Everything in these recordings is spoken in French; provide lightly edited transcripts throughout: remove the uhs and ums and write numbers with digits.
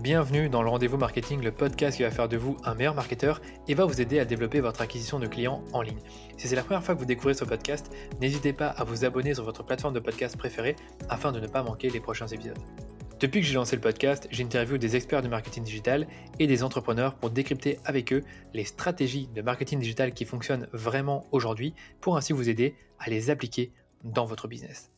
Bienvenue dans le Rendez-vous Marketing, le podcast qui va faire de vous un meilleur marketeur et va vous aider à développer votre acquisition de clients en ligne. Si c'est la première fois que vous découvrez ce podcast, n'hésitez pas à vous abonner sur votre plateforme de podcast préférée afin de ne pas manquer les prochains épisodes. Depuis que j'ai lancé le podcast, j'interviewe des experts du marketing digital et des entrepreneurs pour décrypter avec eux les stratégies de marketing digital qui fonctionnent vraiment aujourd'hui pour ainsi vous aider à les appliquer dans votre business.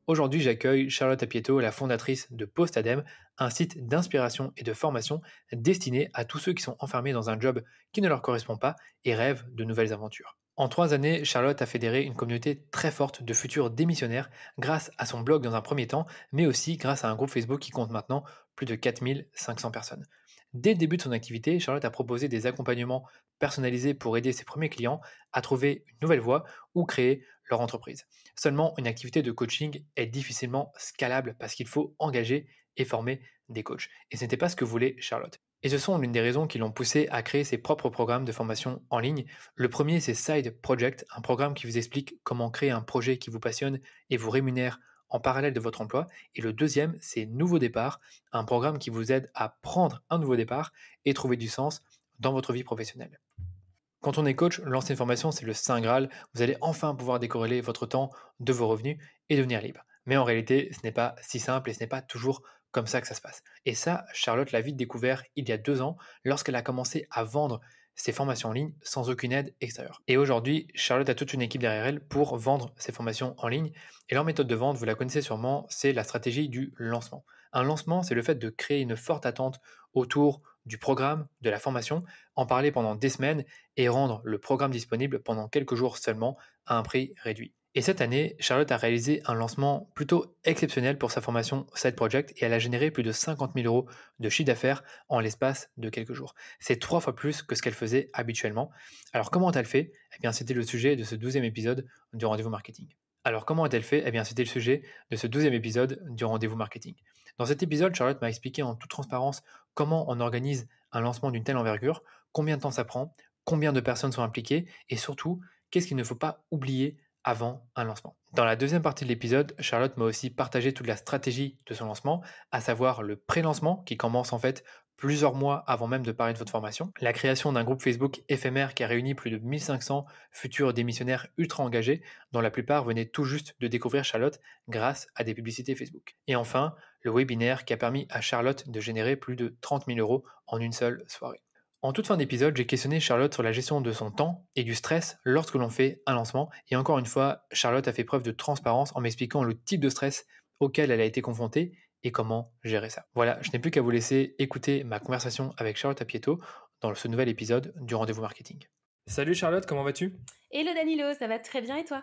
Aujourd'hui, j'accueille Charlotte Apieto, la fondatrice de Postadem, un site d'inspiration et de formation destiné à tous ceux qui sont enfermés dans un job qui ne leur correspond pas et rêvent de nouvelles aventures. En 3 années, Charlotte a fédéré une communauté très forte de futurs démissionnaires grâce à son blog dans un premier temps, mais aussi grâce à un groupe Facebook qui compte maintenant plus de 4500 personnes. Dès le début de son activité, Charlotte a proposé des accompagnements personnalisés pour aider ses premiers clients à trouver une nouvelle voie ou créer leur entreprise. Seulement, une activité de coaching est difficilement scalable parce qu'il faut engager et former des coachs. Et ce n'était pas ce que voulait Charlotte. Et ce sont l'une des raisons qui l'ont poussé à créer ses propres programmes de formation en ligne. Le premier, c'est Side Project, un programme qui vous explique comment créer un projet qui vous passionne et vous rémunère en parallèle de votre emploi. Et le deuxième, c'est Nouveau Départ, un programme qui vous aide à prendre un nouveau départ et trouver du sens dans votre vie professionnelle. Quand on est coach, lancer une formation, c'est le Saint Graal. Vous allez enfin pouvoir décorréler votre temps de vos revenus et devenir libre. Mais en réalité, ce n'est pas si simple et ce n'est pas toujours comme ça que ça se passe. Et ça, Charlotte l'a vite découvert il y a 2 ans lorsqu'elle a commencé à vendre ses formations en ligne sans aucune aide extérieure. Et aujourd'hui, Charlotte a toute une équipe derrière elle pour vendre ses formations en ligne. Et leur méthode de vente, vous la connaissez sûrement, c'est la stratégie du lancement. Un lancement, c'est le fait de créer une forte attente autour du programme, de la formation, en parler pendant des semaines et rendre le programme disponible pendant quelques jours seulement à un prix réduit. Et cette année, Charlotte a réalisé un lancement plutôt exceptionnel pour sa formation Side Project et elle a généré plus de 50 000 euros de chiffre d'affaires en l'espace de quelques jours. C'est 3 fois plus que ce qu'elle faisait habituellement. Alors comment a-t-elle fait ? Eh bien, c'était le sujet de ce 12e épisode du Rendez-vous Marketing. Alors comment a-t-elle fait ? Eh bien, c'était le sujet de ce 12e épisode du Rendez-vous Marketing. Dans cet épisode, Charlotte m'a expliqué en toute transparence comment on organise un lancement d'une telle envergure, combien de temps ça prend, combien de personnes sont impliquées et surtout, qu'est-ce qu'il ne faut pas oublier avant un lancement. Dans la deuxième partie de l'épisode, Charlotte m'a aussi partagé toute la stratégie de son lancement, à savoir le pré-lancement qui commence en fait plusieurs mois avant même de parler de votre formation, la création d'un groupe Facebook éphémère qui a réuni plus de 1500 futurs démissionnaires ultra engagés, dont la plupart venaient tout juste de découvrir Charlotte grâce à des publicités Facebook. Et enfin, le webinaire qui a permis à Charlotte de générer plus de 30 000 euros en une seule soirée. En toute fin d'épisode, j'ai questionné Charlotte sur la gestion de son temps et du stress lorsque l'on fait un lancement. Et encore une fois, Charlotte a fait preuve de transparence en m'expliquant le type de stress auquel elle a été confrontée et comment gérer ça. Voilà, je n'ai plus qu'à vous laisser écouter ma conversation avec Charlotte Apieto dans ce nouvel épisode du Rendez-vous Marketing. Salut Charlotte, comment vas-tu ? Hello Danilo, ça va très bien et toi ?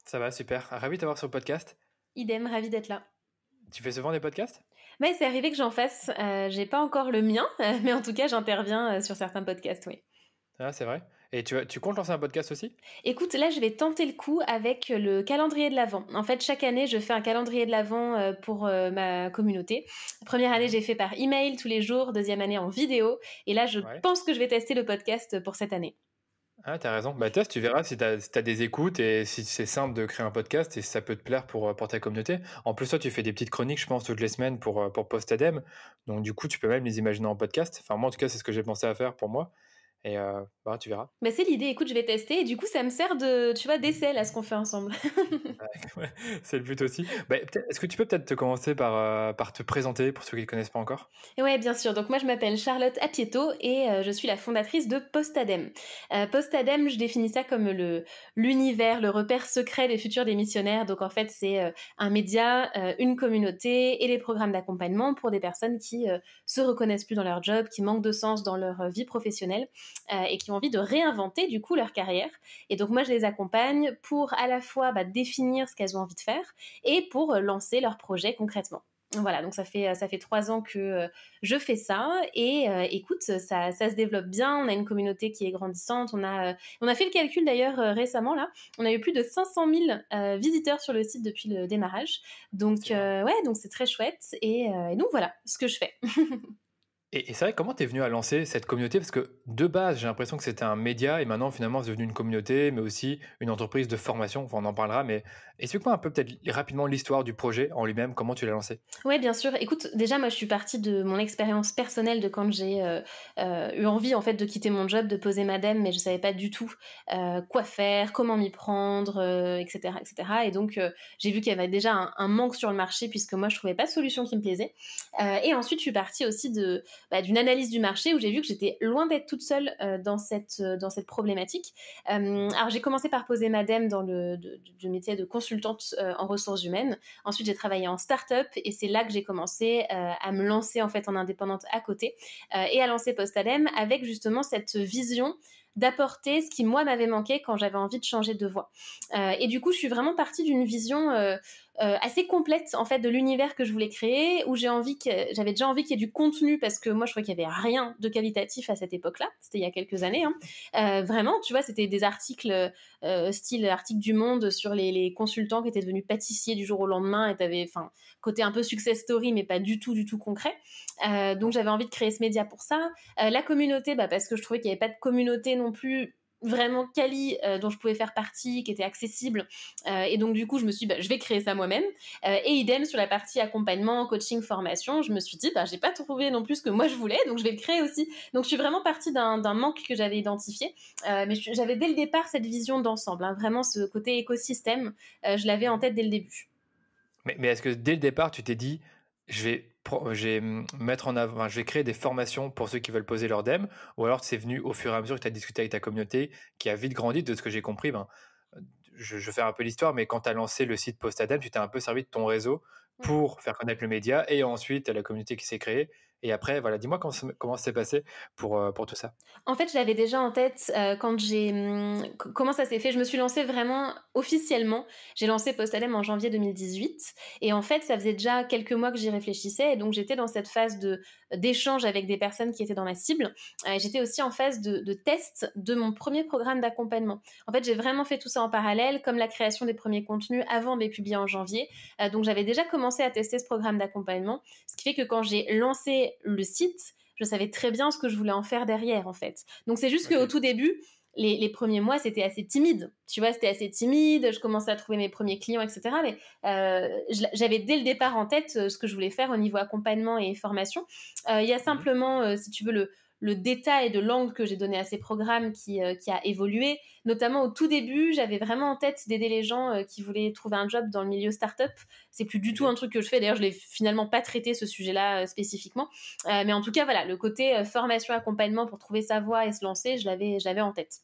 Ça va, super. Ravi de t'avoir sur le podcast. Idem, ravi d'être là. Tu fais souvent des podcasts ? Mais c'est arrivé que j'en fasse. J'ai pas encore le mien, mais en tout cas, j'interviens sur certains podcasts, oui. Ah, c'est vrai. Et tu comptes lancer un podcast aussi ? Écoute, là, je vais tenter le coup avec le calendrier de l'Avent. En fait, chaque année, je fais un calendrier de l'Avent pour ma communauté. Première année, j'ai fait par email tous les jours. Deuxième année, en vidéo. Et là, je pense que je vais tester le podcast pour cette année. Ah, t'as raison. Bah, teste, tu verras si t'as des écoutes et si c'est simple de créer un podcast et si ça peut te plaire pour ta communauté. En plus, toi, tu fais des petites chroniques, je pense, toutes les semaines pour Postadem. Donc, du coup, tu peux même les imaginer en podcast. Enfin, moi, en tout cas, c'est ce que j'ai pensé à faire pour moi. Et bah, tu verras. Bah, c'est l'idée. Écoute, je vais tester. Et du coup, ça me sert de, tu vois, d'essai, là, ce qu'on fait ensemble. Ouais, c'est le but aussi. Bah, est-ce que tu peux peut-être te commencer par te présenter pour ceux qui ne te connaissent pas encore ? Ouais, bien sûr. Donc moi, je m'appelle Charlotte Apieto et je suis la fondatrice de Postadem. Postadem, je définis ça comme l'univers, le repère secret des futurs démissionnaires. Donc en fait, c'est un média, une communauté et des programmes d'accompagnement pour des personnes qui se reconnaissent plus dans leur job, qui manquent de sens dans leur vie professionnelle et qui ont envie de réinventer du coup leur carrière. Et donc moi, je les accompagne pour à la fois définir ce qu'elles ont envie de faire et pour lancer leur projet concrètement. Voilà, donc ça fait 3 ans que je fais ça et écoute, ça se développe bien. On a une communauté qui est grandissante. On a fait le calcul d'ailleurs récemment là. On a eu plus de 500 000 visiteurs sur le site depuis le démarrage. Donc ouais, donc c'est très chouette et donc voilà ce que je fais. Et c'est vrai, comment tu es venu à lancer cette communauté? Parce que de base, j'ai l'impression que c'était un média et maintenant finalement c'est devenu une communauté, mais aussi une entreprise de formation. Enfin, on en parlera, mais explique-moi un peu peut-être rapidement l'histoire du projet en lui-même, comment tu l'as lancé? Ouais, bien sûr. Écoute, déjà, moi, je suis partie de mon expérience personnelle de quand j'ai eu envie, en fait, de quitter mon job, de poser ma dème, mais je savais pas du tout quoi faire, comment m'y prendre, etc., etc. Et donc, j'ai vu qu'il y avait déjà un manque sur le marché puisque moi, je trouvais pas de solution qui me plaisait. Et ensuite, je suis partie aussi d'une analyse du marché où j'ai vu que j'étais loin d'être toute seule dans cette problématique. Alors, j'ai commencé par poser ma dème dans du métier de consultante en ressources humaines. Ensuite, j'ai travaillé en start-up et c'est là que j'ai commencé à me lancer en fait en indépendante à côté et à lancer Postadem avec justement cette vision d'apporter ce qui moi m'avait manqué quand j'avais envie de changer de voie. Et du coup, je suis vraiment partie d'une vision assez complète en fait de l'univers que je voulais créer, où j'avais déjà envie qu'il y ait du contenu parce que moi je trouvais qu'il y avait rien de qualitatif à cette époque-là. C'était il y a quelques années. Hein. Vraiment, tu vois, c'était des articles style article du Monde sur les consultants qui étaient devenus pâtissiers du jour au lendemain et t'avais, enfin, côté un peu success story mais pas du tout concret. Donc j'avais envie de créer ce média pour ça. La communauté, parce que je trouvais qu'il n'y avait pas de communauté non plus vraiment quali dont je pouvais faire partie, qui était accessible. Et donc du coup, je me suis dit, je vais créer ça moi-même. Et idem sur la partie accompagnement, coaching, formation, je me suis dit, j'ai pas trouvé non plus ce que moi je voulais, donc je vais le créer aussi. Donc je suis vraiment partie d'un manque que j'avais identifié, mais j'avais dès le départ cette vision d'ensemble, hein, vraiment ce côté écosystème, je l'avais en tête dès le début. Mais est-ce que dès le départ, tu t'es dit, mettre en avant, enfin, je vais créer des formations pour ceux qui veulent poser leur dème, ou alors c'est venu au fur et à mesure que tu as discuté avec ta communauté, qui a vite grandi, de ce que j'ai compris, je fais un peu l'histoire, mais quand tu as lancé le site Postadem, tu t'es un peu servi de ton réseau pour faire connaître le média, et ensuite la communauté qui s'est créée. Et après, voilà, dis-moi comment ça s'est passé pour tout ça. En fait, je l'avais déjà en tête quand comment ça s'est fait. Je me suis lancée vraiment officiellement. J'ai lancé Postadem en janvier 2018. Et en fait, ça faisait déjà quelques mois que j'y réfléchissais. Et donc, j'étais dans cette phase d'échange avec des personnes qui étaient dans ma cible. J'étais aussi en phase de test de mon premier programme d'accompagnement. En fait, j'ai vraiment fait tout ça en parallèle, comme la création des premiers contenus avant de les publier en janvier. Donc, j'avais déjà commencé à tester ce programme d'accompagnement. Ce qui fait que quand j'ai lancé le site, je savais très bien ce que je voulais en faire derrière, en fait. Donc, c'est juste qu'au Ok. tout début, les premiers mois, c'était assez timide. Tu vois, c'était assez timide. Je commençais à trouver mes premiers clients, etc. Mais j'avais dès le départ en tête ce que je voulais faire au niveau accompagnement et formation. Il y a Mhm. simplement, si tu veux, le détail de l'angle que j'ai donné à ces programmes qui a évolué. Notamment au tout début, j'avais vraiment en tête d'aider les gens qui voulaient trouver un job dans le milieu startup. C'est plus du tout un Ok. truc que je fais. D'ailleurs, je l'ai finalement pas traité ce sujet-là spécifiquement. Mais en tout cas, voilà, le côté formation, accompagnement pour trouver sa voie et se lancer, je l'avais en tête.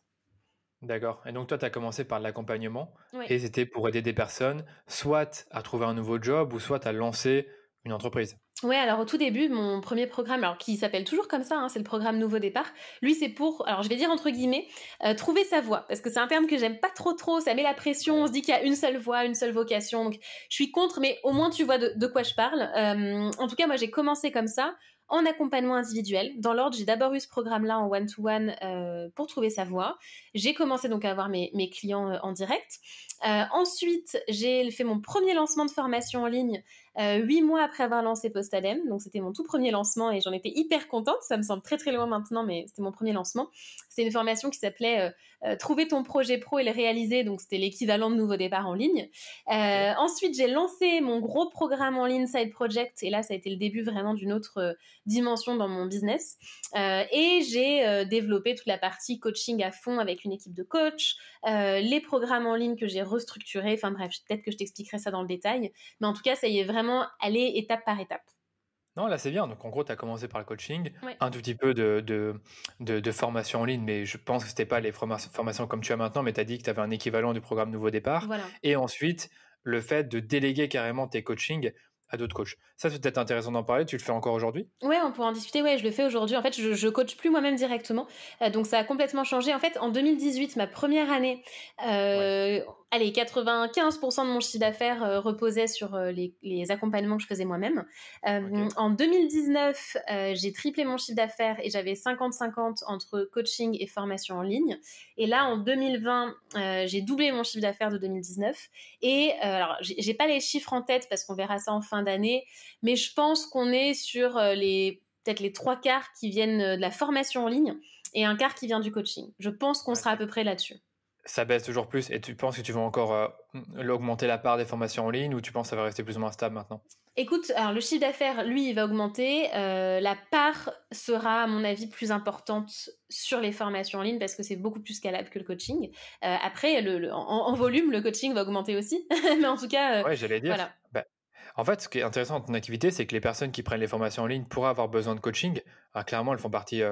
D'accord. Et donc toi, tu as commencé par l'accompagnement Oui. et c'était pour aider des personnes, soit à trouver un nouveau job ou soit à lancer une entreprise. Ouais, alors au tout début, mon premier programme, alors qui s'appelle toujours comme ça, hein, c'est le programme Nouveau Départ. Lui, c'est pour, alors je vais dire entre guillemets, trouver sa voie, parce que c'est un terme que j'aime pas trop. Ça met la pression. On Ouais. se dit qu'il y a une seule voie, une seule vocation. Donc, je suis contre, mais au moins tu vois de quoi je parle. En tout cas, moi, j'ai commencé comme ça. En accompagnement individuel. Dans l'ordre, j'ai d'abord eu ce programme-là en one-to-one pour trouver sa voie. J'ai commencé donc à avoir mes clients en direct. Ensuite, j'ai fait mon premier lancement de formation en ligne 8 mois après avoir lancé Postadem. Donc, c'était mon tout premier lancement et j'en étais hyper contente. Ça me semble très loin maintenant, mais c'était mon premier lancement. C'était une formation qui s'appelait Trouver ton projet pro et le réaliser. Donc, c'était l'équivalent de Nouveau Départ en ligne. Ok. Ensuite, j'ai lancé mon gros programme en ligne Side Project. Et là, ça a été le début vraiment d'une autre dimension dans mon business. Et j'ai développé toute la partie coaching à fond avec une équipe de coach, les programmes en ligne que j'ai restructurés. Enfin bref, peut-être que je t'expliquerai ça dans le détail. Mais en tout cas, ça y est vraiment aller étape par étape. Non, là, c'est bien. Donc, en gros, tu as commencé par le coaching, Ouais, un tout petit peu de formation en ligne, mais je pense que c'était pas les formations comme tu as maintenant, mais tu as dit que tu avais un équivalent du programme Nouveau Départ. voilà. Et ensuite, le fait de déléguer carrément tes coachings à d'autres coachs. Ça, c'est peut-être intéressant d'en parler. Tu le fais encore aujourd'hui? Ouais, on pourra en discuter. Ouais, je le fais aujourd'hui. En fait, je coach plus moi-même directement. Donc, ça a complètement changé. En fait, en 2018, ma première année, Ouais. allez, 95% de mon chiffre d'affaires reposait sur les accompagnements que je faisais moi-même. Ok. En 2019, j'ai triplé mon chiffre d'affaires et j'avais 50-50 entre coaching et formation en ligne. Et là, en Ouais. 2020, j'ai doublé mon chiffre d'affaires de 2019. Et alors, j'ai pas les chiffres en tête parce qu'on verra ça en fin d'année, mais je pense qu'on est sur les peut-être les 3 quarts qui viennent de la formation en ligne et un quart qui vient du coaching. Je pense qu'on Ouais, sera à peu près là-dessus. ça baisse toujours plus et tu penses que tu vas encore augmenter la part des formations en ligne ou tu penses que ça va rester plus ou moins stable maintenant? Écoute, alors le chiffre d'affaires, lui, il va augmenter. La part sera, à mon avis, plus importante sur les formations en ligne parce que c'est beaucoup plus scalable que le coaching. Après, en volume, le coaching va augmenter aussi. Mais en tout cas, Ouais, j'allais dire. voilà. Bah, en fait, ce qui est intéressant dans ton activité, c'est que les personnes qui prennent les formations en ligne pourraient avoir besoin de coaching. Ah, clairement, elles font partie.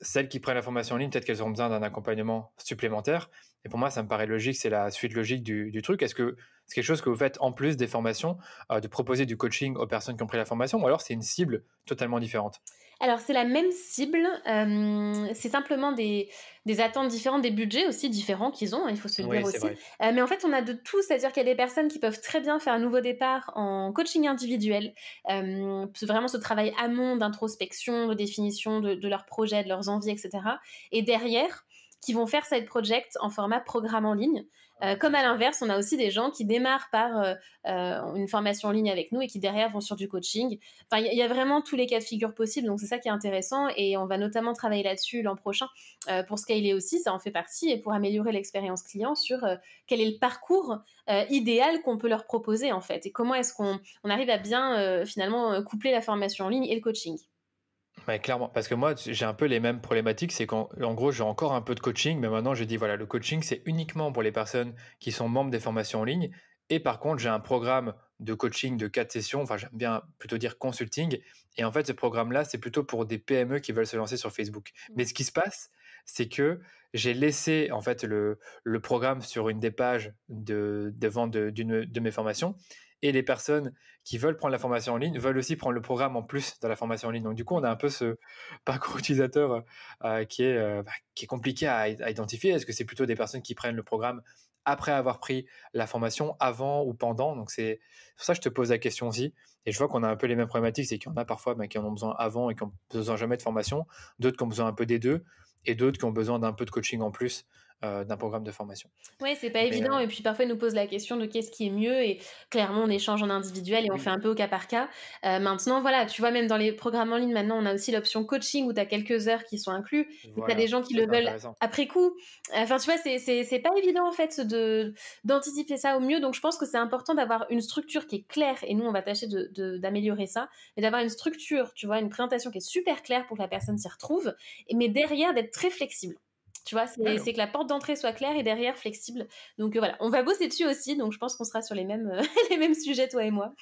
Celles qui prennent la formation en ligne, peut-être qu'elles auront besoin d'un accompagnement supplémentaire. Et pour moi, ça me paraît logique, c'est la suite logique du truc. Est-ce que c'est quelque chose que vous faites en plus des formations, de proposer du coaching aux personnes qui ont pris la formation, ou alors c'est une cible totalement différente? Alors, c'est la même cible, c'est simplement des attentes différentes, des budgets aussi différents qu'ils ont, hein, il faut se le Oui, dire c'est aussi. vrai. Mais en fait, on a de tout, c'est-à-dire qu'il y a des personnes qui peuvent très bien faire un nouveau départ en coaching individuel, vraiment ce travail amont d'introspection, de définition de leurs projets, de leurs envies, et cetera. Et derrière, qui vont faire side project en format programme en ligne. Ah, Comme à intéressant. l'inverse, on a aussi des gens qui démarrent par une formation en ligne avec nous et qui derrière vont sur du coaching. Enfin, il y a vraiment tous les cas de figure possibles, donc c'est ça qui est intéressant et on va notamment travailler là-dessus l'an prochain pour scaler aussi, ça en fait partie, et pour améliorer l'expérience client sur quel est le parcours idéal qu'on peut leur proposer en fait et comment est-ce qu'on arrive à bien finalement coupler la formation en ligne et le coaching. Ouais, clairement, parce que moi, j'ai un peu les mêmes problématiques, c'est qu'en gros, j'ai encore un peu de coaching, mais maintenant, j'ai dit, voilà, le coaching, c'est uniquement pour les personnes qui sont membres des formations en ligne. Et par contre, j'ai un programme de coaching de 4 sessions, enfin, j'aime bien plutôt dire consulting. Et en fait, ce programme-là, c'est plutôt pour des PME qui veulent se lancer sur Facebook. Mais ce qui se passe, c'est que j'ai laissé, en fait, le programme sur une des pages de vente d'une de mes formations. Et les personnes qui veulent prendre la formation en ligne veulent aussi prendre le programme en plus de la formation en ligne. Donc du coup, on a un peu ce parcours utilisateur qui est compliqué à identifier. Est-ce que c'est plutôt des personnes qui prennent le programme après avoir pris la formation, avant ou pendant? Donc c'est pour ça que je te pose la question aussi. Et je vois qu'on a un peu les mêmes problématiques, c'est qu'il y en a parfois qui en ont besoin avant et qui n'ont besoin jamais de formation, d'autres qui ont besoin un peu des deux, et d'autres qui ont besoin d'un peu de coaching en plus d'un programme de formation. Ouais, c'est pas Mais évident et puis parfois ils nous posent la question de qu'est-ce qui est mieux et clairement on échange en individuel et on fait oui, un peu au cas par cas. Maintenant voilà, tu vois même dans les programmes en ligne maintenant, on a aussi l'option coaching où tu as quelques heures qui sont inclus et tu as des voilà, gens qui ça le c'est veulent intéressant. après coup. Enfin tu vois, c'est pas évident en fait de d'anticiper ça au mieux, donc je pense que c'est important d'avoir une structure qui est claire et nous on va tâcher d'améliorer ça, et d'avoir une structure, tu vois, une présentation qui est super claire pour que la personne s'y retrouve, mais derrière d'être très flexible. Tu vois, Ouais, c'est que la porte d'entrée soit claire et derrière flexible. Donc voilà, on va bosser dessus aussi, donc je pense qu'on sera sur les mêmes, les mêmes sujets, toi et moi.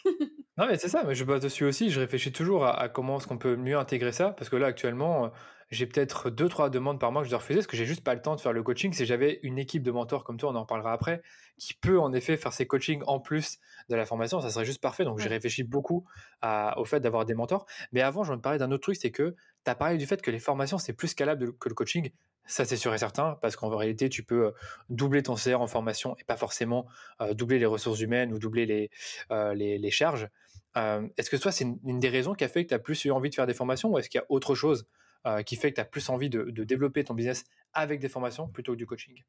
non, mais c'est ça, mais je bosse dessus aussi. Je réfléchis toujours à comment est-ce qu'on peut mieux intégrer ça. Parce que là, actuellement, j'ai peut-être deux, trois demandes par mois que je dois refuser parce que j'ai juste pas le temps de faire le coaching. Si j'avais une équipe de mentors comme toi, on en reparlera après, qui peut en effet faire ses coachings en plus de la formation, ça serait juste parfait. Donc, j'ai Ouais. réfléchi beaucoup au fait d'avoir des mentors. Mais avant, je veux te parler d'un autre truc, c'est que tu as parlé du fait que les formations, c'est plus scalable que le coaching. Ça, c'est sûr et certain, parce qu'en réalité, tu peux doubler ton CR en formation et pas forcément doubler les ressources humaines ou doubler les charges. Est-ce que toi, c'est une des raisons qui a fait que tu as plus eu envie de faire des formations, ou est-ce qu'il y a autre chose qui fait que tu as plus envie de développer ton business avec des formations plutôt que du coaching?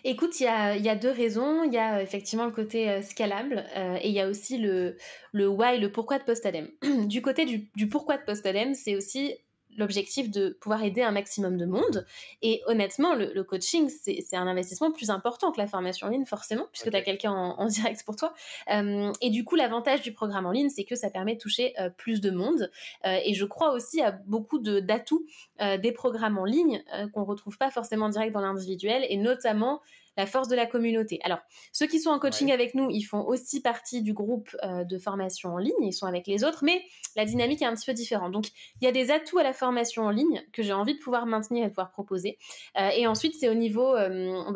Écoute, il y a 2 raisons. Il y a effectivement le côté scalable et il y a aussi le why, le pourquoi de Postadem. Du côté du pourquoi de Postadem, c'est aussi l'objectif de pouvoir aider un maximum de monde. Et honnêtement, le coaching, c'est un investissement plus important que la formation en ligne, forcément, puisque tu as Ok. quelqu'un en direct pour toi. Et du coup, l'avantage du programme en ligne, c'est que ça permet de toucher plus de monde. Et je crois aussi à beaucoup d'atouts des programmes en ligne qu'on retrouve pas forcément direct dans l'individuel, et notamment la force de la communauté. Alors, ceux qui sont en coaching Ouais. avec nous, ils font aussi partie du groupe de formation en ligne, ils sont avec les autres, mais la dynamique est un petit peu différente. Donc, il y a des atouts à la formation en ligne que j'ai envie de pouvoir maintenir et de pouvoir proposer. Et ensuite, c'est au niveau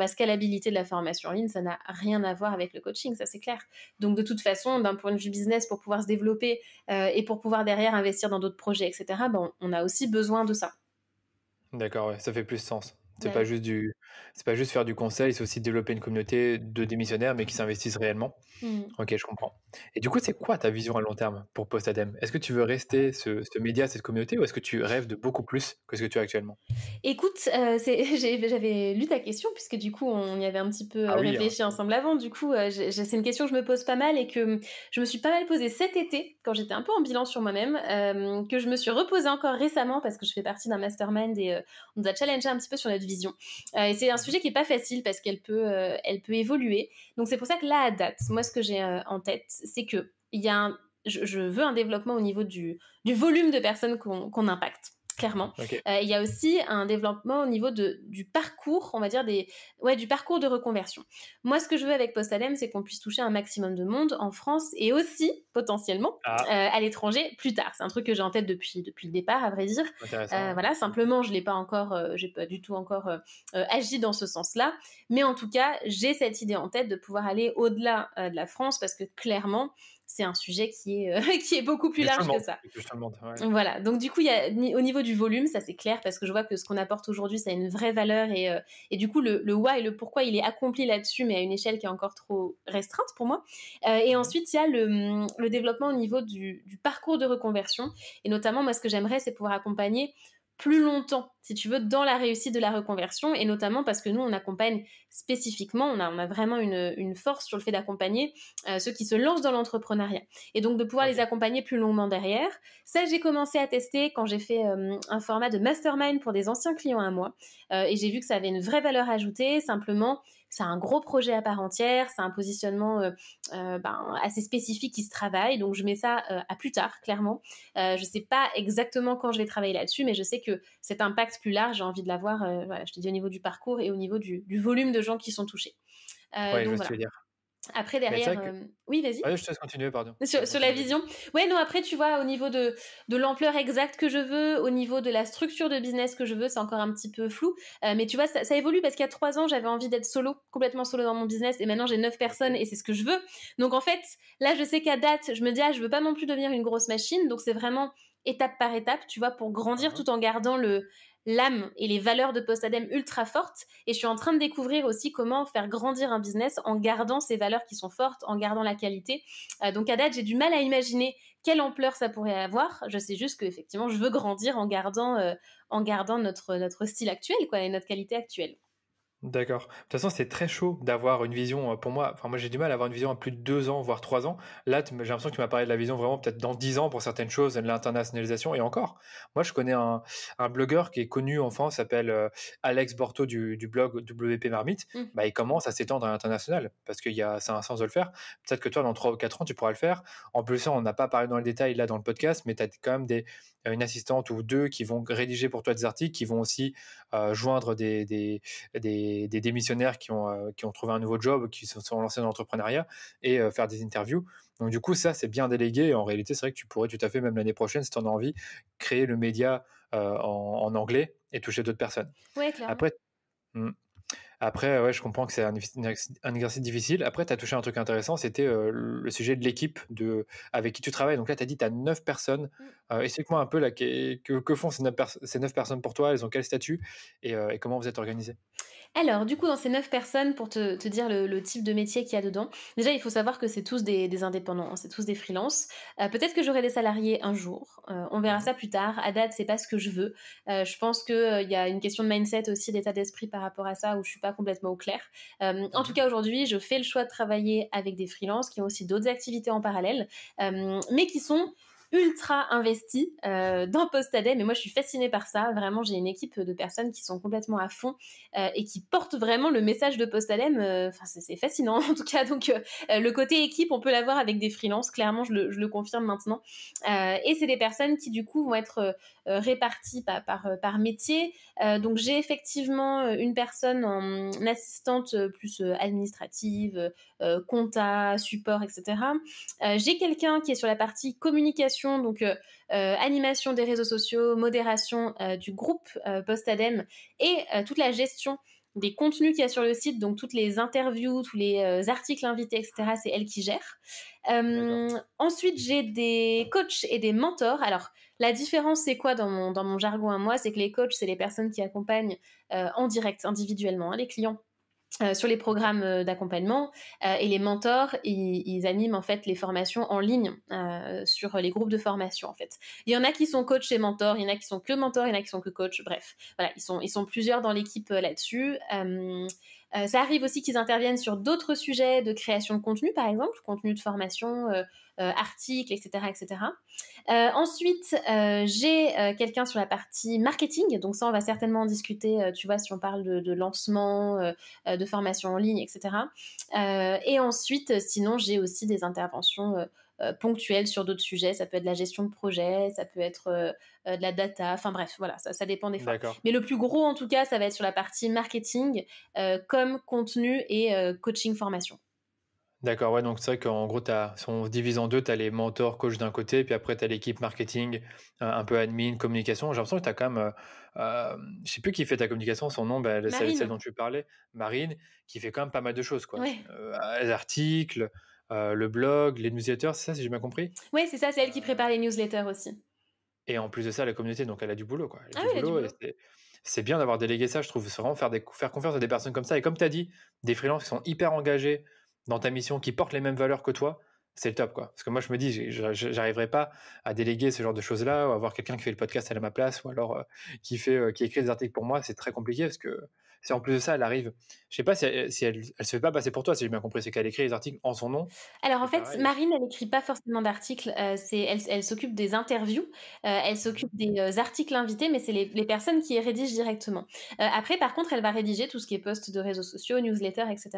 scalabilité de la formation en ligne, ça n'a rien à voir avec le coaching, ça c'est clair. Donc, de toute façon, d'un point de vue business, pour pouvoir se développer et pour pouvoir derrière investir dans d'autres projets, etc., on a aussi besoin de ça. D'accord, ouais, ça fait plus sens. C'est Bah pas oui. juste c'est pas juste faire du conseil, c'est aussi développer une communauté de démissionnaires, mais qui s'investissent réellement. Mmh. OK, je comprends. Et du coup, c'est quoi ta vision à long terme pour Postadem? Est-ce que tu veux rester ce média, cette communauté, ou est-ce que tu rêves de beaucoup plus que ce que tu as actuellement? Écoute, j'avais lu ta question puisque du coup on y avait un petit peu, Ah oui, hein. réfléchi ensemble avant. Du coup, c'est une question que je me pose pas mal et que, je me suis pas mal posée cet été quand j'étais un peu en bilan sur moi-même, que je me suis reposée encore récemment parce que je fais partie d'un mastermind et on nous a challengé un petit peu sur notre vision. Et c'est un Mmh. sujet qui est pas facile parce elle peut évoluer. Donc c'est pour ça que là, à date, moi ce que j'ai, en tête, c'est qu'il y a un je veux un développement au niveau du volume de personnes qu'on impacte, clairement. OK. Il y a aussi un développement au niveau du parcours, on va dire du parcours de reconversion. Moi, ce que je veux avec Postalem, c'est qu'on puisse toucher un maximum de monde en France et aussi potentiellement Ah, à l'étranger plus tard. C'est un truc que j'ai en tête depuis le départ, à vrai dire. intéressant, ouais. Voilà, Mmh. simplement, je l'ai pas encore, j'ai pas du tout encore agi dans ce sens-là. Mais en tout cas, j'ai cette idée en tête de pouvoir aller au-delà de la France parce que clairement, c'est un sujet qui est, qui est beaucoup plus Qui touche tout le large que monde, ça. qui touche tout le monde, ouais. Voilà, donc du coup, au niveau du volume, ça c'est clair parce que je vois que ce qu'on apporte aujourd'hui, ça a une vraie valeur et du coup, le why et le pourquoi il est accompli là-dessus, mais à une échelle qui est encore trop restreinte pour moi. Et Mmh. ensuite, il y a le développement au niveau du parcours de reconversion. Et notamment, moi, ce que j'aimerais, c'est pouvoir accompagner plus longtemps, si tu veux, dans la réussite de la reconversion, et notamment parce que nous, on accompagne spécifiquement, on a vraiment une force sur le fait d'accompagner ceux qui se lancent dans l'entrepreneuriat. Et donc, de pouvoir les OK. accompagner plus longuement derrière. Ça, j'ai commencé à tester quand j'ai fait un format de mastermind pour des anciens clients à moi. Et j'ai vu que ça avait une vraie valeur ajoutée. Simplement, c'est un gros projet à part entière. C'est un positionnement assez spécifique qui se travaille. Donc, je mets ça à plus tard, clairement. Je ne sais pas exactement quand je vais travailler là-dessus, mais je sais que cet impact plus large, j'ai envie de l'avoir, voilà, je te dis, au niveau du parcours et au niveau du volume de gens qui sont touchés. Ouais, je Donc vois ce que tu voilà. veux dire. Après, Mais c'est derrière, vrai que oui, vas-y. ouais, je te laisse continuer, pardon. Je te Sur, laisse sur la continuer, vas-y. vision. Ouais, non, après, tu vois, au niveau de l'ampleur exacte que je veux, au niveau de la structure de business que je veux, c'est encore un petit peu flou. Mais tu vois, ça évolue parce qu'il y a 3 ans, j'avais envie d'être solo, complètement solo dans mon business. Et maintenant, j'ai 9 personnes OK. et c'est ce que je veux. Donc, en fait, là, je sais qu'à date, je me dis, je veux pas non plus devenir une grosse machine. Donc, c'est vraiment étape par étape, tu vois, pour grandir Mmh. tout en gardant l'âme et les valeurs de Postadem ultra fortes. Et je suis en train de découvrir aussi comment faire grandir un business en gardant ces valeurs qui sont fortes, en gardant la qualité. Donc à date, j'ai du mal à imaginer quelle ampleur ça pourrait avoir. Je sais juste qu'effectivement, je veux grandir en gardant notre style actuel, quoi, et notre qualité actuelle. D'accord. De toute façon, c'est très chaud d'avoir une vision, pour moi, enfin moi j'ai du mal à avoir une vision à plus de 2 ans, voire 3 ans. Là, j'ai l'impression que tu m'as parlé de la vision vraiment peut-être dans 10 ans pour certaines choses, de l'internationalisation et encore. Moi, je connais un blogueur qui est connu en France, s'appelle, Alex Borto du blog WP Marmite. Mmh. Bah, il commence à s'étendre à l'international parce qu'il y a ça a un sens de le faire. Peut-être que toi, dans 3 ou 4 ans, tu pourras le faire. En plus, ça, on n'a pas parlé dans le détail là dans le podcast, mais tu as quand même une assistante ou 2 qui vont rédiger pour toi des articles, qui vont aussi, joindre des démissionnaires qui ont trouvé un nouveau job, qui se sont lancés dans l'entrepreneuriat et faire des interviews. Donc du coup, ça, c'est bien délégué. Et en réalité, c'est vrai que tu pourrais tout à fait, même l'année prochaine, si tu en as envie, créer le média en anglais et toucher d'autres personnes. Ouais, clairement. Après, hmm, après, ouais, je comprends que c'est un exercice difficile. Après, tu as touché un truc intéressant, c'était le sujet de l'équipe avec qui tu travailles. Donc là, tu as dit, tu as 9 personnes. Mmh. Explique-moi un peu là, que font ces 9 personnes pour toi, elles ont quel statut et comment vous êtes organisé. Alors, du coup, dans ces 9 personnes, pour te dire le type de métier qu'il y a dedans, déjà, il faut savoir que c'est tous des indépendants, hein, c'est tous des freelances. Peut-être que j'aurai des salariés un jour, on verra Mhm. ça plus tard. À date, c'est pas ce que je veux. Je pense que, il y a une question de mindset aussi, d'état d'esprit par rapport à ça, où je suis pas complètement au clair. En tout Mhm. cas, aujourd'hui, je fais le choix de travailler avec des freelances qui ont aussi d'autres activités en parallèle, mais qui sont ultra investis dans Postadem, et moi je suis fascinée par ça. Vraiment, j'ai une équipe de personnes qui sont complètement à fond et qui portent vraiment le message de Postalem. Enfin, c'est fascinant en tout cas. Donc, le côté équipe, on peut l'avoir avec des freelances. Clairement, je le confirme maintenant. Et c'est des personnes qui du coup vont être réparties par métier. Donc, j'ai effectivement une personne en assistante plus administrative, compta, support, etc. J'ai quelqu'un qui est sur la partie communication, donc animation des réseaux sociaux, modération du groupe Postadem et toute la gestion des contenus qu'il y a sur le site, donc toutes les interviews, tous les articles invités, etc., c'est elle qui gère. Ensuite, j'ai des coachs et des mentors. Alors, la différence, c'est quoi dans mon jargon à moi? C'est que les coachs, c'est les personnes qui accompagnent en direct, individuellement, les clients sur les programmes d'accompagnement et les mentors, ils animent en fait les formations en ligne sur les groupes de formation en fait. Il y en a qui sont coachs et mentors, il y en a qui sont que mentors, il y en a qui sont que coachs, bref. Voilà, ils sont plusieurs dans l'équipe là-dessus. Ça arrive aussi qu'ils interviennent sur d'autres sujets de création de contenu, par exemple, contenu de formation, articles, etc. etc. Ensuite, j'ai quelqu'un sur la partie marketing, donc ça on va certainement en discuter, tu vois, si on parle de lancement, de formation en ligne, etc. Et ensuite, sinon, j'ai aussi des interventions ponctuelles sur d'autres sujets. Ça peut être de la gestion de projet, ça peut être de la data, enfin bref, voilà, ça dépend des fois. D'accord. Mais le plus gros, en tout cas, ça va être sur la partie marketing, comme contenu et coaching formation. D'accord, ouais, donc c'est vrai qu'en gros, si on divise en deux, tu as les mentors, coach d'un côté, puis après tu as l'équipe marketing, un peu admin, communication. J'ai l'impression que tu as quand même, je sais plus qui fait ta communication, son nom, bah, celle Marine, dont tu parlais, Marine, qui fait quand même pas mal de choses, quoi. ouais. Les articles, le blog, les newsletters, c'est ça, si j'ai bien compris? Ouais, c'est ça, c'est elle qui prépare les newsletters aussi. Et en plus de ça, la communauté, donc elle a du boulot, quoi. Elle a Ah du oui, elle a du boulot et boulot. c'est bien d'avoir délégué ça, je trouve. C'est vraiment faire confiance à des personnes comme ça. Et comme tu as dit, des freelances qui sont hyper engagés dans ta mission, qui portent les mêmes valeurs que toi, c'est le top, quoi. Parce que moi, je me dis, j'arriverai pas à déléguer ce genre de choses-là, ou avoir quelqu'un qui fait le podcast à ma place, ou alors qui écrit des articles pour moi, c'est très compliqué parce que si en plus de ça, elle arrive, je sais pas si elle se fait pas passer pour toi, si j'ai bien compris, c'est qu'elle écrit les articles en son nom. Alors en Et fait, pareil. Marine, elle n'écrit pas forcément d'articles, elle s'occupe des interviews, elle Mhm. s'occupe des articles invités, mais c'est les personnes qui les rédigent directement. Après, par contre, elle va rédiger tout ce qui est posts de réseaux sociaux, newsletters, etc.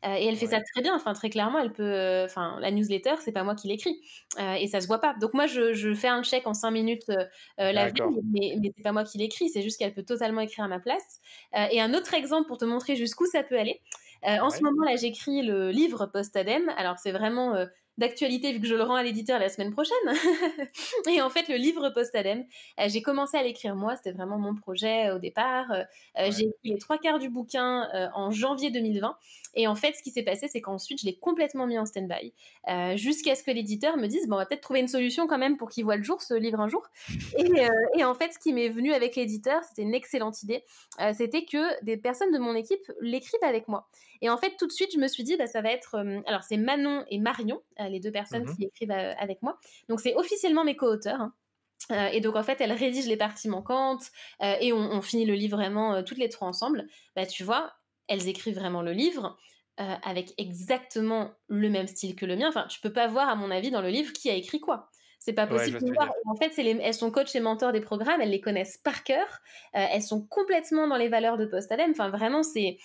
Et elle fait ça Ouais. très bien. Enfin, très clairement, elle peut. Enfin, la newsletter, c'est pas moi qui l'écris, et ça se voit pas. Donc moi, je fais un check en 5 minutes la D'accord. veille, mais c'est pas moi qui l'écris. C'est juste qu'elle peut totalement écrire à ma place. Et un autre exemple pour te montrer jusqu'où ça peut aller. En ce Ouais. moment, là, j'écris le livre Post-Adem. Alors, c'est vraiment d'actualité vu que je le rends à l'éditeur la semaine prochaine. Et en fait, le livre Post-Adem, j'ai commencé à l'écrire moi. C'était vraiment mon projet au départ. J'ai Ouais. écrit les trois quarts du bouquin en janvier 2020. Et en fait, ce qui s'est passé, c'est qu'ensuite, je l'ai complètement mis en stand-by jusqu'à ce que l'éditeur me dise, bon, on va peut-être trouver une solution quand même pour qu'il voit le jour, ce livre un jour. Et en fait, ce qui m'est venu avec l'éditeur, c'était une excellente idée. C'était que des personnes de mon équipe l'écrivent avec moi. Et en fait, tout de suite, je me suis dit, bah, ça va être. Alors, c'est Manon et Marion, les deux personnes Mhm. qui écrivent avec moi. Donc, c'est officiellement mes co-auteurs. Hein. Et donc, en fait, elles rédigent les parties manquantes et on finit le livre vraiment toutes les trois ensemble. Bah, tu vois, elles écrivent vraiment le livre. Avec exactement le même style que le mien. Enfin, tu peux pas voir, à mon avis, dans le livre qui a écrit quoi. C'est pas Ouais, je possible vois ce de que tu veux voir. dire. En fait, elles sont coachs et mentors des programmes, elles les connaissent par cœur, elles sont complètement dans les valeurs de Post-Adem. Enfin, vraiment, c'est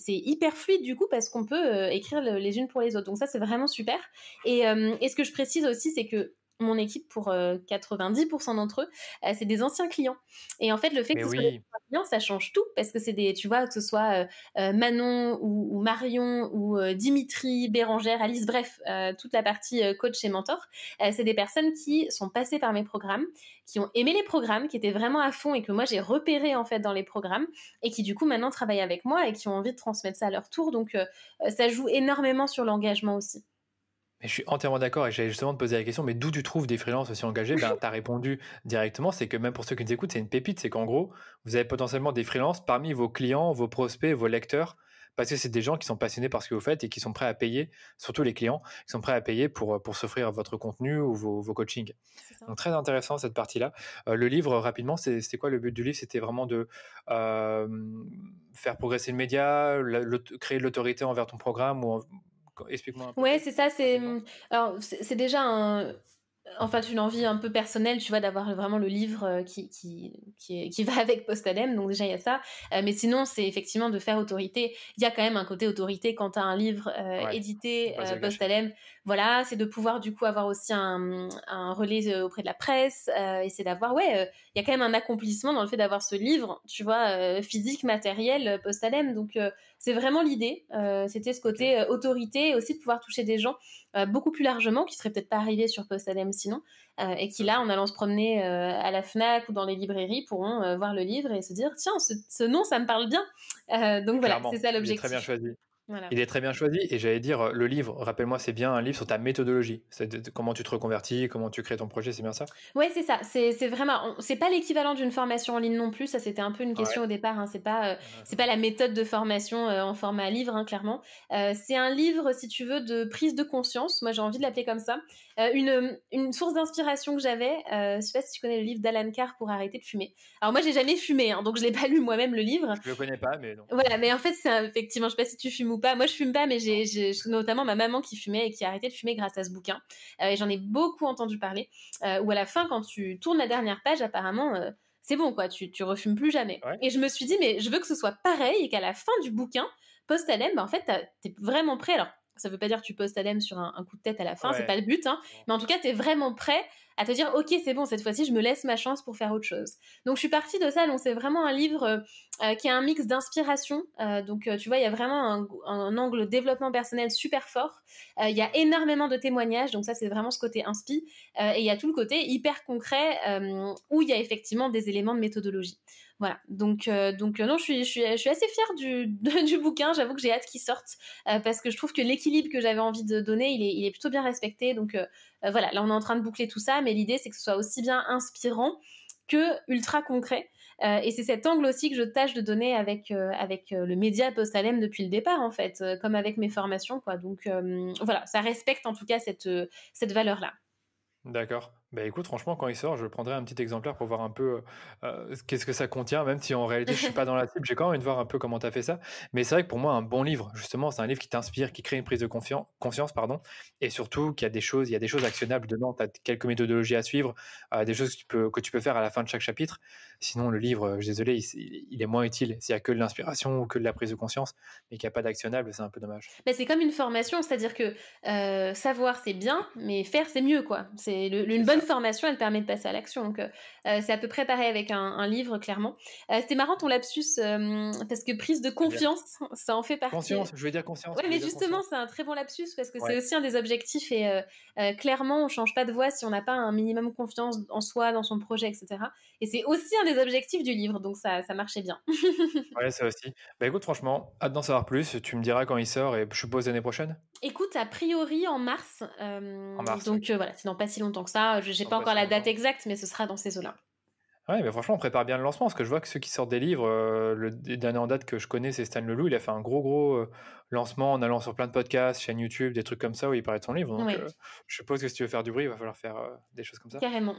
hyper fluide du coup parce qu'on peut écrire les unes pour les autres. Donc ça, c'est vraiment super. Et ce que je précise aussi, c'est que mon équipe, pour 90% d'entre eux, c'est des anciens clients. Et en fait, le fait que Mais ce soit des oui. anciens clients, ça change tout parce que c'est des, tu vois, que ce soit Manon ou Marion ou Dimitri, Bérangère, Alice, bref, toute la partie coach et mentor, c'est des personnes qui sont passées par mes programmes, qui ont aimé les programmes, qui étaient vraiment à fond et que moi j'ai repéré en fait dans les programmes et qui du coup maintenant travaillent avec moi et qui ont envie de transmettre ça à leur tour. Donc ça joue énormément sur l'engagement aussi. Mais je suis entièrement d'accord et j'allais justement te poser la question, mais d'où tu trouves des freelances aussi engagés? Ben, tu as répondu directement, c'est que même pour ceux qui nous écoutent, c'est une pépite, c'est qu'en gros, vous avez potentiellement des freelances parmi vos clients, vos prospects, vos lecteurs, parce que c'est des gens qui sont passionnés par ce que vous faites et qui sont prêts à payer, surtout les clients, qui sont prêts à payer pour s'offrir votre contenu ou vos coachings. C'est ça. Donc très intéressant cette partie-là. Le livre, rapidement, c'était quoi le but du livre? C'était vraiment de euh, faire progresser le média, créer de l'autorité envers ton programme explique-moi un peu Ouais, peut-être c'est ça. rapidement. Alors c'est déjà en fait une envie un peu personnelle, tu vois, d'avoir vraiment le livre qui va avec Post-Adem. Donc déjà il y a ça. Mais sinon c'est effectivement de faire autorité. Il y a quand même un côté autorité quand tu as un livre Ouais, faut édité pas se le cacher. Post-Adem. Voilà, c'est de pouvoir du coup avoir aussi un relais auprès de la presse. Et c'est d'avoir, ouais, il y a quand même un accomplissement dans le fait d'avoir ce livre, tu vois, physique, matériel, Post-Adem. Donc c'est vraiment l'idée. C'était ce Ok. côté autorité et aussi de pouvoir toucher des gens beaucoup plus largement, qui seraient peut-être pas arrivés sur Post-Adem sinon, et qui là, en allant se promener à la Fnac ou dans les librairies, pourront voir le livre et se dire tiens, ce nom, ça me parle bien. Donc voilà, c'est Clairement, ça il est très bien l'objectif. choisi. Voilà. Il est très bien choisi et j'allais dire, le livre, rappelle-moi, c'est bien un livre sur ta méthodologie. C'est de comment tu te reconvertis, comment tu crées ton projet, c'est bien ça? Ouais, c'est ça. C'est vraiment, c'est pas l'équivalent d'une formation en ligne non plus. Ça, c'était un peu une Ouais. question au départ, hein. C'est Mmh. pas la méthode de formation en format livre, hein, clairement. C'est un livre, si tu veux, de prise de conscience. Moi, j'ai envie de l'appeler comme ça. Une source d'inspiration que j'avais. Je sais pas si tu connais le livre d'Alan Carr pour arrêter de fumer. Alors moi, j'ai jamais fumé, hein, donc je l'ai pas lu moi-même le livre. Je le connais pas, mais non. Voilà, mais en fait, effectivement, je sais pas si tu fumes ou pas. Moi, je fume pas, mais j'ai notamment ma maman qui fumait et qui a arrêté de fumer grâce à ce bouquin. Et j'en ai beaucoup entendu parler. Où à la fin, quand tu tournes la dernière page, apparemment, c'est bon, quoi. Tu refumes plus jamais. Ouais? Et je me suis dit, mais je veux que ce soit pareil et qu'à la fin du bouquin, post-adem, bah, en fait, t'es vraiment prêt. Alors, ça veut pas dire que tu post-adem sur un coup de tête à la fin, c'est Ouais. pas le but, hein. Bon. Mais en tout cas, t'es vraiment prêt à te dire, ok, c'est bon, cette fois-ci, je me laisse ma chance pour faire autre chose. Donc, je suis partie de ça. Donc, c'est vraiment un livre qui a un mix d'inspiration. Donc, tu vois, il y a vraiment un angle développement personnel super fort. Il y a énormément de témoignages. Donc, ça, c'est vraiment ce côté inspi. Et il y a tout le côté hyper concret où il y a effectivement des éléments de méthodologie. Voilà. Donc non, je suis assez fière du bouquin. J'avoue que j'ai hâte qu'il sorte parce que je trouve que l'équilibre que j'avais envie de donner, il est plutôt bien respecté. Donc, voilà, là, on est en train de boucler tout ça. Mais l'idée, c'est que ce soit aussi bien inspirant que ultra concret. Et c'est cet angle aussi que je tâche de donner avec le média Post-Adem depuis le départ, en fait, comme avec mes formations, quoi. Donc, voilà, ça respecte en tout cas cette valeur-là. D'accord. Bah, écoute, franchement, quand il sort, je prendrai un petit exemplaire pour voir un peu, qu'est-ce que ça contient, même si en réalité je suis pas dans la cible, j'ai quand même envie de voir un peu comment tu as fait ça. Mais c'est vrai que pour moi, un bon livre, justement, c'est un livre qui t'inspire, qui crée une prise de conscience, pardon, et surtout qu'il y a des choses actionnables dedans. Tu as quelques méthodologies à suivre, des choses que tu peux faire à la fin de chaque chapitre. Sinon, le livre, je suis désolé, il est moins utile. S'il y a que de l'inspiration ou que de la prise de conscience, mais qu'il y a pas d'actionnable, c'est un peu dommage. Bah, c'est comme une formation, c'est-à-dire que savoir c'est bien, mais faire c'est mieux, quoi. Une C'est bonne ça. formation, elle permet de passer à l'action. Donc c'est à peu près pareil avec un livre, clairement. C'était marrant ton lapsus parce que prise de C'est-à-dire? confiance, ça en fait partie. Conscience, je veux dire conscience, Ouais, je veux mais dire justement, conscience. c'est un très bon lapsus parce que c'est Ouais. aussi un des objectifs et clairement, on change pas de voie si on n'a pas un minimum confiance en soi, dans son projet, etc. Et c'est aussi un des objectifs du livre, donc ça marchait bien. Ouais, ça aussi. Bah, écoute, franchement, hâte d'en savoir plus. Tu me diras quand il sort et je suppose l'année prochaine? Écoute, a priori en mars, En mars, donc OK. voilà, c'est dans pas si longtemps que ça. Je n'ai Dans pas pas encore si la date longtemps. exacte, mais ce sera dans ces eaux-là. Ouais, mais franchement, on prépare bien le lancement parce que je vois que ceux qui sortent des livres, le dernier en date que je connais, c'est Stan Leloup. Il a fait un gros, lancement en allant sur plein de podcasts, chaînes YouTube, des trucs comme ça où il parlait de son livre. Donc, Oui, je suppose que si tu veux faire du bruit, il va falloir faire, des choses comme ça. carrément.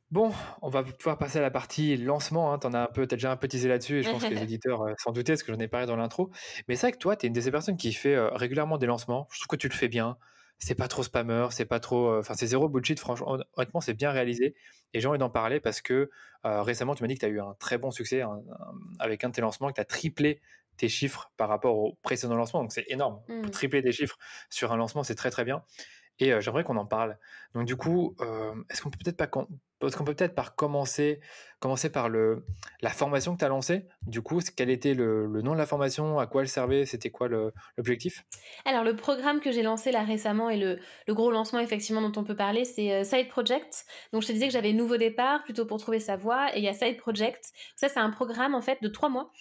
Bon, on va pouvoir passer à la partie lancement, hein. Tu déjà un peu teasé là-dessus et je pense que les auditeurs, s'en doutaient parce que j'en ai parlé dans l'intro. Mais c'est vrai que toi, tu es une de ces personnes qui fait, régulièrement des lancements. Je trouve que tu le fais bien. C'est pas trop spammer, c'est pas trop, enfin, c'est zéro bullshit franchement honnêtement, c'est bien réalisé et j'ai envie d'en parler parce que, récemment, tu m'as dit que tu as eu un très bon succès, avec un de tes lancements, que tu as triplé tes chiffres par rapport au précédent lancement, donc c'est énorme. Mmh. Tripler des chiffres sur un lancement, c'est très, très bien. Et j'aimerais qu'on en parle. Donc du coup, est-ce qu'on peut peut-être par commencer par la formation que tu as lancée? Du coup, quel était le nom de la formation? À quoi elle servait? C'était quoi l'objectif? Alors le programme que j'ai lancé là récemment et le gros lancement effectivement dont on peut parler, c'est, Side Project. Donc je te disais que j'avais Nouveau Départ, plutôt pour trouver sa voie et il y a Side Project. Ça, c'est un programme en fait de 3 mois,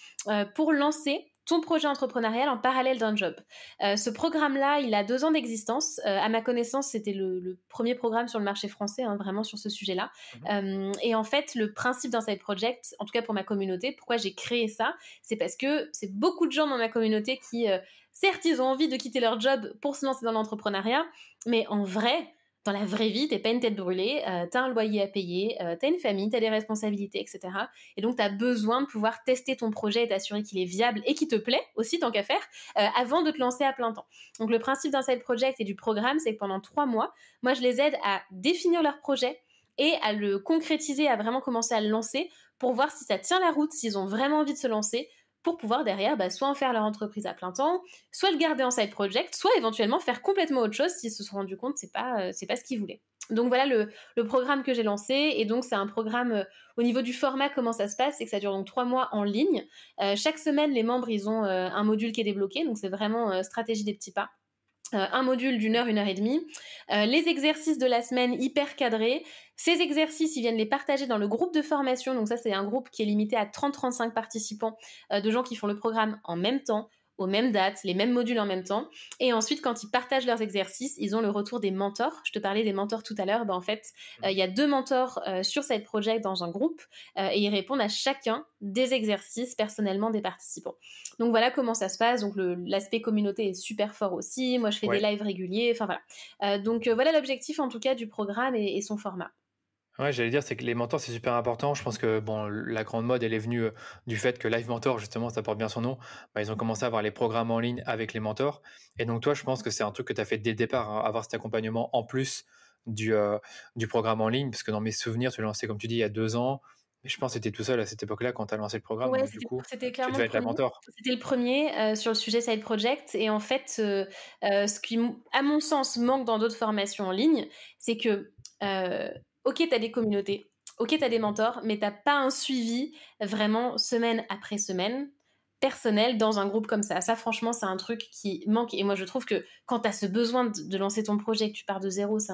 pour lancer ton projet entrepreneurial en parallèle d'un job. Ce programme-là, il a 2 ans d'existence. À ma connaissance, c'était le 1er programme sur le marché français, hein, vraiment sur ce sujet-là. Mmh. Et en fait, le principe d'un Side Project, en tout cas pour ma communauté, pourquoi j'ai créé ça? C'est parce que c'est beaucoup de gens dans ma communauté qui, certes, ils ont envie de quitter leur job pour se lancer dans l'entrepreneuriat, mais en vrai, dans la vraie vie, t'es pas une tête brûlée, t'as un loyer à payer, t'as une famille, t'as des responsabilités, etc. Et donc, t'as besoin de pouvoir tester ton projet et t'assurer qu'il est viable et qu'il te plaît aussi, tant qu'à faire, avant de te lancer à plein temps. Donc, le principe d'un side project et du programme, c'est que pendant 3 mois, moi, je les aide à définir leur projet et à le concrétiser, à vraiment commencer à le lancer pour voir si ça tient la route, s'ils ont vraiment envie de se lancer, pour pouvoir derrière soit en faire leur entreprise à plein temps, soit le garder en side project, soit éventuellement faire complètement autre chose s'ils se sont rendus compte que c'est pas ce qu'ils voulaient. Donc voilà le programme que j'ai lancé et donc c'est un programme au niveau du format comment ça se passe, c'est que ça dure donc 3 mois en ligne. Chaque semaine les membres ils ont un module qui est débloqué donc c'est vraiment stratégie des petits pas. un module d'1 heure, 1 heure et demie, les exercices de la semaine hyper cadrés. Ces exercices, ils viennent les partager dans le groupe de formation. Donc ça, c'est un groupe qui est limité à 30-35 participants, de gens qui font le programme en même temps, aux mêmes dates, les mêmes modules en même temps. Et ensuite, quand ils partagent leurs exercices, ils ont le retour des mentors. Je te parlais des mentors tout à l'heure. En fait, il y a 2 mentors sur Side Project dans un groupe, et ils répondent à chacun des exercices personnellement des participants. Donc voilà comment ça se passe. Donc l'aspect communauté est super fort aussi. Moi, je fais des Ouais. lives réguliers. Enfin voilà. Donc voilà l'objectif en tout cas du programme et son format. Ouais, j'allais dire, c'est que les mentors, c'est super important. Je pense que bon, la grande mode, elle est venue du fait que Live Mentor, justement, ça porte bien son nom. Bah, ils ont commencé à avoir les programmes en ligne avec les mentors. Et donc, toi, je pense que c'est un truc que tu as fait dès le départ, hein, avoir cet accompagnement en plus du programme en ligne. Parce que dans mes souvenirs, tu l'as lancé, comme tu dis, il y a 2 ans. Mais je pense que tu étais tout seul à cette époque-là quand tu as lancé le programme. Ouais, Donc, du c'était coup, c'était tu clairement le devais être la premier. mentor. C'était le premier sur le sujet Side Project. Et en fait, ce qui, à mon sens, manque dans d'autres formations en ligne, c'est que, OK, tu as des communautés, OK, tu as des mentors, mais tu pas un suivi vraiment semaine après semaine, personnel, dans un groupe comme ça. Ça, franchement, c'est un truc qui manque. Et moi, je trouve que quand tu as ce besoin de lancer ton projet, que tu pars de zéro, c'est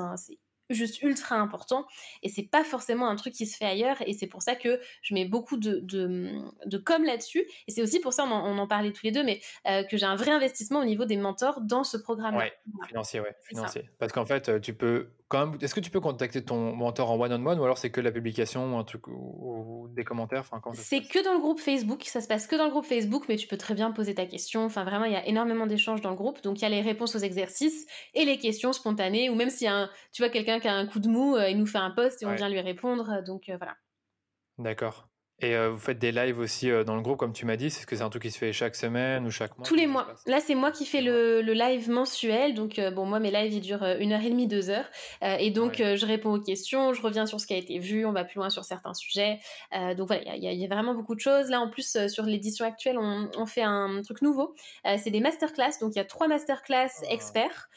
juste ultra important. Et c'est pas forcément un truc qui se fait ailleurs. Et c'est pour ça que je mets beaucoup de com là-dessus. Et c'est aussi pour ça, on en parlait tous les deux, mais que j'ai un vrai investissement au niveau des mentors dans ce programme-là. Ouais, Voilà, financier, ouais, c'est ça. financier. Parce qu'en fait, tu peux quand même. Est-ce que tu peux contacter ton mentor en one-on-one ou alors c'est que la publication ou un truc ou des commentaires? Enfin, comment ça se C'est passe? que dans le groupe Facebook, ça se passe que dans le groupe Facebook, mais tu peux très bien poser ta question. Enfin, vraiment, il y a énormément d'échanges dans le groupe. Donc, il y a les réponses aux exercices et les questions spontanées, ou même s'il y a tu vois, quelqu'un qui a un coup de mou, il nous fait un post et on Ouais. vient lui répondre. Donc, voilà. D'accord. Et vous faites des lives aussi, dans le groupe comme tu m'as dit? C'est ce que c'est un truc qui se fait chaque semaine ou chaque mois? Tous les Comment ça se mois. passe? Là, c'est moi qui Tous fais les mois? le live mensuel. Donc, bon, moi, mes lives, ils durent 1 heure et demie, 2 heures. Et donc, Ouais. je réponds aux questions, je reviens sur ce qui a été vu, on va plus loin sur certains sujets. Donc, voilà, il y a vraiment beaucoup de choses. Là, en plus, sur l'édition actuelle, on fait un truc nouveau. C'est des masterclass. Donc, il y a 3 masterclass Ah. experts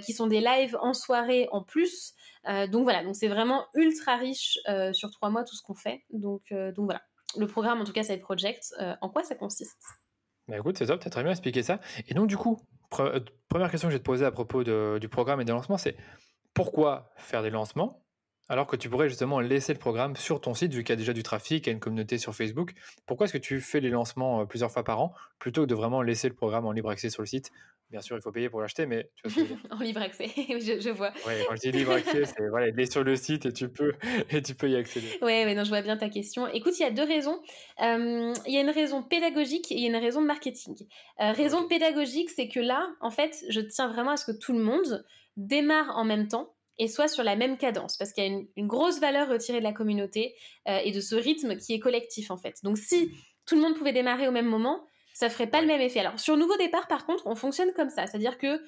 qui sont des lives en soirée en plus. Donc, voilà. Donc, c'est vraiment ultra riche sur 3 mois, tout ce qu'on fait. Donc, voilà. Le programme, en tout cas, Side Project, en quoi ça consiste? Bah, écoute, c'est top, tu as très bien expliqué ça. Et donc du coup, première question que je vais te poser à propos du programme et des lancements, c'est pourquoi faire des lancements alors que tu pourrais justement laisser le programme sur ton site vu qu'il y a déjà du trafic, il y a une communauté sur Facebook? Pourquoi est-ce que tu fais les lancements, plusieurs fois par an plutôt que de vraiment laisser le programme en libre accès sur le site? Bien sûr, il faut payer pour l'acheter, mais tu vois ce que je veux dire? En libre accès, je vois. Ouais, quand je dis libre accès, c'est voilà, il est sur le site et tu peux et tu peux y accéder. Ouais, ouais, non, je vois bien ta question. Écoute, il y a 2 raisons. Il y a une raison pédagogique et il y a une raison de marketing. Raison OK. pédagogique, c'est que là, en fait, je tiens vraiment à ce que tout le monde démarre en même temps et soit sur la même cadence, parce qu'il y a une grosse valeur retirée de la communauté, et de ce rythme qui est collectif, en fait. Donc si tout le monde pouvait démarrer au même moment, ça ferait pas le Ouais. même effet. Alors sur Nouveau Départ, par contre, on fonctionne comme ça, c'est-à-dire que,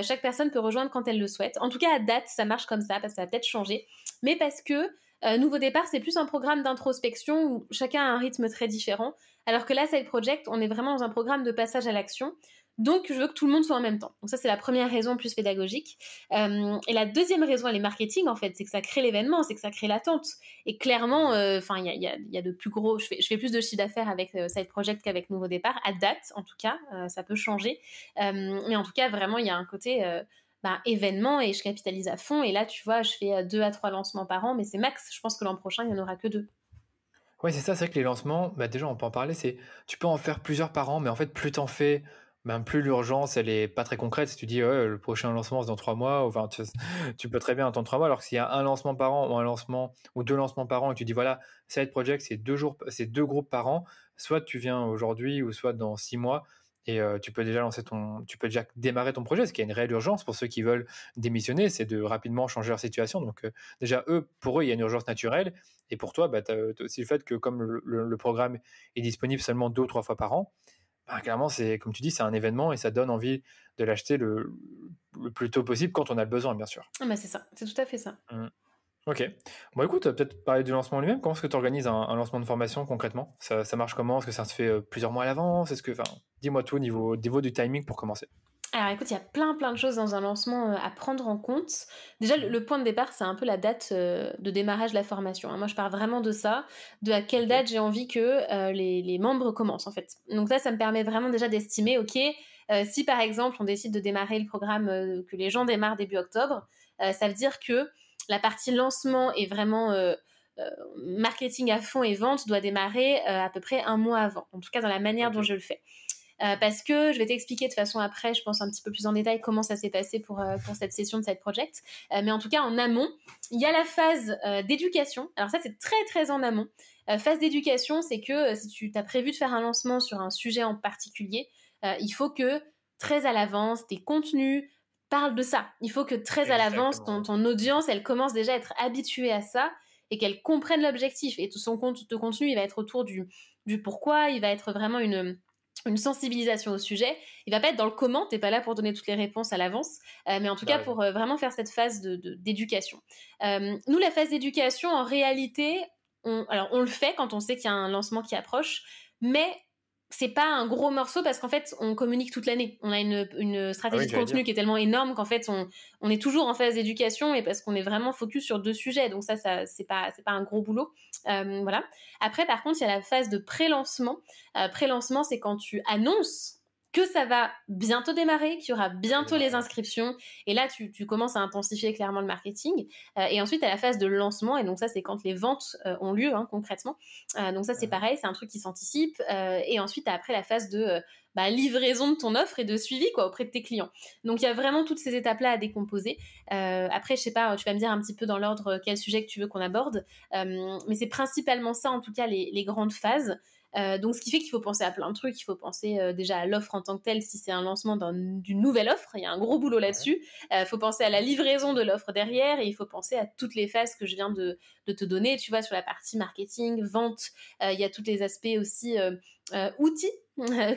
chaque personne peut rejoindre quand elle le souhaite. En tout cas, à date, ça marche comme ça, parce que ça va peut-être changer, mais parce que, Nouveau Départ, c'est plus un programme d'introspection où chacun a un rythme très différent. Alors que là, Side Project, on est vraiment dans un programme de passage à l'action. Donc, je veux que tout le monde soit en même temps. Donc ça, c'est la première raison plus pédagogique. Et la deuxième raison, elle est marketing, en fait. C'est que ça crée l'événement, c'est que ça crée l'attente. Et clairement, enfin, il y a de plus gros... Je fais plus de chiffre d'affaires avec Side Project qu'avec Nouveau Départ, à date, en tout cas. Ça peut changer. Mais en tout cas, vraiment, il y a un côté... événement et je capitalise à fond. Et là, tu vois, je fais 2 à 3 lancements par an, mais c'est max. Je pense que l'an prochain, il n'y en aura que 2. Ouais, c'est ça, c'est vrai que les lancements, bah, déjà, on peut en parler, c'est tu peux en faire plusieurs par an, mais en fait, plus t'en fais, ben, plus l'urgence, elle est pas très concrète. Si tu dis, ouais, le prochain lancement, c'est dans 3 mois, enfin, tu peux très bien attendre 3 mois, alors que s'il y a un lancement par an ou un lancement ou 2 lancements par an et que tu dis, voilà, Side Project, c'est 2 jours, c'est 2 groupes par an, soit tu viens aujourd'hui ou soit dans 6 mois. Et tu peux déjà tu peux déjà démarrer ton projet, parce qu'il y a une réelle urgence pour ceux qui veulent démissionner, c'est de rapidement changer leur situation. Donc déjà, pour eux, il y a une urgence naturelle. Et pour toi, bah, tu as aussi le fait que comme le programme est disponible seulement 2 ou 3 fois par an, bah, clairement, c'est comme tu dis, c'est un événement et ça donne envie de l'acheter le plus tôt possible quand on a le besoin, bien sûr. Ah bah c'est ça, c'est tout à fait ça. Mmh. Ok. Bon, écoute, peut-être parler du lancement lui-même. Comment est-ce que tu organises un lancement de formation concrètement? Ça marche comment? Est-ce que ça se fait plusieurs mois à l'avance? Enfin, dis-moi tout au niveau du timing pour commencer. Alors écoute, il y a plein de choses dans un lancement, à prendre en compte. Déjà, le Mhm. le point de départ, c'est un peu la date, de démarrage de la formation, hein. Moi, je pars vraiment de ça, de à quelle Ok. date j'ai envie que, les membres commencent, en fait. Donc là, ça me permet vraiment déjà d'estimer, OK, Si par exemple on décide de démarrer le programme, que les gens démarrent début octobre, ça veut dire que la partie lancement est vraiment marketing à fond et vente doit démarrer à peu près un mois avant, en tout cas dans la manière dont je le fais. Parce que je vais t'expliquer de façon après, je pense un petit peu plus en détail comment ça s'est passé pour cette session de Side Project. Mais en tout cas, en amont, il y a la phase d'éducation. Alors ça, c'est très, très en amont. Phase d'éducation, c'est que si tu as prévu de faire un lancement sur un sujet en particulier, il faut que très à l'avance, tes contenus parlent de ça. Il faut que très à l'avance, ton audience, elle commence déjà à être habituée à ça et qu'elle comprenne l'objectif. Et tout ton contenu, il va être autour du pourquoi, il va être vraiment une sensibilisation au sujet. Il va pas être dans le comment, t'es pas là pour donner toutes les réponses à l'avance, mais en tout cas pour vraiment faire cette phase d'éducation. Nous, la phase d'éducation, en réalité, on le fait quand on sait qu'il y a un lancement qui approche, mais c'est pas un gros morceau parce qu'en fait on communique toute l'année. On a une stratégie de contenu qui est tellement énorme qu'en fait on est toujours en phase d'éducation et parce qu'on est vraiment focus sur 2 sujets. Donc ça c'est pas un gros boulot. Voilà. Après par contre il y a la phase de pré-lancement. Pré-lancement, c'est quand tu annonces que ça va bientôt démarrer, qu'il y aura bientôt les inscriptions. Et là, tu commences à intensifier clairement le marketing. Et ensuite, à la phase de lancement, et donc ça, c'est quand les ventes ont lieu, concrètement. Donc ça, c'est pareil, c'est un truc qui s'anticipe. Et ensuite, après la phase de livraison de ton offre et de suivi auprès de tes clients. Donc, il y a vraiment toutes ces étapes-là à décomposer. Après, je sais pas, tu vas me dire un petit peu dans l'ordre quel sujet que tu veux qu'on aborde. Mais c'est principalement ça, en tout cas, les grandes phases. Donc, ce qui fait qu'il faut penser à plein de trucs. Il faut penser déjà à l'offre en tant que telle, si c'est un lancement d'une nouvelle offre. Il y a un gros boulot là-dessus. Il faut penser à la livraison de l'offre derrière et il faut penser à toutes les phases que je viens de te donner. Tu vois, sur la partie marketing, vente, il y a tous les aspects aussi outils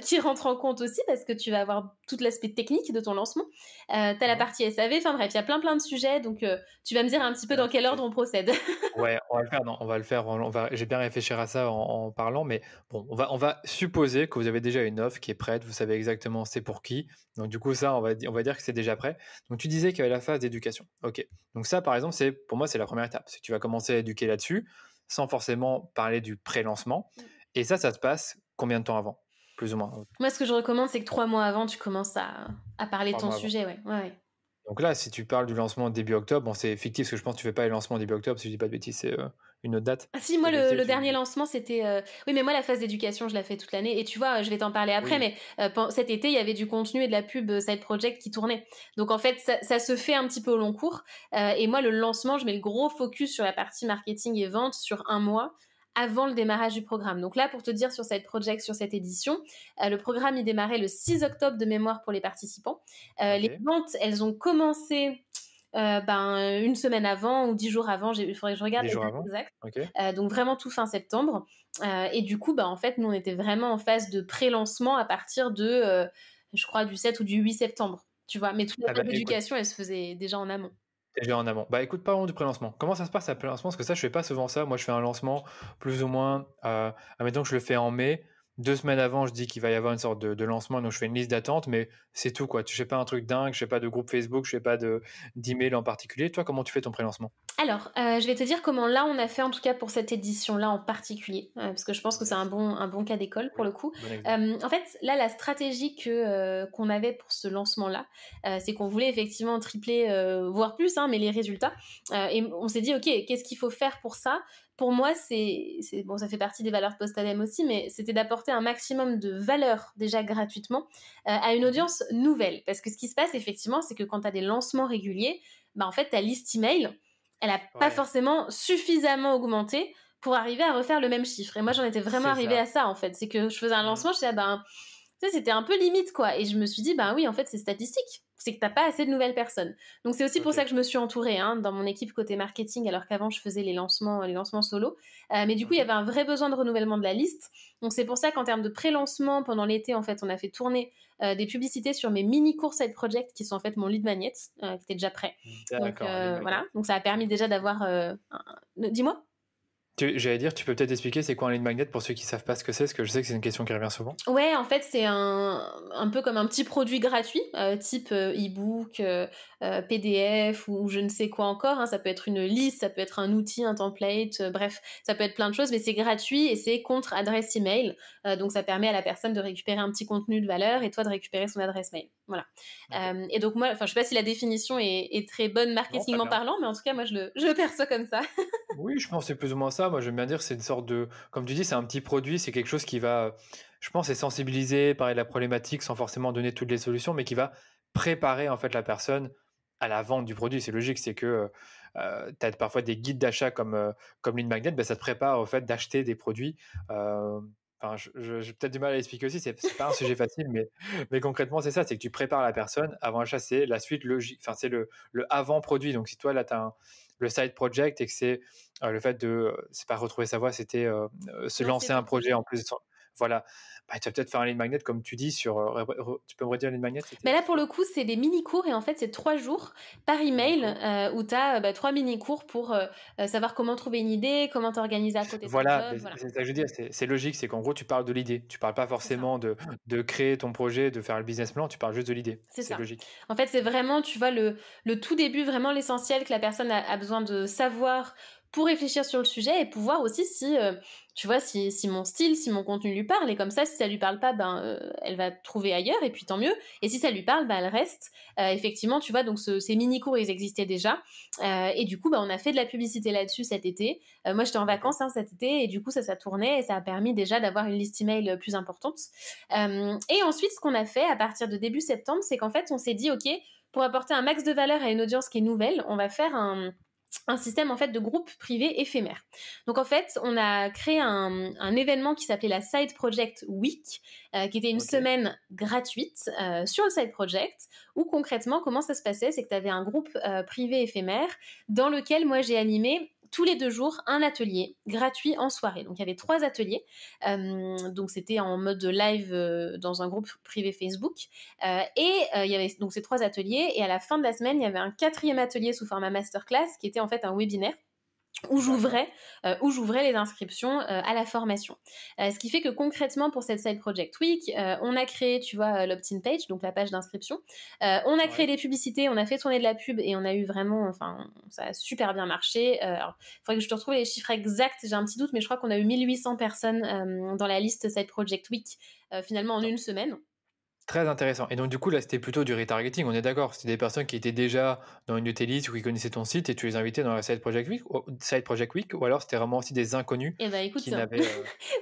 qui rentrent en compte aussi parce que tu vas avoir tout l'aspect technique de ton lancement. T'as la partie SAV, enfin bref, il y a plein de sujets. Donc, tu vas me dire un petit peu dans quel ordre on procède. Ouais, on va le faire. Non, on va le faire. J'ai bien réfléchir à ça en parlant, mais bon, on va supposer que vous avez déjà une offre qui est prête. Vous savez exactement c'est pour qui. Donc du coup, ça, on va dire que c'est déjà prêt. Donc tu disais qu'il y avait la phase d'éducation. Ok. Donc ça, par exemple, pour moi, c'est la première étape. C'est que tu vas commencer à éduquer là-dessus, sans forcément parler du pré-lancement. Et ça se passe combien de temps avant, plus ou moins? Moi, ce que je recommande, c'est que 3 mois avant, tu commences à parler de ton sujet, ouais. Donc là, si tu parles du lancement début octobre, bon, c'est fictif parce que je pense que tu fais pas les lancements début octobre, si je dis pas de bêtises, c'est une autre date. Ah si, moi le dernier lancement c'était oui, mais moi la phase d'éducation je la fais toute l'année et tu vois je vais t'en parler après, mais cet été il y avait du contenu et de la pub Side Project qui tournait, donc en fait ça se fait un petit peu au long cours, et moi le lancement je mets le gros focus sur la partie marketing et vente sur un mois avant le démarrage du programme. Donc là, pour te dire sur Side Project, sur cette édition, le programme il démarrait le 6 octobre de mémoire pour les participants. Les ventes, elles ont commencé une semaine avant ou 10 jours avant, il faudrait que je regarde les dates exactes. Donc vraiment tout fin septembre. Et du coup, en fait, nous on était vraiment en phase de pré-lancement à partir de, je crois, du 7 ou du 8 septembre. Tu vois, mais toute la phase d'éducation, elle se faisait déjà en amont. Déjà en amont. Bah écoute, parlons du pré-lancement. Comment ça se passe à pré-lancement? Parce que ça, je fais pas souvent ça. Moi, je fais un lancement plus ou moins, admettons que je le fais en mai. 2 semaines avant, je dis qu'il va y avoir une sorte de lancement, donc je fais une liste d'attente, mais c'est tout, quoi. Je fais pas un truc dingue, je fais pas de groupe Facebook, je fais pas d'email en particulier. Toi, comment tu fais ton pré-lancement? Alors, je vais te dire comment là on a fait en tout cas pour cette édition-là en particulier, parce que je pense que c'est un bon cas d'école pour le coup. En fait, là la stratégie qu'on avait pour ce lancement-là, c'est qu'on voulait effectivement tripler, voire plus, mais les résultats. Et on s'est dit ok, qu'est-ce qu'il faut faire pour ça? Pour moi, c'est bon, ça fait partie des valeurs de Postadem aussi, mais c'était d'apporter un maximum de valeur déjà gratuitement à une audience nouvelle. Parce que ce qui se passe effectivement, c'est que quand tu as des lancements réguliers, en fait ta liste email, elle n'a pas forcément suffisamment augmenté pour arriver à refaire le même chiffre. Et moi, j'en étais vraiment arrivée à ça, en fait. C'est que je faisais un lancement, je disais, c'était un peu limite, quoi. Et je me suis dit, oui, en fait, c'est statistique. C'est que t'as pas assez de nouvelles personnes. Donc, c'est aussi pour ça que je me suis entourée, dans mon équipe côté marketing, alors qu'avant, je faisais les lancements solo. Mais du coup, il y avait un vrai besoin de renouvellement de la liste. Donc, c'est pour ça qu'en termes de pré-lancement, pendant l'été, en fait, on a fait tourner des publicités sur mes mini-cours Side Project, qui sont en fait mon lead magnet, qui était déjà prêt. Donc, voilà. Donc, ça a permis déjà d'avoir... Dis-moi. J'allais dire, tu peux peut-être expliquer c'est quoi un lead magnet pour ceux qui savent pas ce que c'est, parce que je sais que c'est une question qui revient souvent. Ouais, en fait, c'est un peu comme un petit produit gratuit, type, e-book, PDF ou je ne sais quoi encore, hein. Ça peut être une liste, ça peut être un outil, un template, bref, ça peut être plein de choses, mais c'est gratuit et c'est contre adresse email. Donc ça permet à la personne de récupérer un petit contenu de valeur et toi de récupérer son adresse mail. Voilà. Ok. Et donc moi, enfin, je sais pas si la définition est très bonne Non, très marketingement bien. parlant, mais en tout cas, moi, je le perçois comme ça. Oui, je pense que c'est plus ou moins ça. Moi, j'aime bien dire, c'est une sorte de, comme tu dis, c'est un petit produit, c'est quelque chose qui va, je pense, c'est sensibiliser, parler de la problématique sans forcément donner toutes les solutions, mais qui va préparer en fait la personne à la vente du produit. C'est logique, c'est que tu as parfois des guides d'achat comme Lead Magnet, ben, ça te prépare au fait d'acheter des produits. Euh, Enfin, j'ai peut-être du mal à l'expliquer aussi, c'est pas un sujet facile, mais concrètement, c'est ça, c'est que tu prépares la personne avant l'achat, c'est la suite logique, enfin, c'est le avant-produit. Donc, si toi, là, tu as le side project et que c'est le fait de, c'est pas retrouver sa voie, c'était se Lancer lancer un ton projet projet. en plus de voilà. Bah, tu vas peut-être faire un lead magnet comme tu dis sur. Tu peux me redire un lead magnet, Mais c'était là, c'est pour quoi? le coup, c'est des mini-cours et en fait, c'est 3 jours par email Mini-cours. où tu as 3 mini-cours pour savoir comment trouver une idée, comment t'organiser à côté ton Voilà, job. mais Voilà, c'est ça que je veux dire, c'est logique, c'est qu'en gros, tu parles de l'idée. Tu parles pas c'est ça. forcément de créer ton projet, de faire le business plan, tu parles juste de l'idée. C'est C'est ça. logique. En fait, c'est vraiment, tu vois, le tout début, vraiment l'essentiel que la personne a besoin de savoir pour réfléchir sur le sujet et pouvoir aussi si, tu vois, si mon style, si mon contenu lui parle. Et comme ça, si ça lui parle pas, ben, elle va trouver ailleurs et puis tant mieux. Et si ça lui parle, ben, elle reste. Effectivement, tu vois, donc ces mini-cours, ils existaient déjà. Et du coup, ben, on a fait de la publicité là-dessus cet été. Moi, j'étais en D'accord. vacances hein, cet été et du coup, ça tournait et ça a permis déjà d'avoir une liste email plus importante. Et ensuite, ce qu'on a fait à partir de début septembre, c'est qu'en fait, on s'est dit, OK, pour apporter un max de valeur à une audience qui est nouvelle, on va faire un système en fait de groupe privé éphémère. Donc en fait, on a créé un événement qui s'appelait la Side Project Week, qui était une Ok. semaine gratuite sur le Side Project, où concrètement, comment ça se passait, c'est que tu avais un groupe privé éphémère dans lequel moi j'ai animé tous les 2 jours un atelier gratuit en soirée. Donc il y avait 3 ateliers. Donc c'était en mode live dans un groupe privé Facebook. Il y avait donc ces 3 ateliers. Et à la fin de la semaine, il y avait un 4e atelier sous format masterclass qui était en fait un webinaire D'accord. où j'ouvrais les inscriptions à la formation. Ce qui fait que concrètement pour cette Side Project Week, on a créé, tu vois, l'opt-in page, donc la page d'inscription. On a créé Ouais. des publicités, on a fait tourner de la pub et on a eu vraiment, enfin, ça a super bien marché. Alors, il faudrait que je te retrouve les chiffres exacts, j'ai un petit doute, mais je crois qu'on a eu 1800 personnes dans la liste Side Project Week finalement en une semaine. Très intéressant. Et donc, du coup, là, c'était plutôt du retargeting, on est d'accord? C'était des personnes qui étaient déjà dans une de tes listes ou qui connaissaient ton site et tu les invitais dans la Side Project Week, ou alors c'était vraiment aussi des inconnus Eh ben écoute, qui n'avaient.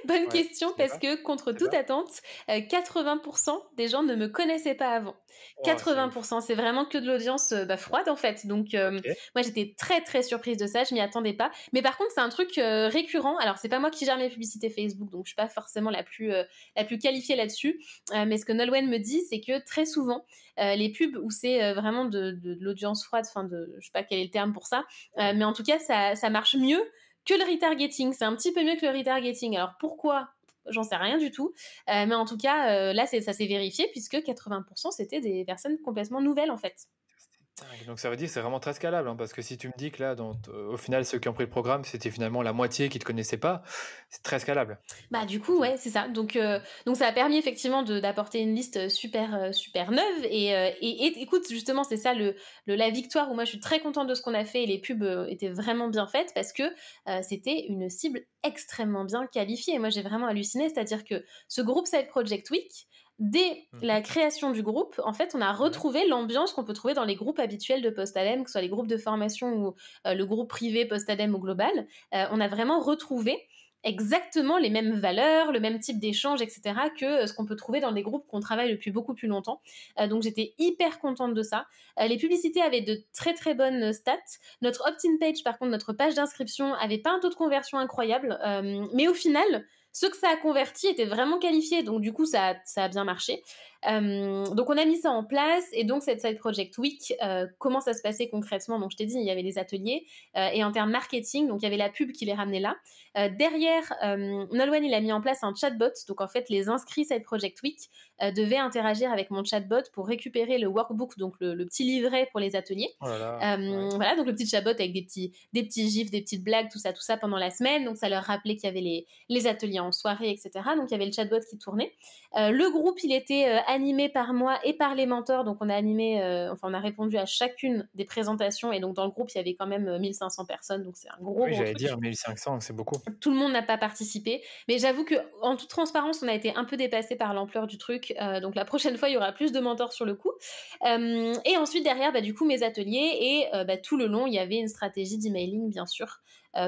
bonne Ouais, question tu sais parce pas? que contre Tu sais toute pas? attente, 80% des gens ne me connaissaient pas avant. Oh, c'est ouf. 80%, c'est vraiment que de l'audience froide en fait. Donc Ok. moi j'étais très très surprise de ça, je m'y attendais pas. Mais par contre c'est un truc récurrent. Alors c'est pas moi qui gère mes publicités Facebook, donc je suis pas forcément la plus qualifiée là-dessus. Mais ce que Nolwenn me dit, c'est que très souvent les pubs où c'est vraiment de l'audience froide, enfin de, je sais pas quel est le terme pour ça, mais en tout cas ça marche mieux que le retargeting. C'est un petit peu mieux que le retargeting. Alors pourquoi? J'en sais rien du tout. Mais en tout cas, là, ça s'est vérifié puisque 80% c'était des personnes complètement nouvelles en fait. Dingue. Donc ça veut dire que c'est vraiment très scalable, hein, parce que si tu me dis que là, au final, ceux qui ont pris le programme, c'était finalement la moitié qui ne te connaissaient pas, c'est très scalable, Bah du au coup final. ouais c'est ça donc ça a permis effectivement d'apporter une liste super neuve et écoute justement c'est ça la victoire où moi je suis très contente de ce qu'on a fait et les pubs étaient vraiment bien faites parce que c'était une cible extrêmement bien qualifiée et moi j'ai vraiment halluciné, c'est-à-dire que ce groupe Side Project Week, dès Mhm. la création du groupe, en fait, on a Ouais. retrouvé l'ambiance qu'on peut trouver dans les groupes habituels de Postadem, que ce soit les groupes de formation ou le groupe privé Postadem ou Global. On a vraiment retrouvé exactement les mêmes valeurs, le même type d'échange, etc., que ce qu'on peut trouver dans des groupes qu'on travaille depuis beaucoup plus longtemps. Donc j'étais hyper contente de ça. Les publicités avaient de très très bonnes stats. Notre opt-in page, par contre, notre page d'inscription, avait pas un taux de conversion incroyable, mais au final, ceux que ça a converti étaient vraiment qualifiés, donc du coup ça a bien marché. Donc on a mis ça en place et donc cette Side Project Week, comment ça se passait concrètement? Donc je t'ai dit, il y avait les ateliers et en termes marketing, donc il y avait la pub qui les ramenait là. Derrière, Nolwenn, il a mis en place un chatbot. Donc en fait, les inscrits Side Project Week devaient interagir avec mon chatbot pour récupérer le workbook, donc le petit livret pour les ateliers. Oh là là, ouais. Voilà, donc le petit chatbot avec des petits gifs, des petites blagues, tout ça pendant la semaine. Donc ça leur rappelait qu'il y avait les ateliers en soirée, etc. Donc il y avait le chatbot qui tournait. Le groupe, il était animé par moi et par les mentors. Donc on a répondu à chacune des présentations. Et donc dans le groupe, il y avait quand même 1500 personnes. Donc c'est un gros Oui, j'allais truc. dire 1500, c'est beaucoup. Tout le monde n'a pas participé, mais j'avoue que en toute transparence, on a été un peu dépassé par l'ampleur du truc. Donc la prochaine fois, il y aura plus de mentors sur le coup. Et ensuite derrière, du coup, mes ateliers et tout le long, il y avait une stratégie d'emailing, bien sûr,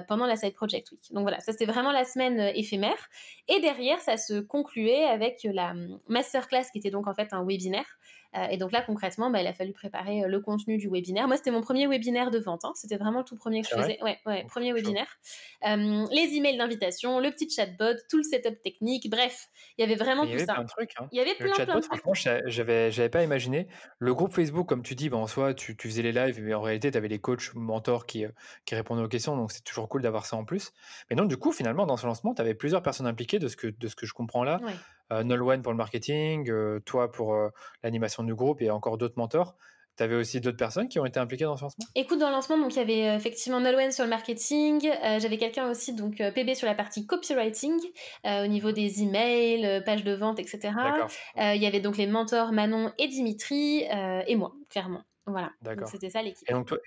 pendant la Side Project Week. Donc voilà, ça c'était vraiment la semaine éphémère. Et derrière, ça se concluait avec la masterclass qui était donc en fait un webinaire. Et donc là, concrètement, il a fallu préparer le contenu du webinaire. Moi, c'était mon premier webinaire de vente. C'était vraiment le tout premier que je faisais. Ouais, premier webinaire. Les emails d'invitation, le petit chatbot, tout le setup technique. Bref, il y avait vraiment tout ça. Il y avait plein de trucs. Il y avait Le plein chatbot, de trucs. franchement, j'avais pas imaginé. Le groupe Facebook, comme tu dis, en soi, tu faisais les lives, mais en réalité, tu avais les coachs, mentors qui répondaient aux questions, donc c'est toujours cool d'avoir ça en plus. Mais donc, du coup, finalement, dans ce lancement, tu avais plusieurs personnes impliquées de ce que je comprends là. Ouais. Nolwenn pour le marketing, toi pour l'animation du groupe et encore d'autres mentors. Tu avais aussi d'autres personnes qui ont été impliquées dans ce lancement? Écoute, dans le lancement, donc il y avait effectivement Nolwenn sur le marketing, j'avais quelqu'un aussi, donc PB sur la partie copywriting, au niveau des emails, pages de vente, etc. D'accord. Il y avait donc les mentors Manon et Dimitri, et moi, clairement. Voilà, donc D'accord. c'était ça l'équipe. Et donc toi,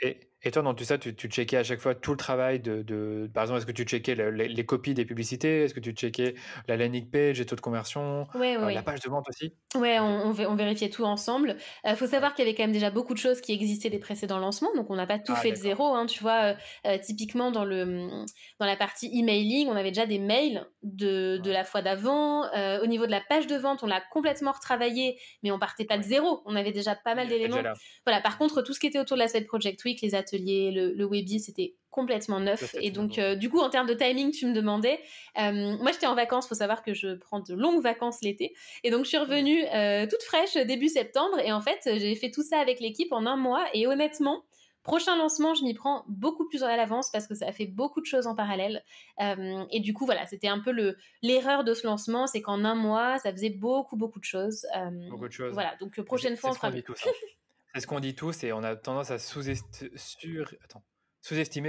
dans tout ça, tu checkais à chaque fois tout le travail par exemple, est-ce que tu checkais les copies des publicités? Est-ce que tu checkais la landing page, les taux de conversion, Ouais. la page de vente aussi? Ouais, on vérifiait tout ensemble. Faut savoir qu'il y avait quand même déjà beaucoup de choses qui existaient des précédents lancements, donc on n'a pas tout fait de zéro, hein, tu vois. Typiquement dans la partie emailing, on avait déjà des mails de la fois d'avant. Au niveau de la page de vente, on l'a complètement retravaillé, mais on partait pas de zéro. On avait déjà pas mal d'éléments. Voilà. Par contre, tout ce qui était autour de la Side Project Week, les ateliers, le Webi, c'était complètement neuf. Et donc, du coup, en termes de timing, tu me demandais. Moi, j'étais en vacances. Faut savoir que je prends de longues vacances l'été. Et donc, je suis revenue toute fraîche début septembre. Et en fait, j'ai fait tout ça avec l'équipe en un mois. Et honnêtement, prochain lancement, je m'y prends beaucoup plus à l'avance parce que ça a fait beaucoup de choses en parallèle. Et du coup, voilà, c'était un peu l'erreur de ce lancement. C'est qu'en un mois, ça faisait beaucoup de choses. Beaucoup de choses. Voilà, donc prochaine fois, on fera mieux. C'est ce qu'on dit tous et on a tendance à sous-estimer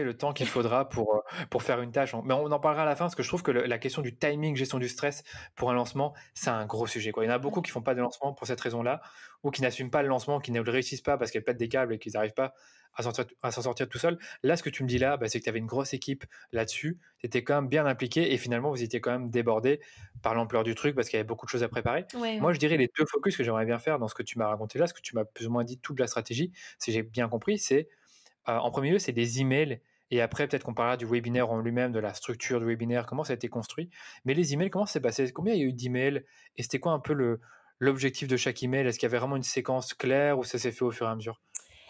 le temps qu'il faudra pour faire une tâche. Mais on en parlera à la fin parce que je trouve que la question du timing, gestion du stress pour un lancement, c'est un gros sujet, quoi. Il y en a beaucoup qui font pas de lancement pour cette raison-là ou qui n'assument pas le lancement, qui ne le réussissent pas parce qu'elles pètent des câbles et qu'ils n'arrivent pas à s'en sortir tout seul. Là, ce que tu me dis là, c'est que tu avais une grosse équipe là-dessus. Tu étais quand même bien impliqué et finalement, vous étiez quand même débordé par l'ampleur du truc parce qu'il y avait beaucoup de choses à préparer. Moi, je dirais les deux focus que j'aimerais bien faire dans ce que tu m'as raconté là, ce que tu m'as plus ou moins dit toute la stratégie, si j'ai bien compris, c'est en premier lieu, c'est des emails. Et après, peut-être qu'on parlera du webinaire en lui-même, de la structure du webinaire, comment ça a été construit. Mais les emails, comment ça s'est passé? Combien il y a eu d'emails? Et c'était quoi un peu l'objectif de chaque email? Est-ce qu'il y avait vraiment une séquence claire ou ça s'est fait au fur et à mesure?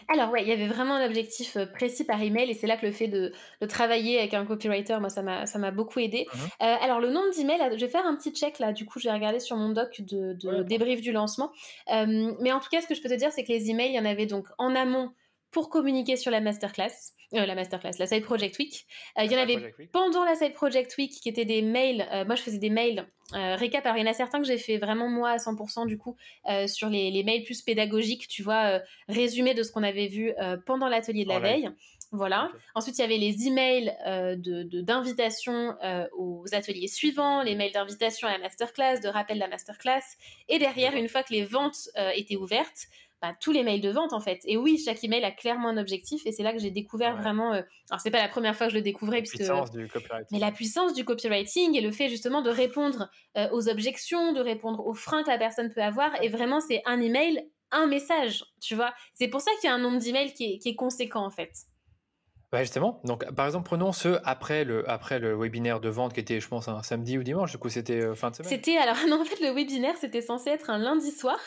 Alors ouais, il y avait vraiment un objectif précis par email et c'est là que le fait de travailler avec un copywriter, moi ça m'a beaucoup aidé. Alors le nombre d'emails, je vais faire un petit check là, du coup je vais regarder sur mon doc de débrief du lancement. Mais en tout cas, ce que je peux te dire, c'est que les emails, il y en avait donc en amont pour communiquer sur la Side Project Week. Il y en avait pendant la Side Project Week qui étaient des mails. Moi, je faisais des mails récap. Alors, il y en a certains que j'ai fait vraiment moi à 100% du coup sur les mails plus pédagogiques, tu vois, résumé de ce qu'on avait vu pendant l'atelier de la veille. Voilà. Okay. Ensuite, il y avait les emails d'invitation aux ateliers suivants, les mails d'invitation à la masterclass, de rappel de la masterclass. Et derrière, une fois que les ventes étaient ouvertes, tous les mails de vente en fait. Et oui, chaque email a clairement un objectif et c'est là que j'ai découvert vraiment... alors c'est pas la première fois que je le découvrais. Mais la puissance du copywriting et le fait justement de répondre aux objections, de répondre aux freins que la personne peut avoir. Et vraiment, c'est un email, un message, tu vois. C'est pour ça qu'il y a un nombre d'emails qui est conséquent en fait. Bah, justement, donc par exemple, prenons ceux après le webinaire de vente qui était, je pense, un samedi ou dimanche, du coup, c'était, fin de semaine? C'était alors non, en fait, le webinaire, c'était censé être un lundi soir,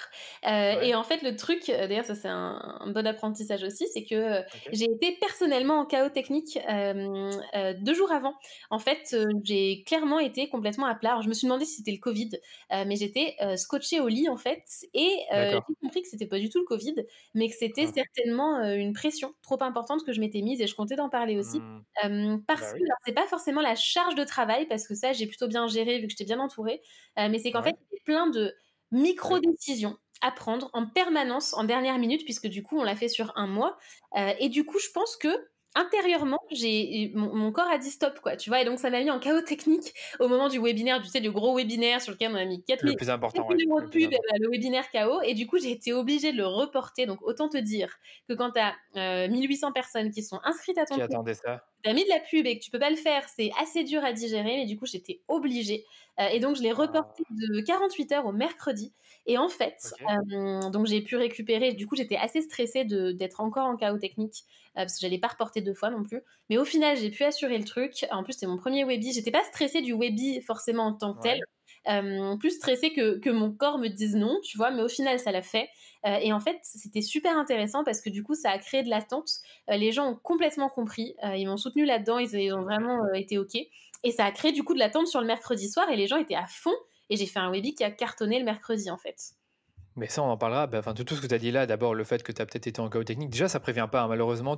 et Ouais, en fait, le truc, d'ailleurs ça c'est un bon apprentissage aussi, c'est que, OK, j'ai été personnellement en chaos technique, 2 jours avant. En fait, j'ai clairement été complètement à plat. Alors je me suis demandé si c'était le covid, mais j'étais, scotchée au lit en fait et d'accord. j'ai compris que c'était pas du tout le covid, mais que c'était OK. certainement, une pression trop importante que je m'étais mise et je comptais d'en parler aussi. Mmh. Parce Bah, que oui. alors c'est pas forcément la charge de travail parce que ça j'ai plutôt bien géré vu que j'étais bien entourée, mais c'est qu'en fait, Ouais, il y avait plein de micro-décisions à prendre en permanence en dernière minute puisque du coup on l'a fait sur un mois, et du coup je pense que intérieurement j'ai mon corps a dit stop quoi, tu vois? Et donc ça m'a mis en chaos technique au moment du webinaire, tu sais le gros webinaire sur lequel on a mis le plus important, 4 000 ouais, € le de plus pub, important. le webinaire KO et du coup j'ai été obligée de le reporter donc autant te dire que quand tu as, 1 800 personnes qui sont inscrites à ton Qui truc, attendait ça? tu as mis de la pub et que tu peux pas le faire, c'est assez dur à digérer, mais du coup, j'étais obligée. Et donc, je l'ai reporté Ah, de 48 heures au mercredi. Et en fait, OK. donc j'ai pu récupérer. Du coup, j'étais assez stressée d'être encore en chaos technique, parce que j'allais pas reporter 2 fois non plus. Mais au final, j'ai pu assurer le truc. En plus, c'était mon premier webi. J'étais pas stressée du webi forcément en tant que tel. Ouais, Plus stressée que mon corps me dise non, tu vois. Mais au final, ça l'a fait. Et en fait, c'était super intéressant parce que du coup, ça a créé de l'attente. Les gens ont complètement compris, ils m'ont soutenue là-dedans, ils ont OK. vraiment, été OK et ça a créé du coup de l'attente sur le mercredi soir et les gens étaient à fond et j'ai fait un webi qui a cartonné le mercredi, en fait. Mais ça, on en parlera, bah, enfin, de tout ce que tu as dit là, d'abord le fait que tu as peut-être été en chaos technique, déjà ça prévient pas, hein, malheureusement,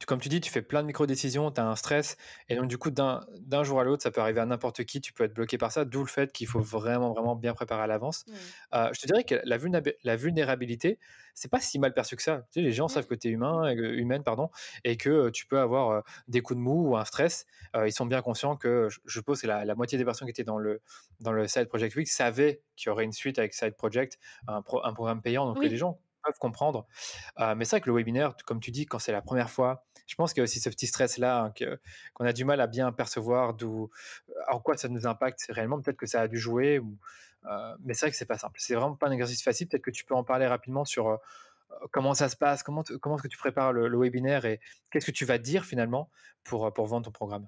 comme tu dis, tu fais plein de micro-décisions, tu as un stress, et donc du coup, d'un jour à l'autre, ça peut arriver à n'importe qui, tu peux être bloqué par ça, d'où le fait qu'il faut vraiment, vraiment bien préparer à l'avance. Mmh. Je te dirais que la vulnérabilité, c'est pas si mal perçu que ça. Tu sais, les gens savent Mmh. que tu es humain, humaine, pardon, et que tu peux avoir des coups de mou ou un stress. Ils sont bien conscients que, je suppose que la moitié des personnes qui étaient dans le Side Project Week savaient qu'il y aurait une suite avec Side Project, un programme payant, donc les Oui. gens peuvent comprendre. Mais c'est vrai que le webinaire, comme tu dis, quand c'est la première fois, je pense qu'il y a aussi ce petit stress-là, hein, qu'on a du mal à bien percevoir, en quoi ça nous impacte réellement. Peut-être que ça a dû jouer, mais c'est vrai que c'est pas simple. C'est vraiment pas un exercice facile. Peut-être que tu peux en parler rapidement sur comment ça se passe, comment est-ce que tu prépares le webinaire et qu'est-ce que tu vas dire finalement pour vendre ton programme.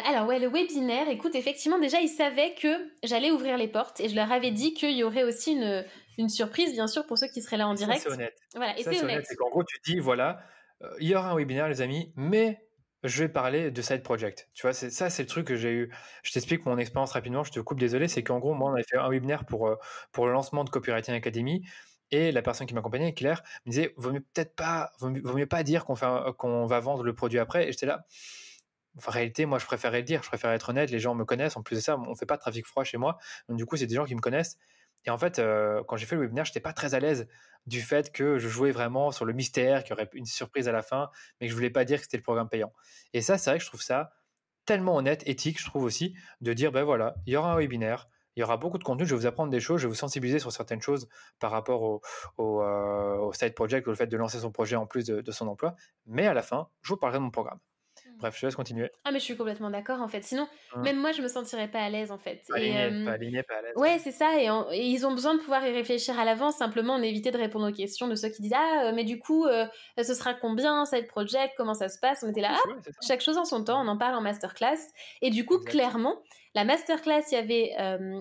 Alors ouais, le webinaire, écoute, effectivement, déjà, ils savaient que j'allais ouvrir les portes et je leur avais dit qu'il y aurait aussi une surprise, bien sûr, pour ceux qui seraient là en Et ça, c'est direct. honnête. Voilà, et Ça, c'est c'est honnête. honnête. C'est qu'en gros, tu dis, voilà, il y aura un webinaire, les amis, mais je vais parler de side project. Tu vois, c'est le truc que j'ai eu. Je t'explique mon expérience rapidement, je te coupe, désolé. C'est Mmh. qu'en gros, moi, on avait fait un webinaire pour le lancement de Copywriting Academy. Et la personne qui m'accompagnait, Claire, me disait, vaut mieux pas dire qu'on va vendre le produit après. Et j'étais là. En réalité, moi, je préférais le dire. Je préférais être honnête. Les gens me connaissent. En plus de ça, on fait pas de trafic froid chez moi. Donc, du coup, c'est des gens qui me connaissent. Et en fait, quand j'ai fait le webinaire, j'étais pas très à l'aise du fait que je jouais vraiment sur le mystère, qu'il y aurait une surprise à la fin, mais que je voulais pas dire que c'était le programme payant. Et ça, c'est vrai que je trouve ça tellement honnête, éthique, je trouve aussi, de dire, ben voilà, il y aura un webinaire, il y aura beaucoup de contenu, je vais vous apprendre des choses, je vais vous sensibiliser sur certaines choses par rapport au side project, au fait de lancer son projet en plus de son emploi, mais à la fin, je vous parlerai de mon programme. Mmh. Bref, je te laisse continuer. Ah mais je suis complètement d'accord, en fait. Sinon, Mmh. même moi, je me sentirais pas à l'aise, en fait Pas aligné, pas à l'aise, ouais, ouais. c'est ça et ils ont besoin de pouvoir y réfléchir à l'avance, simplement on évitait de répondre aux questions de ceux qui disent: «Ah, mais du coup, ce sera combien side project? Comment ça se passe?» On était En là: plus, «Ah, ouais, c'est ça. chaque chose en son temps, Mmh. on en parle en masterclass» et du coup, Exact. clairement, la masterclass, il y avait,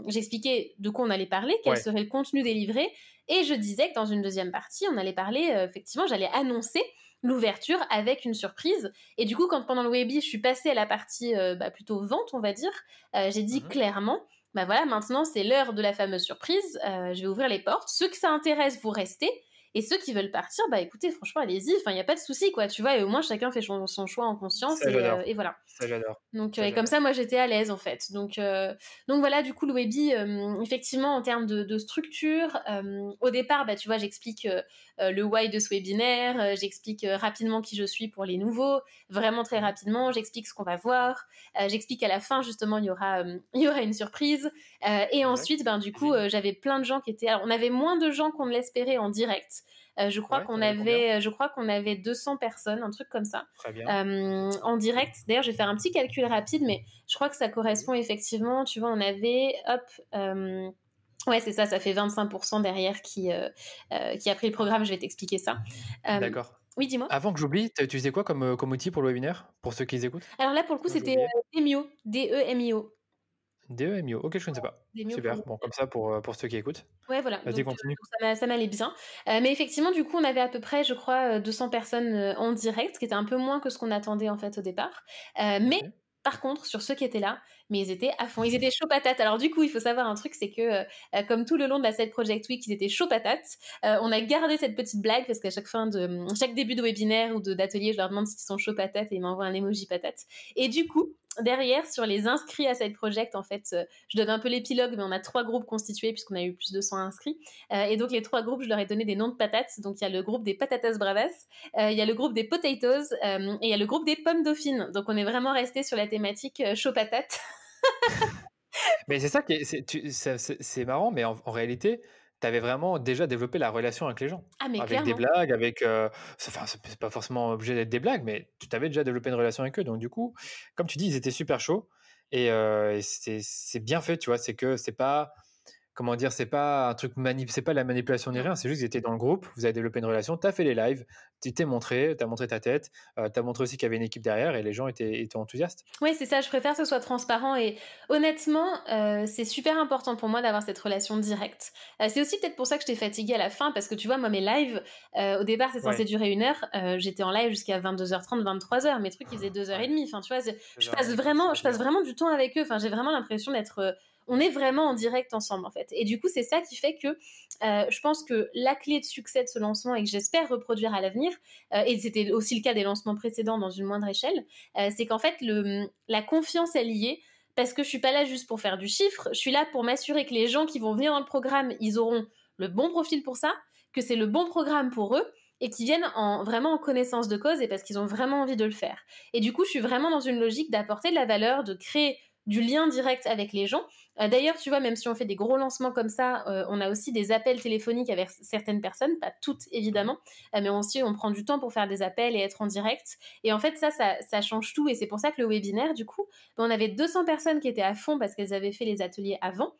j'expliquais de quoi on allait parler, quel Ouais. serait le contenu délivré et je disais que dans une deuxième partie, on allait parler, effectivement, j'allais annoncer l'ouverture avec une surprise et du coup, quand pendant le webi, je suis passée à la partie, plutôt vente, on va dire, j'ai dit Mmh. clairement: bah voilà, maintenant c'est l'heure de la fameuse surprise, je vais ouvrir les portes. Ceux que ça intéresse, vous restez et ceux qui veulent partir, bah écoutez, franchement, allez-y, enfin, il y a pas de souci, quoi, tu vois? Et au moins chacun fait son choix en conscience Ça, j'adore. et voilà. Ça, j'adore. Donc Ça, et comme j'adore. ça, moi, j'étais à l'aise, en fait. Donc voilà, du coup, le Webi, effectivement, en termes de structure, au départ, bah, tu vois, j'explique, le why de ce webinaire, j'explique, rapidement qui je suis pour les nouveaux, vraiment très Mmh. rapidement. J'explique ce qu'on va voir, j'explique à la fin, justement, il y aura une surprise, et Exact. ensuite, ben, du coup, Teasing. j'avais plein de gens qui étaient alors on avait moins de gens qu'on ne l'espérait en direct. Ouais, tu en avais combien? Je crois qu'on avait 200 personnes, un truc comme ça. Très bien. En direct. D'ailleurs, je vais faire un petit calcul rapide, mais je crois que ça Vas-y. correspond effectivement, tu vois, on avait, hop, ouais, c'est ça fait 25% derrière qui a pris le programme, je vais t'expliquer ça. Euh, D'accord. Oui, dis-moi. Avant que j'oublie, tu utilisais quoi comme outil pour le webinaire? Pour ceux qui les écoutent? Alors là, pour le coup, Sinon j'ai c'était oublié. Demio, Demio. DEMIO, OK, je connaissais pas. Demio pour Super, bon comme ça pour ceux qui écoutent. ouais, voilà, Vas-y, donc continue. ça m'allait bien. Mais effectivement, du coup, on avait à peu près, je crois, 200 personnes, en direct, ce qui était un peu moins que ce qu'on attendait, en fait, au départ. Mais OK. par contre, sur ceux qui étaient là, mais ils étaient à fond, ils étaient chauds patates. Alors du coup, il faut savoir un truc, c'est que, comme tout le long de la Side Project Week, ils étaient chauds patates, on a gardé cette petite blague parce qu'à chaque début de webinaire ou d'atelier, je leur demande s'ils sont chauds patates et ils m'envoient un emoji patate. Et du coup, derrière, sur les inscrits à Side Project, en fait, je donne un peu l'épilogue, mais on a 3 groupes constitués puisqu'on a eu plus de 100 inscrits. Et donc les 3 groupes, je leur ai donné des noms de patates. Donc il y a le groupe des patatas bravas, il y a le groupe des potatoes, et il y a le groupe des pommes dauphines. Donc on est vraiment resté sur la thématique chaud patate. Mais c'est ça qui est c'est marrant, mais en réalité, tu avais vraiment déjà développé la relation avec les gens. Ah mais Avec des clairement. blagues, c'est pas forcément obligé d'être des blagues, mais tu avais déjà développé une relation avec eux. Donc du coup, comme tu dis, ils étaient super chauds et c'est bien fait, tu vois? C'est que c'est pas comment dire? C'est pas un truc c'est pas de la manipulation ni Non. rien, c'est juste que vous étiez dans le groupe, vous avez développé une relation, tu as fait les lives, tu t'es montré, tu as montré ta tête, tu as montré aussi qu'il y avait une équipe derrière et les gens étaient enthousiastes. Ouais, c'est ça, je préfère que ce soit transparent et honnêtement, c'est super important pour moi d'avoir cette relation directe. C'est aussi peut-être pour ça que je t'ai fatiguée à la fin parce que tu vois, moi, mes lives, au départ, c'est censé Ouais, durer 1 heure, j'étais en live jusqu'à 22h30, 23h. Mes trucs, ils faisaient 2 heures et ouais, demie. Enfin, tu vois, deux heures et demie, quoi, c'est je passe fatigant. vraiment du temps avec eux. Enfin, j'ai vraiment l'impression d'être, on est vraiment en direct ensemble, en fait. Et du coup, c'est ça qui fait que, je pense que la clé de succès de ce lancement et que j'espère reproduire à l'avenir, et c'était aussi le cas des lancements précédents dans une moindre échelle, c'est qu'en fait, la confiance, elle y est parce que je suis pas là juste pour faire du chiffre, je suis là pour m'assurer que les gens qui vont venir dans le programme, ils auront le bon profil pour ça, que c'est le bon programme pour eux et qu'ils viennent vraiment en connaissance de cause et parce qu'ils ont vraiment envie de le faire. Et du coup, je suis vraiment dans une logique d'apporter de la valeur, de créer du lien direct avec les gens. D'ailleurs, tu vois, même si on fait des gros lancements comme ça, on a aussi des appels téléphoniques avec certaines personnes, pas toutes Mmh. évidemment, mais aussi on prend du temps pour faire des appels et être en direct. Et en fait, ça change tout. Et c'est pour ça que le webinaire, du coup, on avait 200 personnes qui étaient à fond parce qu'elles avaient fait les ateliers avant,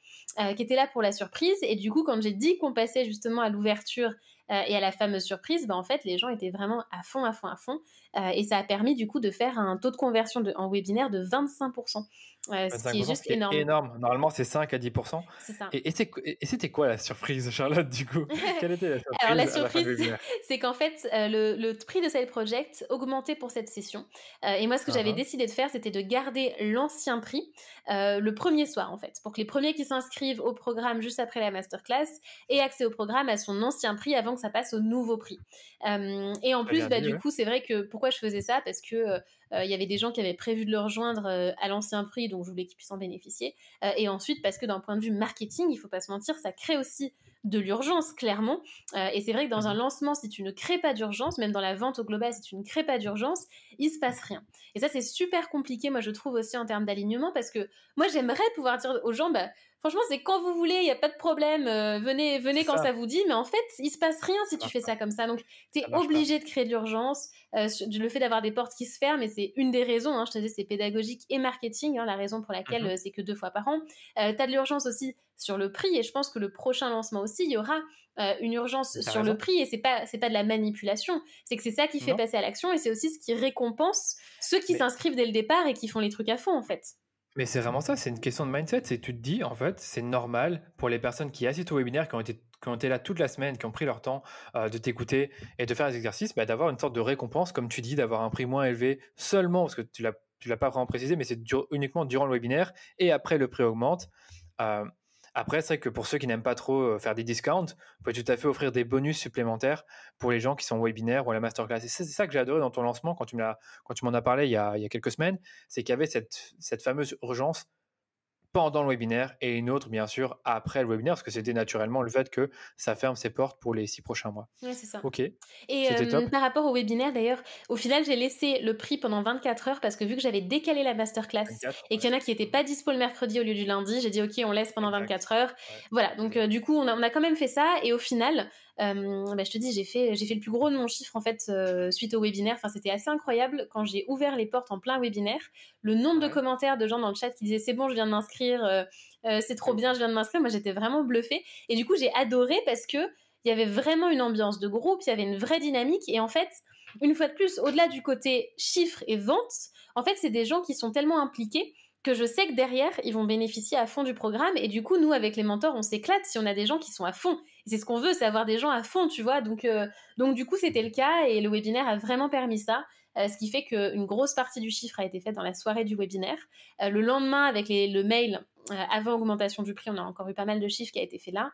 qui étaient là pour la surprise. Et du coup, quand j'ai dit qu'on passait justement à l'ouverture et à la fameuse surprise, en fait, les gens étaient vraiment à fond, à fond, à fond. Et ça a permis du coup de faire un taux de conversion en webinaire de 25%, ce qui est 25%, ce juste qui est énorme. énorme. Normalement, c'est 5 à 10. C'est ça. Et c'était quoi la surprise, Charlotte, du coup? Quelle était la Alors la surprise à la fin surprise, du webinaire? c'est qu'en fait, le prix de Side Project augmentait pour cette session. Et moi, ce que Hein, j'avais hein. décidé de faire, c'était de garder l'ancien prix le premier soir, en fait, pour que les premiers qui s'inscrivent au programme juste après la masterclass aient accès au programme à son ancien prix avant que ça passe au nouveau prix. Et en Tu plus, bien dit, du ouais. coup, c'est vrai que pourquoi je faisais ça? Parce que il y avait des gens qui avaient prévu de le rejoindre à l'ancien prix, donc je voulais qu'ils puissent en bénéficier. Et ensuite, parce que d'un point de vue marketing, il faut pas se mentir, ça crée aussi de l'urgence, clairement. Et c'est vrai que dans un Mmh. lancement, si tu ne crées pas d'urgence, même dans la vente au global, si tu ne crées pas d'urgence, il se passe rien. Et ça, c'est super compliqué, moi, je trouve aussi en termes d'alignement, parce que moi, j'aimerais pouvoir dire aux gens, bah, franchement, c'est quand vous voulez, il n'y a pas de problème, venez C'est quand ça, ça vous dit, mais en fait, il se passe rien si ça tu marche fais pas, ça comme ça. Donc, tu es ça marche pas. obligé de créer de l'urgence. Le fait d'avoir des portes qui se ferment, et c'est une des raisons, hein, je te dis, c'est pédagogique et marketing, hein, la raison pour laquelle Mmh. c'est que 2 fois par an. Tu as de l'urgence aussi sur le prix, et je pense que le prochain lancement aussi, il y aura une urgence Mais tu sur le raison. prix, et c'est pas de la manipulation, c'est que c'est ça qui fait Non, passer à l'action, et c'est aussi ce qui récompense ceux qui mais s'inscrivent dès le départ et qui font les trucs à fond, en fait. mais c'est vraiment ça, c'est une question de mindset. C'est tu te dis, en fait, c'est normal pour les personnes qui assistent au webinaire, qui ont été là toute la semaine, qui ont pris leur temps de t'écouter et de faire les exercices, bah, d'avoir une sorte de récompense, comme tu dis, d'avoir un prix moins élevé seulement, parce que tu l'as pas vraiment précisé, mais c'est uniquement durant le webinaire et après le prix augmente. Euh, Après, c'est vrai que pour ceux qui n'aiment pas trop faire des discounts, vous pouvez tout à fait offrir des bonus supplémentaires pour les gens qui sont au webinaire ou à la masterclass. Et c'est ça que j'ai adoré dans ton lancement quand tu m'en as parlé il y a quelques semaines, c'est qu'il y avait cette fameuse urgence pendant le webinaire et une autre, bien sûr, après le webinaire, parce que c'était naturellement le fait que ça ferme ses portes pour les 6 prochains mois. Ouais, c'est ça. Ok, Et c'était top. par rapport au webinaire d'ailleurs, au final, j'ai laissé le prix pendant 24 heures parce que vu que j'avais décalé la masterclass 24, et ouais. qu'il y en a qui étaient pas dispo le mercredi au lieu du lundi, j'ai dit: «OK, on laisse pendant Exact. 24 heures». Ouais, Voilà, j'ai donc vu. du coup, on a quand même fait ça, et au final, je te dis, j'ai fait le plus gros de mon chiffre, en fait, suite au webinaire. Enfin, c'était assez incroyable quand j'ai ouvert les portes en plein webinaire, le nombre de Ouais, commentaires de gens dans le chat qui disaient: «C'est bon, je viens de m'inscrire, c'est c'est trop ouf. bien, je viens de m'inscrire». Moi, j'étais vraiment bluffée, et du coup, j'ai adoré parce que il y avait vraiment une ambiance de groupe, il y avait une vraie dynamique, et en fait, une fois de plus, au-delà du côté chiffres et ventes, en fait, c'est des gens qui sont tellement impliqués que je sais que derrière, ils vont bénéficier à fond du programme. Et du coup, nous, avec les mentors, on s'éclate si on a des gens qui sont à fond. Et c'est ce qu'on veut, c'est avoir des gens à fond, tu vois. Donc du coup, c'était le cas et le webinaire a vraiment permis ça. Ce qui fait qu'une grosse partie du chiffre a été faite dans la soirée du webinaire. Le lendemain, avec le mail, avant augmentation du prix, on a encore eu pas mal de chiffres qui a été fait là.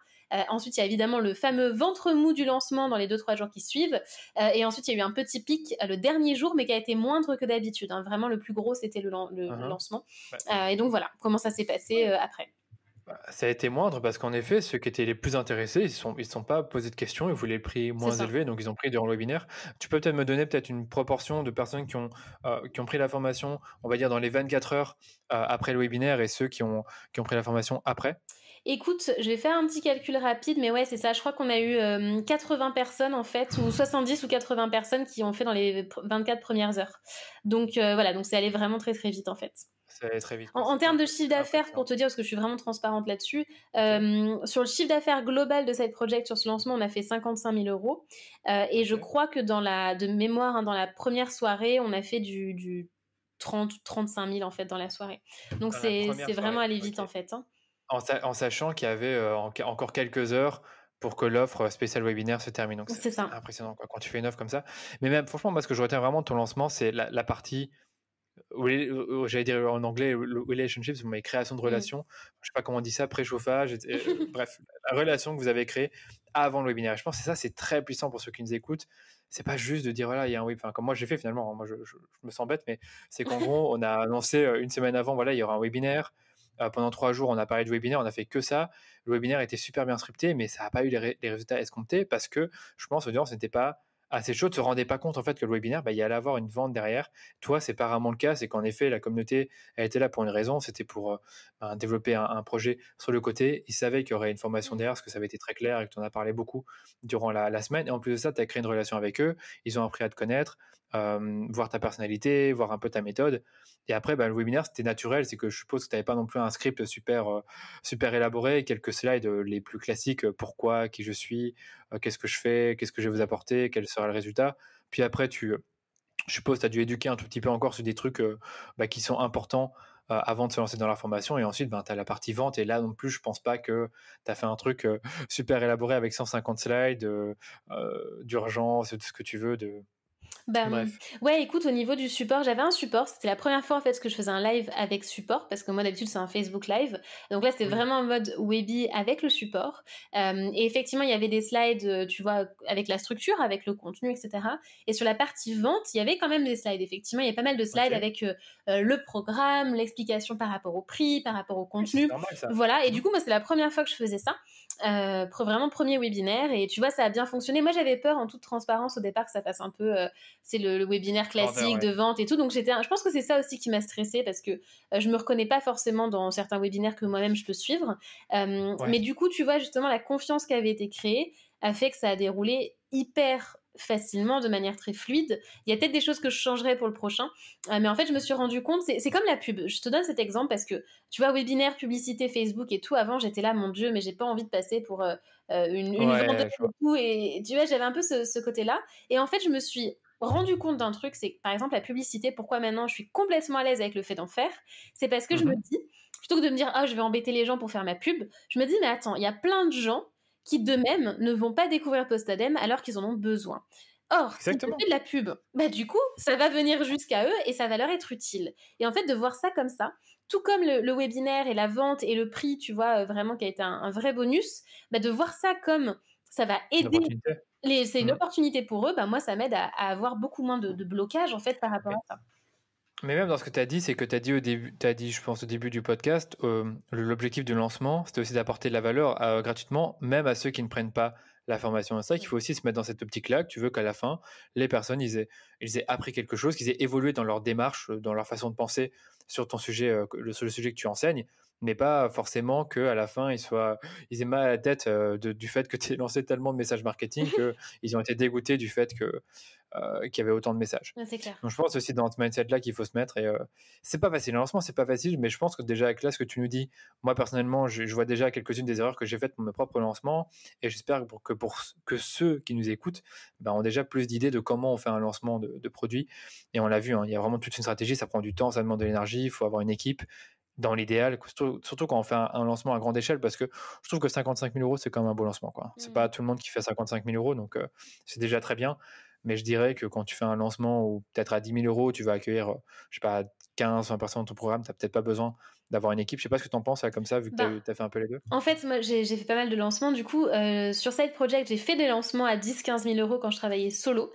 Ensuite, il y a évidemment le fameux ventre mou du lancement dans les 2-3 jours qui suivent. Et ensuite, il y a eu un petit pic le dernier jour, mais qui a été moindre que d'habitude. Hein. Vraiment, le plus gros, c'était le lancement. Ouais. Et donc voilà, comment ça s'est passé après. Ça a été moindre parce qu'en effet, ceux qui étaient les plus intéressés, ils se sont pas posé de questions, ils voulaient le prix moins élevé, donc ils ont pris durant le webinaire. Tu peux peut-être me donner une proportion de personnes qui ont pris la formation, on va dire dans les 24 heures après le webinaire et ceux qui ont pris la formation après? Écoute, je vais faire un petit calcul rapide, mais ouais, c'est ça. Je crois qu'on a eu 80 personnes en fait, ou 70 ou 80 personnes qui ont fait dans les 24 premières heures. Donc voilà, donc c'est allé vraiment très très vite en fait. Ça allait très vite. En termes de chiffre d'affaires, pour te dire, parce que je suis vraiment transparente là-dessus, sur le chiffre d'affaires global de Side Project, sur ce lancement, on a fait 55 000 euros. Et je crois que de mémoire, hein, dans la première soirée, on a fait du 30 ou 35 000 en fait dans la soirée. Donc c'est vraiment allé vite en fait. Hein. En sachant qu'il y avait encore quelques heures pour que l'offre spéciale webinaire se termine. Donc c'est impressionnant quoi, quand tu fais une offre comme ça. Mais même, franchement, moi, ce que je retiens vraiment de ton lancement, c'est la partie, j'allais dire en anglais, relationships, mais création de relations. Je sais pas comment on dit ça, préchauffage. Bref, la relation que vous avez créée avant le webinaire. Je pense que ça, c'est très puissant pour ceux qui nous écoutent. C'est pas juste de dire voilà, il y a un web, enfin comme moi j'ai fait finalement. Moi je me sens bête, mais c'est qu'en gros, on a annoncé une semaine avant, voilà, il y aura un webinaire. Pendant 3 jours, on a parlé de webinaire, on a fait que ça. Le webinaire était super bien scripté, mais ça n'a pas eu les résultats escomptés parce que je pense que l'audience n'était pas assez chaude, ne se rendait pas compte en fait que le webinaire, il y allait avoir une vente derrière. Toi, c'est pas vraiment le cas, c'est qu'en effet, la communauté, elle était là pour une raison, c'était pour développer un projet sur le côté. Ils savaient qu'il y aurait une formation derrière, parce que ça avait été très clair et que tu en as parlé beaucoup durant la semaine. Et en plus de ça, tu as créé une relation avec eux, ils ont appris à te connaître, voir ta personnalité, voir un peu ta méthode. Et après, le webinaire, c'était naturel. C'est que je suppose que tu n'avais pas non plus un script super élaboré, quelques slides les plus classiques. Pourquoi, qui je suis, qu'est-ce que je fais, qu'est-ce que je vais vous apporter, quel sera le résultat. Puis après, je suppose que tu as dû éduquer un tout petit peu encore sur des trucs qui sont importants avant de se lancer dans la formation. Et ensuite, tu as la partie vente. Et là non plus, je pense pas que tu as fait un truc super élaboré avec 150 slides, d'urgence, de ce que tu veux. Bref. Ouais, écoute, au niveau du support, j'avais un support. C'était la première fois en fait que je faisais un live avec support parce que moi d'habitude c'est un Facebook Live. Donc là c'était vraiment en mode Webi avec le support. Et effectivement il y avait des slides, tu vois, avec la structure, avec le contenu, etc. Et sur la partie vente, il y avait quand même des slides. Effectivement, il y a pas mal de slides avec le programme, l'explication par rapport au prix, par rapport au contenu. C'est normal, ça. Voilà. Et du coup moi c'est la première fois que je faisais ça. Vraiment premier webinaire et tu vois ça a bien fonctionné. Moi j'avais peur en toute transparence au départ que ça fasse un peu c'est le webinaire classique de vente et tout, donc je pense que c'est ça aussi qui m'a stressée parce que je me reconnais pas forcément dans certains webinaires que moi-même je peux suivre, mais du coup tu vois justement la confiance qui avait été créée a fait que ça a déroulé hyper facilement, de manière très fluide. Il y a peut-être des choses que je changerais pour le prochain, mais en fait je me suis rendu compte, c'est comme la pub. Je te donne cet exemple parce que tu vois, webinaire, publicité, Facebook et tout, avant j'étais là, mon Dieu, mais j'ai pas envie de passer pour une vendeuse et tout, et tu vois, j'avais un peu ce côté-là, et en fait je me suis rendu compte d'un truc, c'est que par exemple la publicité, pourquoi maintenant je suis complètement à l'aise avec le fait d'en faire, c'est parce que je me dis, plutôt que de me dire je vais embêter les gens pour faire ma pub, je me dis mais attends, il y a plein de gens qui d'eux-mêmes ne vont pas découvrir Postadem alors qu'ils en ont besoin. Or, si tu fais de la pub, du coup, ça va venir jusqu'à eux et ça va leur être utile. Et en fait, de voir ça comme ça, tout comme le webinaire et la vente et le prix, tu vois, vraiment qui a été un vrai bonus, de voir ça comme ça va aider. C'est une opportunité pour eux, moi ça m'aide à avoir beaucoup moins de blocage en fait par rapport à ça. Mais même dans ce que tu as dit, c'est que tu as dit je pense au début du podcast, l'objectif du lancement, c'était aussi d'apporter de la valeur gratuitement, même à ceux qui ne prennent pas la formation. C'est ça qu'il faut aussi se mettre dans cette optique-là, que tu veux qu'à la fin, les personnes, ils aient ils aient appris quelque chose, qu'ils aient évolué dans leur démarche, dans leur façon de penser sur ton sujet, sur le sujet que tu enseignes, mais pas forcément qu'à la fin, ils aient mal à la tête du fait que tu aies lancé tellement de messages marketing qu'ils ont été dégoûtés du fait qu'il y avait autant de messages. Ouais, c'est clair. Donc je pense aussi dans ce mindset-là qu'il faut se mettre. Et c'est pas facile. Le lancement, c'est pas facile, mais je pense que déjà avec là, ce que tu nous dis, moi personnellement, je vois déjà quelques-unes des erreurs que j'ai faites pour mes propres lancements. Et j'espère que ceux qui nous écoutent ont déjà plus d'idées de comment on fait un lancement de produit. Et on l'a vu, il y a vraiment toute une stratégie. Ça prend du temps, ça demande de l'énergie. Il faut avoir une équipe. Dans l'idéal, surtout quand on fait un lancement à grande échelle, parce que je trouve que 55 000 euros, c'est quand même un beau lancement, quoi. C'est pas tout le monde qui fait 55 000 euros, donc c'est déjà très bien. Mais je dirais que quand tu fais un lancement où peut-être à 10 000 euros, tu vas accueillir, je sais pas, 15, 20 personnes dans ton programme, tu n'as peut-être pas besoin d'avoir une équipe. Je sais pas ce que tu en penses, là, comme ça, vu que tu as fait un peu les deux. En fait, moi, j'ai fait pas mal de lancements. Du coup, sur Side Project, j'ai fait des lancements à 10-15 000 euros quand je travaillais solo.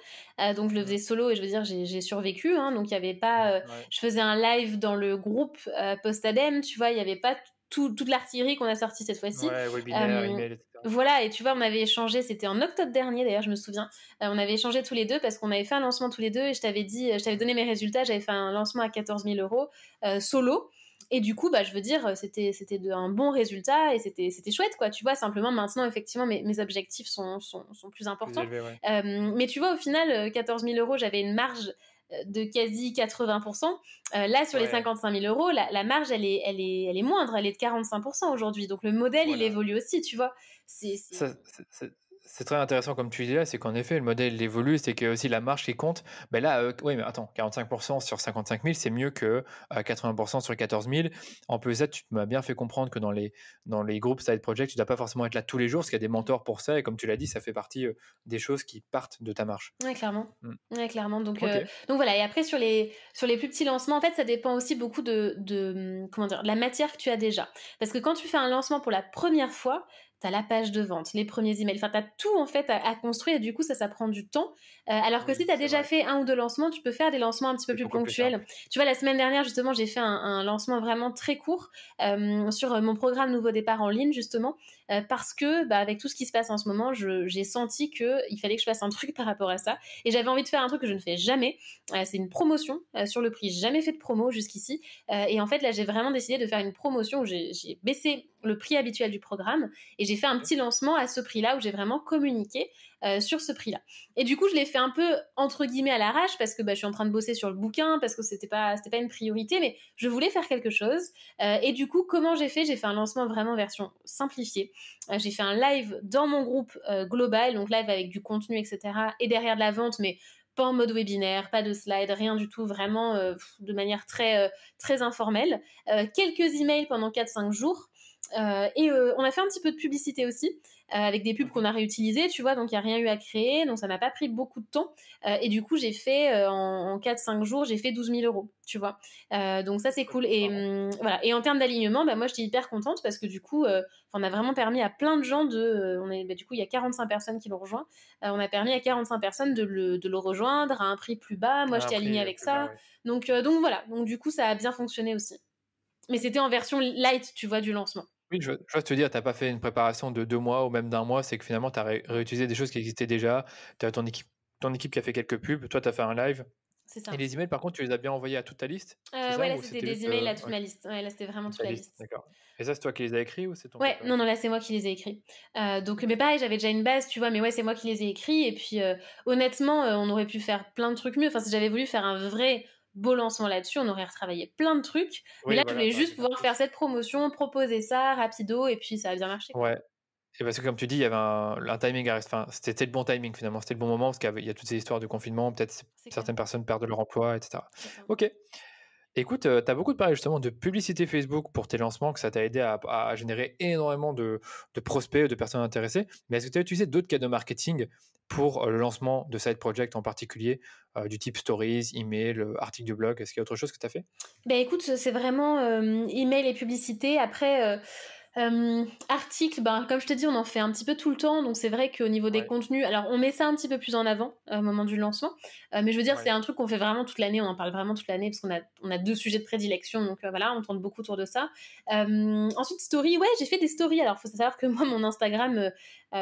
Donc, je le faisais solo et je veux dire, j'ai survécu. Hein, donc, il y avait pas. Je faisais un live dans le groupe Postadem, tu vois, il n'y avait pas toute l'artillerie qu'on a sortie cette fois-ci. Ouais, webinaire, email, etc. Voilà, et tu vois, on avait échangé, c'était en octobre dernier d'ailleurs, je me souviens. On avait échangé tous les deux parce qu'on avait fait un lancement tous les deux et je t'avais donné mes résultats. J'avais fait un lancement à 14 000 euros solo. Et du coup, je veux dire, c'était un bon résultat et c'était chouette, quoi. Tu vois, simplement maintenant, effectivement, mes objectifs sont plus importants. Plus élevé, ouais. Mais tu vois, au final, 14 000 euros, j'avais une marge de quasi 80%. Là, sur les 55 000 euros, la marge, elle est moindre, elle est de 45% aujourd'hui. Donc, le modèle, il évolue aussi, tu vois. C'est très intéressant comme tu dis là, c'est qu'en effet, le modèle il évolue, c'est que aussi la marge qui compte. Ben là, oui, mais attends, 45% sur 55 000, c'est mieux que 80% sur 14 000. En plus de ça, tu m'as bien fait comprendre que dans les groupes Side Project, tu ne dois pas forcément être là tous les jours, parce qu'il y a des mentors pour ça, et comme tu l'as dit, ça fait partie des choses qui partent de ta marge. Ouais, clairement. Ouais, clairement. Donc voilà. Et après, sur les plus petits lancements, en fait, ça dépend aussi beaucoup de comment dire, de la matière que tu as déjà. Parce que quand tu fais un lancement pour la première fois, tu as la page de vente, les premiers emails, enfin, tu as tout en fait à construire et du coup, ça prend du temps. Alors que si tu as déjà fait un ou deux lancements, tu peux faire des lancements un petit peu plus ponctuels. Tu vois, la semaine dernière, justement, j'ai fait un lancement vraiment très court sur mon programme Nouveau Départ en ligne, justement, parce que avec tout ce qui se passe en ce moment, j'ai senti qu'il fallait que je fasse un truc par rapport à ça. Et j'avais envie de faire un truc que je ne fais jamais. C'est une promotion sur le prix. J'ai jamais fait de promo jusqu'ici. Et en fait, là, j'ai vraiment décidé de faire une promotion où j'ai baissé le prix habituel du programme et j'ai fait un petit lancement à ce prix-là où j'ai vraiment communiqué sur ce prix-là. Et du coup, je l'ai fait un peu entre guillemets à l'arrache parce que je suis en train de bosser sur le bouquin, parce que c'était pas une priorité, mais je voulais faire quelque chose. Et du coup, comment j'ai fait un lancement vraiment version simplifiée. J'ai fait un live dans mon groupe global, donc live avec du contenu, etc. et derrière de la vente, mais pas en mode webinaire, pas de slide, rien du tout, vraiment de manière très, très informelle. Quelques emails pendant 4-5 jours. Et on a fait un petit peu de publicité aussi, avec des pubs qu'on a réutilisées, tu vois, donc il n'y a rien eu à créer, donc ça m'a pas pris beaucoup de temps. Et du coup, j'ai fait, en 4-5 jours, j'ai fait 12 000 euros, tu vois. Donc ça, c'est cool. Et voilà. Et en termes d'alignement, moi, j'étais hyper contente parce que du coup, on a vraiment permis à plein de gens du coup, il y a 45 personnes qui l'ont rejoint. On a permis à 45 personnes de le rejoindre à un prix plus bas. Moi, j'étais alignée avec ça. Bas, ouais. Donc voilà. Donc du coup, ça a bien fonctionné aussi. Mais c'était en version light, tu vois, du lancement. Oui, je vois te dire, tu n'as pas fait une préparation de 2 mois ou même d'1 mois, c'est que finalement, tu as réutilisé des choses qui existaient déjà. Tu as ton équipe qui a fait quelques pubs, toi, tu as fait un live. C'est ça. Et les emails, par contre, tu les as bien envoyés à toute ta liste? Ouais, là, c'était des emails à toute ma liste. Ouais, là, c'était vraiment toute la liste. D'accord. Et ça, c'est toi qui les as écrits ou c'est ton Ouais, non, là, c'est moi qui les ai écrits. Donc, mais pareil, j'avais déjà une base, tu vois, mais ouais, c'est moi qui les ai écrits. Et puis, honnêtement, on aurait pu faire plein de trucs mieux. Enfin, si j'avais voulu faire un vrai beau lancement là-dessus, on aurait retravaillé plein de trucs. Mais là, je voulais juste pouvoir faire cette promotion, proposer ça, rapido, et puis ça a bien marché. Ouais. Et parce que comme tu dis, il y avait un timing enfin, c'était le bon timing finalement, c'était le bon moment parce qu'il y a toutes ces histoires de confinement, peut-être certaines personnes perdent leur emploi, etc. Ok. Écoute, tu as beaucoup parlé justement de publicité Facebook pour tes lancements, que ça t'a aidé à générer énormément de prospects, de personnes intéressées. Mais est-ce que tu as utilisé d'autres canaux marketing pour le lancement de Side Project en particulier, du type stories, email, articles de blog? Est-ce qu'il y a autre chose que tu as fait? Écoute, c'est vraiment email et publicité. Après, Articles, ben, comme je te dis, on en fait un petit peu tout le temps, donc c'est vrai qu'au niveau des Ouais, contenus, alors on met ça un petit peu plus en avant au moment du lancement, mais je veux dire, c'est ouais. un truc qu'on fait vraiment toute l'année, on en parle vraiment toute l'année parce qu'on a deux sujets de prédilection, donc voilà, on tourne beaucoup autour de ça. Ensuite, story, ouais, j'ai fait des stories. Alors, faut savoir que moi, mon Instagram,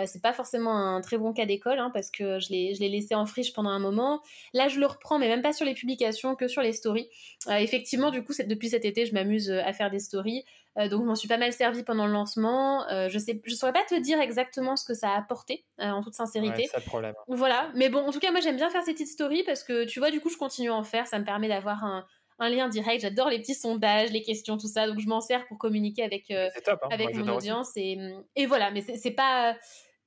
c'est pas forcément un très bon cas d'école, hein, parce que je l'ai laissé en friche pendant un moment. Là, je le reprends, mais même pas sur les publications, que sur les stories. Effectivement, du coup, depuis cet été, je m'amuse à faire des stories. Donc, je m'en suis pas mal servi pendant le lancement. Je saurais pas te dire exactement ce que ça a apporté, en toute Ouais, c'est sincérité. ça le problème, hein. Voilà. Mais bon, en tout cas, moi, j'aime bien faire ces petites stories parce que, tu vois, du coup, je continue à en faire. Ça me permet d'avoir un lien direct. J'adore les petits sondages, les questions, tout ça. Donc, je m'en sers pour communiquer Mais c'est top, hein, moi avec mon j'adore aussi. audience. Et voilà. Mais c'est pas.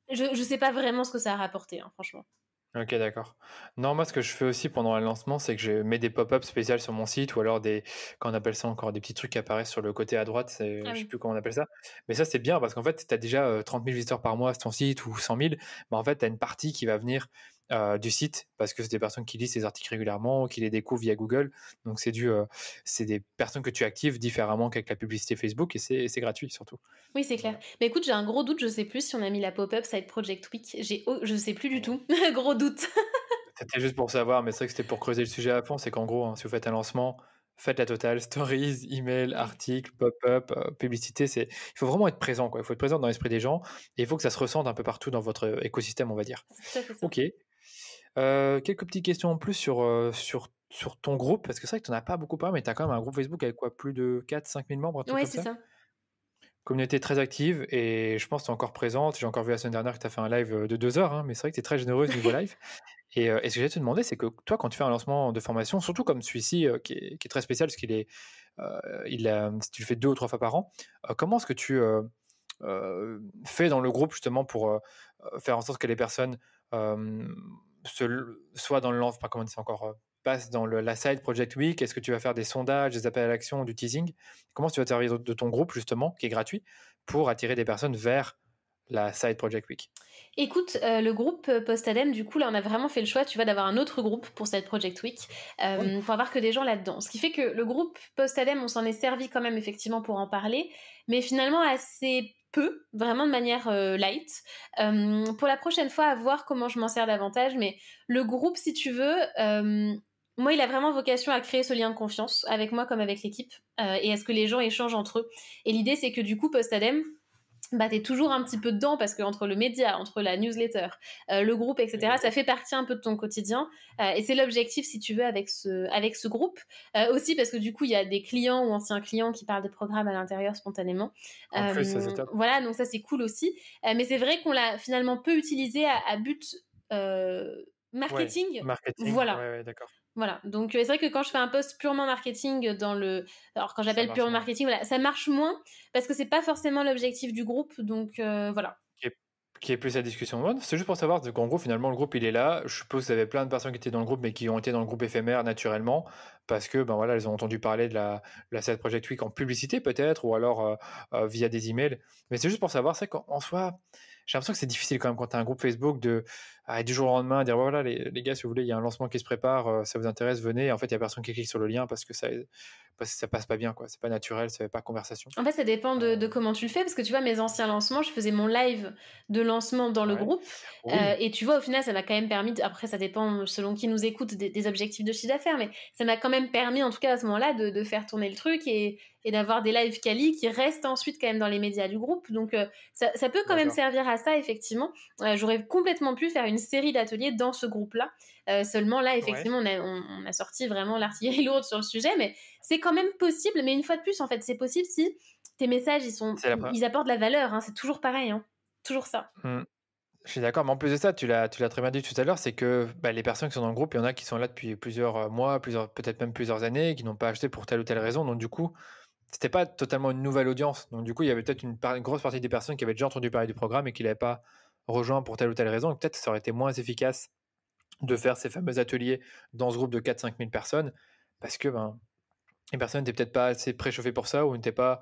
Je sais pas vraiment ce que ça a rapporté, hein, franchement. OK, d'accord. Non, moi, ce que je fais aussi pendant un lancement, c'est que je mets des pop-up spéciales sur mon site ou alors des comment on appelle ça encore? Des petits trucs qui apparaissent sur le côté à droite, Ah je sais oui. plus comment on appelle ça. Mais ça, c'est bien parce qu'en fait, tu as déjà, 30 000 visiteurs par mois sur ton site ou 100 000. Bah, en fait, tu as une partie qui va venir, du site parce que c'est des personnes qui lisent tes articles régulièrement, qui les découvrent via Google. Donc c'est des personnes que tu actives différemment qu'avec la publicité Facebook et c'est gratuit surtout. Oui, c'est clair. Voilà. Mais écoute, j'ai un gros doute. Je sais plus si on a mis la pop-up Side Project Week. Je sais plus du Bon. tout. Gros doute. C'était juste pour savoir, mais c'est vrai que c'était pour creuser le sujet à fond. C'est qu'en gros, hein, si vous faites un lancement, faites la totale, stories, email, Ouais. articles, pop-up, publicité. Il faut vraiment être présent, quoi. Il faut être présent dans l'esprit des gens et il faut que ça se ressente un peu partout dans votre écosystème, on va dire. C'est tout à fait ça. Ok. Quelques petites questions en plus sur ton groupe, parce que c'est vrai que tu n'en as pas beaucoup parlé, mais tu as quand même un groupe Facebook avec quoi? Plus de 4 5 000 membres, un truc Ouais, comme c'est ça? ça. Communauté très active et je pense que tu es encore présente. J'ai encore vu la semaine dernière que tu as fait un live de 2 heures, hein, mais c'est vrai que tu es très généreuse niveau live. Et ce que j'allais te demander, c'est que toi, quand tu fais un lancement de formation, surtout comme celui-ci, qui est très spécial parce qu'il est, tu le fais 2 ou 3 fois par an, comment est-ce que tu, fais dans le groupe justement pour, faire en sorte que les personnes, hem, soient dans le lance enfin, comment on dit ça encore? Passent dans la side project week? Est-ce que tu vas faire des sondages, des appels à l'action, du teasing? Comment tu vas te servir de ton groupe justement, qui est gratuit, pour attirer des personnes vers la side project week? Écoute, le groupe, Postadem, du coup, là, on a vraiment fait le choix, tu vois, d'avoir un autre groupe pour cette Project Week, Cool. pour avoir que des gens là-dedans. Ce qui fait que le groupe Postadem, on s'en est servi quand même effectivement pour en parler, mais finalement assez peu, vraiment de manière, light. Pour la prochaine fois, à voir comment je m'en sers davantage, mais le groupe, si tu veux, moi, il a vraiment vocation à créer ce lien de confiance avec moi comme avec l'équipe, et à ce que les gens échangent entre eux. Et l'idée, c'est que du coup, Postadem, bah, t'es toujours un petit peu dedans parce que entre le média, entre la newsletter, le groupe, etc., ça fait partie un peu de ton quotidien. Et c'est l'objectif, si tu veux, avec ce groupe. Aussi parce que du coup, il y a des clients ou anciens clients qui parlent de programmes à l'intérieur spontanément. En plus, ça c'est top. Voilà, donc ça, c'est cool aussi. Mais c'est vrai qu'on l'a finalement peu utilisé à but Ouais, marketing. marketing, ouais, Voilà. ouais, d'accord. Voilà, donc c'est vrai que quand je fais un post purement marketing alors quand Ça j'appelle marche purement moins. marketing, voilà, ça marche moins parce que c'est pas forcément l'objectif du groupe, donc voilà. Qui est qui est plus la discussion. Ouais, c'est juste pour savoir, qu'en gros, finalement, le groupe, il est là. Je suppose qu'il y avait plein de personnes qui étaient dans le groupe, mais qui ont été dans le groupe éphémère naturellement, parce que, ben voilà, elles ont entendu parler de la Side Project Week en publicité peut-être, ou alors via des emails. Mais c'est juste pour savoir, c'est qu'en soi, j'ai l'impression que c'est difficile quand même quand tu as un groupe Facebook du jour au lendemain, dire voilà, les gars, si vous voulez, il y a un lancement qui se prépare, ça vous intéresse, venez. Et en fait, il n'y a personne qui clique sur le lien parce que ça passe pas bien, quoi. C'est pas naturel, ça fait pas conversation. En fait, ça dépend Euh, de comment tu le fais, parce que tu vois, mes anciens lancements, je faisais mon live de lancement dans le ouais. groupe, Oui, et tu vois, au final, ça m'a quand même permis après ça dépend selon qui nous écoute des objectifs de chiffre d'affaires, mais ça m'a quand même permis, en tout cas à ce moment-là, de faire tourner le truc et d'avoir des lives quali qui restent ensuite quand même dans les médias du groupe. Donc ça peut quand même d'accord. servir à ça, effectivement. J'aurais complètement pu faire une série d'ateliers dans ce groupe-là. Seulement là, Ouais. effectivement, on a sorti vraiment l'artillerie lourde sur le sujet, mais c'est quand même possible. Mais une fois de plus, en fait, c'est possible si tes messages, C'est la pre ils apportent de la valeur, hein, c'est toujours pareil, hein. Toujours ça. mmh. Je suis d'accord, mais en plus de ça, tu l'as très bien dit tout à l'heure, c'est que, bah, les personnes qui sont dans le groupe, il y en a qui sont là depuis plusieurs, mois, peut-être même plusieurs années, qui n'ont pas acheté pour telle ou telle raison. Donc du coup, c'était pas totalement une nouvelle audience. Donc du coup, il y avait peut-être une grosse partie des personnes qui avaient déjà entendu parler du programme et qui l'avaient pas rejoint pour telle ou telle raison. Et peut-être ça aurait été moins efficace de faire ces fameux ateliers dans ce groupe de 4 5 000 personnes parce que, ben, les personnes n'étaient peut-être pas assez préchauffées pour ça ou n'étaient pas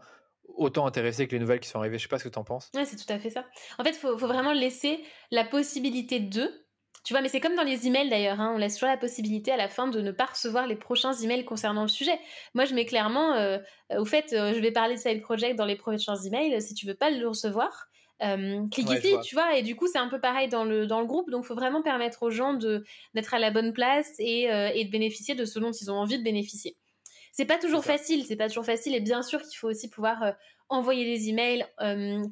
autant intéressées que les nouvelles qui sont arrivées. Je sais pas ce que tu en penses? Ouais, c'est tout à fait ça. En fait, faut vraiment laisser la possibilité d'eux. Tu vois, mais c'est comme dans les emails d'ailleurs, hein, on laisse toujours la possibilité à la fin de ne pas recevoir les prochains emails concernant le sujet. Moi, je mets clairement, au fait, je vais parler de side project dans les prochains emails. Si tu veux pas le recevoir, clique Ouais, je ici, vois. tu vois. Et du coup, c'est un peu pareil dans le groupe. Donc, il faut vraiment permettre aux gens d'être à la bonne place et de bénéficier de ce dont ils ont envie de bénéficier. C'est ça. C'est pas toujours facile. Et bien sûr qu'il faut aussi pouvoir envoyer des emails,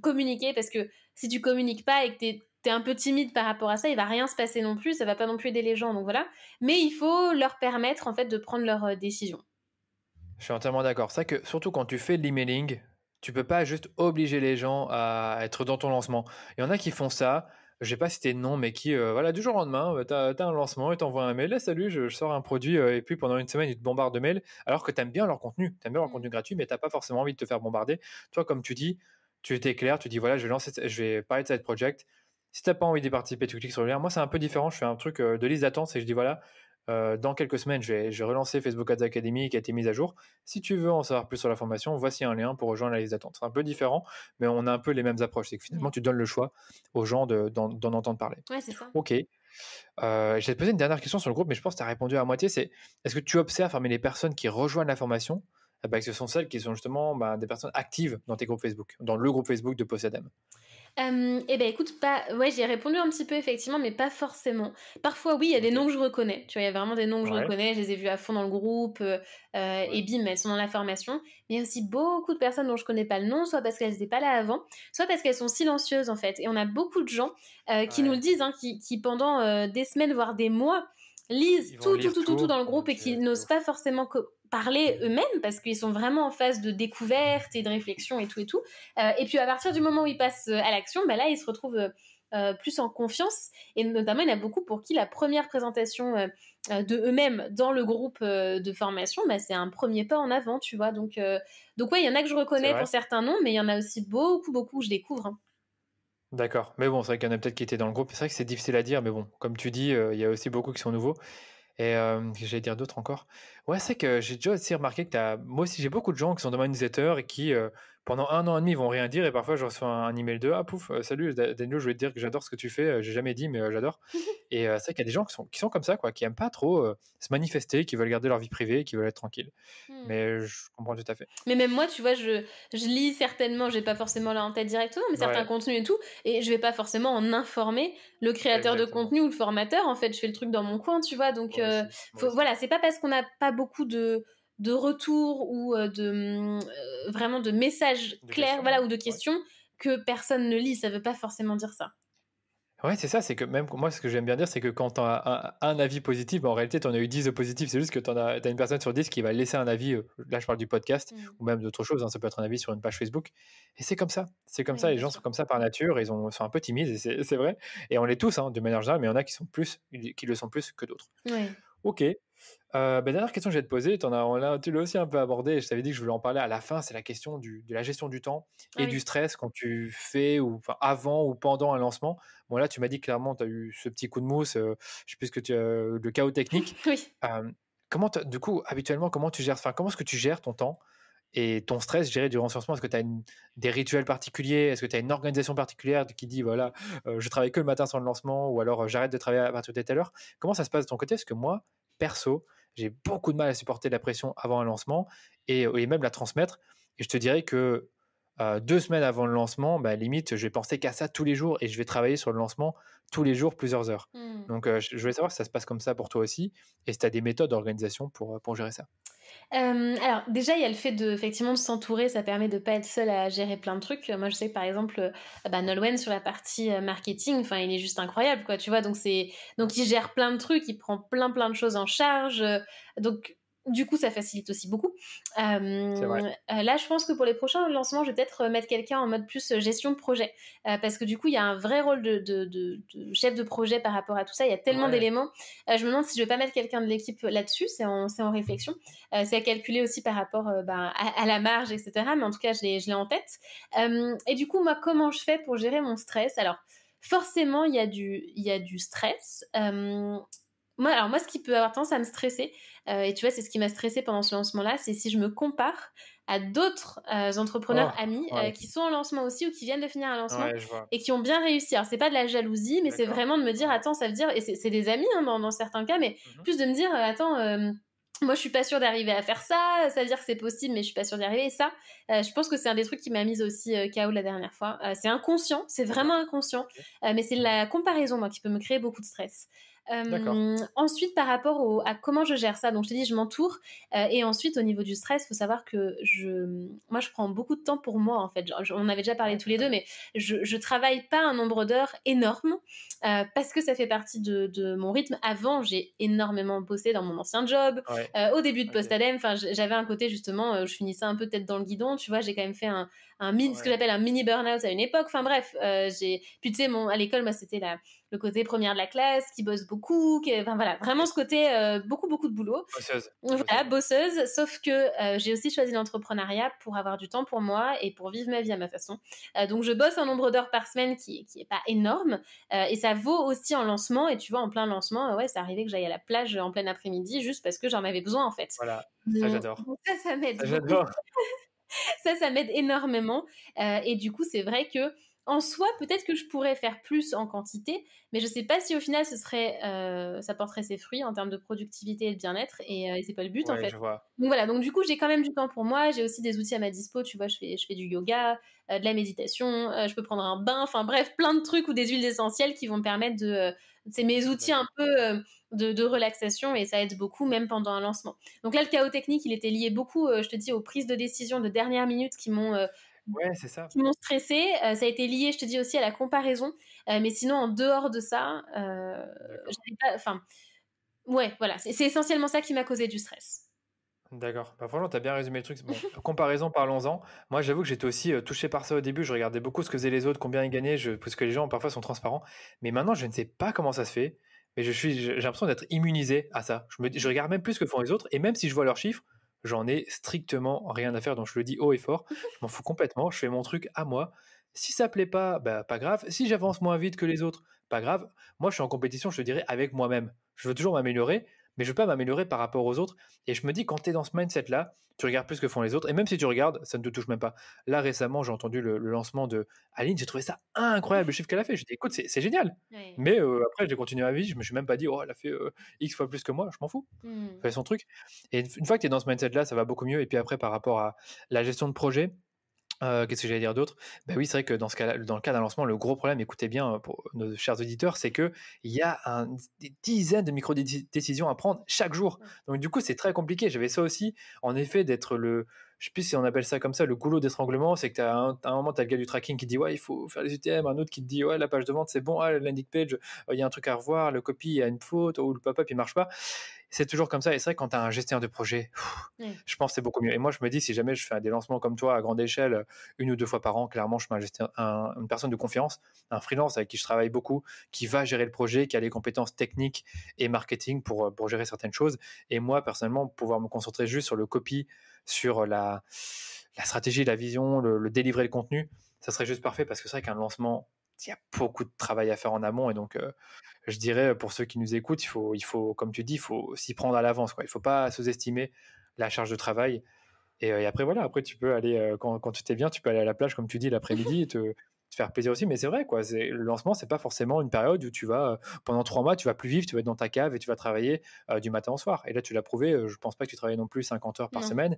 communiquer, parce que si tu communiques pas et que t'es un peu timide par rapport à ça, il va rien se passer non plus, ça va pas non plus aider les gens, donc voilà. Mais il faut leur permettre en fait de prendre leurs décisions. Je suis entièrement d'accord. C'est vrai que surtout quand tu fais de l'emailing, tu peux pas juste obliger les gens à être dans ton lancement. Il y en a qui font ça, je vais pas citer de nom, mais qui, voilà, du jour au lendemain, tu as un lancement, ils t'envoient un mail: «Eh salut, je sors un produit», et puis pendant une semaine, ils te bombardent de mails, alors que tu aimes bien leur contenu. Tu aimes bien leur Mm. contenu gratuit, mais tu pas forcément envie de te faire bombarder. Toi, comme tu dis, tu étais clair, tu dis: «Voilà, je vais parler de cette project». Si tu pas envie d'y participer, tu cliques sur le lien. Moi, c'est un peu différent, je fais un truc, de liste d'attente, c'est que je dis: «Voilà, dans quelques semaines, je vais relancer Facebook Ads Academy qui a été mise à jour. Si tu veux en savoir plus sur la formation, voici un lien pour rejoindre la liste d'attente». C'est un peu différent, mais on a un peu les mêmes approches. C'est que finalement, Ouais, tu donnes le choix aux gens d'en entendre parler. ouais, c'est ça. Ok. Je vais te poser une dernière question sur le groupe, mais je pense que tu as répondu à moitié. C'est est-ce que tu observes parmi les personnes qui rejoignent la formation, que ce sont celles qui sont justement des personnes actives dans tes groupes Facebook, dans le groupe Facebook de Possadem? Eh ben écoute, pas ouais, j'y ai répondu un petit peu effectivement, mais pas forcément. Parfois oui, il y a des Ok. noms que je reconnais, tu vois? Il y a vraiment des noms que je Ouais. reconnais, je les ai vus à fond dans le groupe, Ouais. et bim, elles sont dans la formation. Mais il y a aussi beaucoup de personnes dont je connais pas le nom, soit parce qu'elles étaient pas là avant, soit parce qu'elles sont silencieuses en fait. Et on a beaucoup de gens, qui nous le Ouais. disent, hein, qui pendant, des semaines, voire des mois, lisent Ils vont tout, tout, lire tout, tout, tout tout. dans le groupe et Ok, qui c'est n'osent pas ouf. forcément parler eux-mêmes parce qu'ils sont vraiment en phase de découverte et de réflexion et tout et tout. Et puis à partir du moment où ils passent à l'action, bah là ils se retrouvent plus en confiance. Et notamment, il y en a beaucoup pour qui la première présentation de eux-mêmes dans le groupe de formation, bah, c'est un premier pas en avant, tu vois. Donc ouais, il y en a que je C'est reconnais vrai. pour certains noms, mais il y en a aussi beaucoup, beaucoup que je découvre, hein. D'accord. Mais bon, c'est vrai qu'il y en a peut-être qui étaient dans le groupe. C'est vrai que c'est difficile à dire, mais bon, comme tu dis, il y a aussi beaucoup qui sont nouveaux. Et qu'est-ce que j'allais dire d'autre encore? Ouais, c'est que j'ai déjà aussi remarqué que t'as moi aussi, j'ai beaucoup de gens qui sont dans ma newsletter et qui, pendant 1 an et demi, ils vont rien dire et parfois je reçois un email de: «Ah pouf, salut Daniel, je voulais te dire que j'adore ce que tu fais, j'ai jamais dit mais j'adore». Et c'est vrai qu'il y a des gens qui sont comme ça quoi, qui aiment pas trop, se manifester, qui veulent garder leur vie privée, qui veulent être tranquilles. Hmm. Mais je comprends tout à fait. Mais même moi, tu vois, je lis certainement, j'ai pas forcément là en tête directement, mais certains Ouais, contenus et tout, et je vais pas forcément en informer le créateur de exactement. contenu ou le formateur. En fait, je fais le truc dans mon coin, tu vois. Donc, Moi aussi, moi aussi. voilà, c'est pas parce qu'on n'a pas beaucoup de retours ou vraiment de messages De clairs, questions, voilà, ouais. ou de Ouais. questions que personne ne lit. Ça veut pas forcément dire ça. Ouais, c'est ça, c'est que même moi, ce que j'aime bien dire, c'est que quand tu as un avis positif, en réalité, tu en as eu 10 de positifs. C'est juste que tu as une personne sur 10 qui va laisser un avis, là, je parle du podcast Mm. ou même d'autres choses, hein, ça peut être un avis sur une page Facebook et c'est comme ça. C'est comme Oui, ça, les bien gens sont sûr. comme ça par nature, sont un peu timides et c'est vrai et on l'est tous, hein, de manière générale, mais il y en a qui le sont plus que d'autres. Ouais. OK. Dernière question que je vais te poser, tu l'as aussi un peu abordé et je t'avais dit que je voulais en parler à la fin, c'est la question de la gestion du temps Ah et du oui. stress quand tu fais ou enfin avant ou pendant un lancement. Bon là, tu m'as dit clairement tu as eu ce petit coup de mousse, je sais plus ce que le chaos technique. Oui. Hem, du coup, habituellement, comment est-ce que tu gères ton temps et ton stress, géré durant ce lancement? Est-ce que tu as des rituels particuliers? Est-ce que tu as une organisation particulière qui dit: «Voilà, je travaille que le matin sur le lancement» ou alors, «J'arrête de travailler à partir de telle heure»? Comment ça se passe de ton côté? Parce que moi, perso, j'ai beaucoup de mal à supporter la pression avant un lancement et même la transmettre et je te dirais que, 2 semaines avant le lancement, bah, limite, je vais penser qu'à ça tous les jours et je vais travailler sur le lancement tous les jours, plusieurs heures. Mm. Donc, je voulais savoir si ça se passe comme ça pour toi aussi et si tu as des méthodes d'organisation pour gérer ça? Alors déjà, il y a le fait effectivement de s'entourer, ça permet de pas être seul à gérer plein de trucs. Moi, je sais que par exemple, Nolwenn sur la partie, marketing, enfin, il est juste incroyable, quoi, tu vois? Donc il gère plein de trucs, il prend plein, plein de choses en charge, donc du coup, ça facilite aussi beaucoup. C'est vrai. Là, je pense que pour les prochains lancements, je vais peut-être, mettre quelqu'un en mode plus, gestion de projet, parce que du coup, il y a un vrai rôle de chef de projet par rapport à tout ça. Il y a tellement Ouais. d'éléments. Je me demande si je vais pas mettre quelqu'un de l'équipe là-dessus, c'est en réflexion. C'est à calculer aussi par rapport à la marge, etc. Mais en tout cas, je l'ai en tête. Et du coup, moi, comment je fais pour gérer mon stress? Alors, forcément, il y a du stress. Moi, ce qui peut avoir tendance à me stresser, et tu vois, c'est ce qui m'a stressé pendant ce lancement-là, c'est si je me compare à d'autres entrepreneurs Oh, amis ouais, qui sont en lancement aussi ou qui viennent de finir un lancement ouais, je vois. et qui ont bien réussi. Alors, c'est pas de la jalousie, mais c'est D'accord. vraiment de me dire, Ouais. attends, ça veut dire, et c'est des amis hein, dans certains cas, mais Mhm. plus de me dire, attends, moi je suis pas sûre d'arriver à faire ça, ça veut dire que c'est possible, mais je suis pas sûre d'y arriver. Et ça, je pense que c'est un des trucs qui m'a mise aussi KO la dernière fois. C'est inconscient, c'est vraiment D'accord. inconscient, Ok. mais c'est la comparaison, moi, qui peut me créer beaucoup de stress. D'accord. Ensuite, par rapport à comment je gère ça, donc je te dis, je m'entoure. Et ensuite, au niveau du stress, il faut savoir que moi, je prends beaucoup de temps pour moi, en fait. On avait déjà parlé Ouais, tous c'est les très deux, bien. mais je travaille pas un nombre d'heures énorme parce que ça fait partie de mon rythme. Avant, j'ai énormément bossé dans mon ancien job. Ouais. Au début de Ok. Postadem, enfin, j'avais un côté justement, je finissais un peu tête dans le guidon. Tu vois, j'ai quand même fait ce que Ouais. j'appelle un mini burn-out à une époque. Enfin bref, puis tu sais, à l'école, moi, c'était le côté première de la classe, qui bosse beaucoup, enfin voilà, vraiment Ok. ce côté beaucoup, beaucoup de boulot. Bosseuse. Voilà, Bosseuse. bosseuse, sauf que j'ai aussi choisi l'entrepreneuriat pour avoir du temps pour moi et pour vivre ma vie à ma façon. Donc je bosse un nombre d'heures par semaine qui est pas énorme et ça vaut aussi en lancement. Et tu vois, en plein lancement, ouais, c'est arrivé que j'aille à la plage en plein après-midi juste parce que j'en avais besoin en fait. Voilà. Ça, j'adore. Donc ça m'aide Ça, beaucoup. j'adore. Ça m'aide énormément. Et du coup, c'est vrai que en soi, peut-être que je pourrais faire plus en quantité, mais je sais pas si au final ça porterait ses fruits en termes de productivité et de bien-être, et c'est pas le but en Ouais, fait. je vois. Donc voilà, donc du coup, j'ai quand même du temps pour moi, j'ai aussi des outils à ma dispo, tu vois, je fais du yoga, de la méditation, je peux prendre un bain, enfin bref, plein de trucs ou des huiles essentielles qui vont me permettre c'est mes outils un D'accord. peu de relaxation et ça aide beaucoup même pendant un lancement. Donc là, le chaos technique, il était lié beaucoup, je te dis, aux prises de décision de dernière minute Ouais, c'est ça. qui m'ont stressée. Ça a été lié, je te dis, aussi à la comparaison. Mais sinon, en dehors de ça, D'accord. j'avais pas. Enfin, ouais, voilà, c'est essentiellement ça qui m'a causé du stress. D'accord. Bah, franchement, tu as bien résumé le truc. Bon, comparaison, parlons-en. Moi, j'avoue que j'étais aussi touché par ça au début. Je regardais beaucoup ce que faisaient les autres, combien ils gagnaient, parce que les gens parfois sont transparents. Mais maintenant, je ne sais pas comment ça se fait. Mais j'ai l'impression d'être immunisé à ça. Je regarde même plus ce que font les autres. Et même si je vois leurs chiffres, j'en ai strictement rien à faire. Donc, je le dis haut et fort. Je m'en fous complètement. Je fais mon truc à moi. Si ça plaît pas, bah, pas grave. Si j'avance moins vite que les autres, pas grave. Moi, je suis en compétition, je te dirais, avec moi-même. Je veux toujours m'améliorer, mais je veux pas m'améliorer par rapport aux autres. Et je me dis, quand tu es dans ce mindset-là, tu regardes plus ce que font les autres. Et même si tu regardes, ça ne te touche même pas. Là, récemment, j'ai entendu le lancement de Aline. J'ai trouvé ça incroyable, le chiffre qu'elle a fait. J'ai dit, écoute, c'est génial. Ouais. Mais après, j'ai continué ma vie. Je me suis même pas dit, oh, elle a fait X fois plus que moi. Je m'en fous. Hmm. Elle fait son truc. Et une fois que tu es dans ce mindset-là, ça va beaucoup mieux. Et puis après, par rapport à la gestion de projet, qu'est-ce que j'allais dire d'autre? Bah oui, c'est vrai que dans le cas d'un lancement, le gros problème, écoutez bien, pour nos chers auditeurs, c'est qu'il y a des dizaines de micro-décisions à prendre chaque jour. Ouais. Donc du coup, c'est très compliqué. J'avais ça aussi, en effet, d'être je sais plus si on appelle ça comme ça, le goulot d'étranglement, c'est que à un moment, tu as le gars du tracking qui dit ouais, il faut faire les UTM, un autre qui te dit ouais, la page de vente, c'est bon, ah, la landing page, il y a un truc à revoir, le copy, il y a une faute, ou le pop-up, il marche pas. C'est toujours comme ça. Et c'est vrai que quand tu as un gestionnaire de projet, Ouais. je pense que c'est beaucoup mieux. Et moi, je me dis, si jamais je fais des lancements comme toi à grande échelle, une ou deux fois par an, clairement, je mets une personne de confiance, un freelance avec qui je travaille beaucoup, qui va gérer le projet, qui a les compétences techniques et marketing pour gérer certaines choses. Et moi, personnellement, pouvoir me concentrer juste sur le copy, sur la stratégie, la vision, le délivrer le contenu, ça serait juste parfait parce que c'est vrai qu'un lancement, il y a beaucoup de travail à faire en amont. Et donc, je dirais, pour ceux qui nous écoutent, comme tu dis, il faut s'y prendre à l'avance, quoi. Il ne faut pas sous-estimer la charge de travail. Et après, voilà, après, tu peux aller, quand tu t'es bien, tu peux aller à la plage, comme tu dis, l'après-midi, et te faire plaisir aussi. Mais c'est vrai, quoi. Le lancement, c'est pas forcément une période où tu vas, pendant 3 mois, tu vas plus vivre, tu vas être dans ta cave et tu vas travailler du matin au soir. Et là, tu l'as prouvé, je pense pas que tu travailles non plus 50 heures par Non. semaine,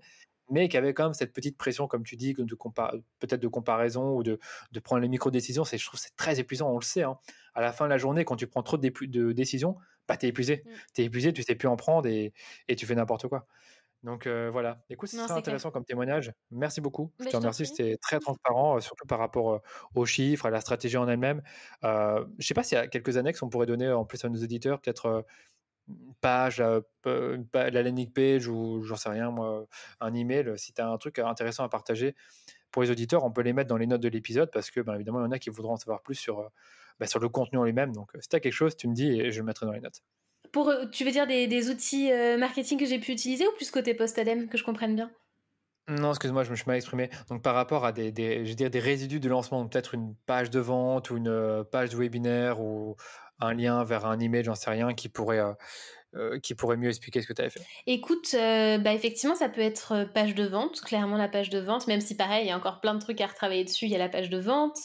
mais qu'il y avait quand même cette petite pression, comme tu dis, peut-être de comparaison ou de prendre les micro-décisions. Je trouve que c'est très épuisant, on le sait, hein. À la fin de la journée, quand tu prends trop de décisions, bah, t'es épuisé. Mm. T'es épuisé, tu sais plus en prendre et tu fais n'importe quoi. Donc voilà. Écoute, c'est Non, très c'est clair. intéressant comme témoignage. Merci beaucoup. Je Mais te je t'en remercie. prie. C'était très transparent, surtout par rapport aux chiffres, à la stratégie en elle-même. Je ne sais pas s'il y a quelques annexes on pourrait donner en plus à nos auditeurs, peut-être une page, la landing page ou j'en sais rien, moi, un email. Si tu as un truc intéressant à partager pour les auditeurs, on peut les mettre dans les notes de l'épisode parce que, ben, évidemment, il y en a qui voudront en savoir plus sur le contenu en lui-même. Donc, si tu as quelque chose, tu me dis et je le mettrai dans les notes. Tu veux dire des outils marketing que j'ai pu utiliser ou plus côté post-adem, que je comprenne bien? Non, excuse-moi, je me suis mal exprimé. Donc, par rapport à je veux dire, des résidus de lancement, donc peut-être une page de vente ou une page de webinaire ou un lien vers un email, j'en sais rien, qui pourrait mieux expliquer ce que tu avais fait? Écoute, effectivement, ça peut être, page de vente, clairement la page de vente, même si pareil, il y a encore plein de trucs à retravailler dessus. Il y a la page de vente,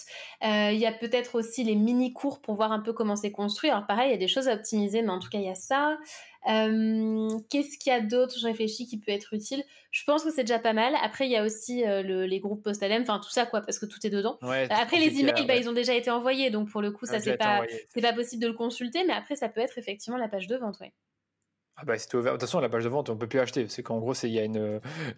il y a peut-être aussi les mini cours pour voir un peu comment c'est construit. Alors pareil, il y a des choses à optimiser, mais en tout cas, il y a ça. Qu'est-ce qu'il y a d'autre? Je réfléchis qui peut être utile. Je pense que c'est déjà pas mal. Après, il y a aussi, les groupes Postadem, enfin tout ça quoi, parce que tout est dedans. Ouais, c'est Après les compliqué emails, ouais, ils ont déjà été envoyés, donc pour le coup, ça a ça déjà été envoyé, c'est pas possible de le consulter, mais après ça peut être effectivement la page de vente, ouais. Ah bah, c'était ouvert. De toute façon, la page de vente, on peut plus acheter. C'est qu'en gros, il y a il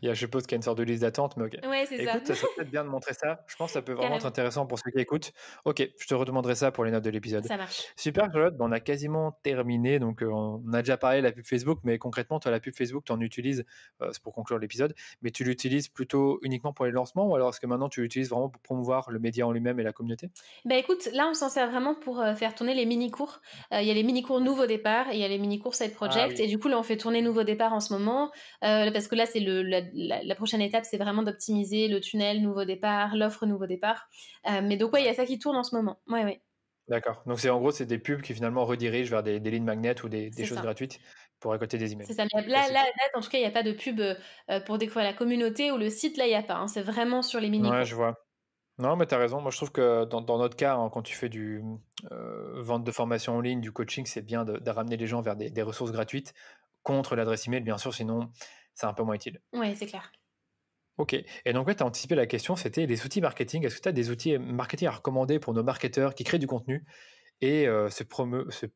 y a, je suppose qu'il y a une sorte de liste d'attente, mais OK. Ouais, c'est ça, Écoute, ça serait peut-être bien de montrer ça. Je pense que ça peut vraiment être carrément. intéressant pour ceux qui écoutent. OK, je te redemanderai ça pour les notes de l'épisode. Ça marche. Super, Charlotte, bah, on a quasiment terminé. Donc, on a déjà parlé de la pub Facebook, mais concrètement, toi, la pub Facebook, tu en utilises, c'est pour conclure l'épisode, mais tu l'utilises plutôt uniquement pour les lancements ou alors est-ce que maintenant tu l'utilises vraiment pour promouvoir le média en lui-même et la communauté? Bah, écoute, là, on s'en sert vraiment pour, faire tourner les mini-cours. Il y a les mini-cours Nouveau Départ et il y a les mini-cours Side Ah Project oui, et du coup, là, on fait tourner Nouveau Départ en ce moment, parce que là, c'est la prochaine étape, c'est vraiment d'optimiser le tunnel Nouveau Départ, l'offre Nouveau Départ. Mais donc ouais, il y a ouais. ça qui tourne en ce moment. Ouais, ouais, D'accord. Donc, en gros, c'est des pubs qui finalement redirigent vers des lignes magnètes ou des c'est choses ça. gratuites pour récolter des C'est emails. ça. Mais là, à Classique. date, en tout cas, il y a pas de pub, pour découvrir la communauté ou le site, là, il y a pas, hein. C'est vraiment sur les Ouais, mini-cours. je vois. Non, mais tu as raison. Moi, je trouve que dans notre cas, hein, quand tu fais vente de formation en ligne, du coaching, c'est bien de ramener les gens vers des ressources gratuites contre l'adresse email, bien sûr, sinon c'est un peu moins utile. Ouais, c'est clair. OK. Et donc, ouais, tu as anticipé la question, c'était les outils marketing. Est-ce que tu as des outils marketing à recommander pour nos marketeurs qui créent du contenu et se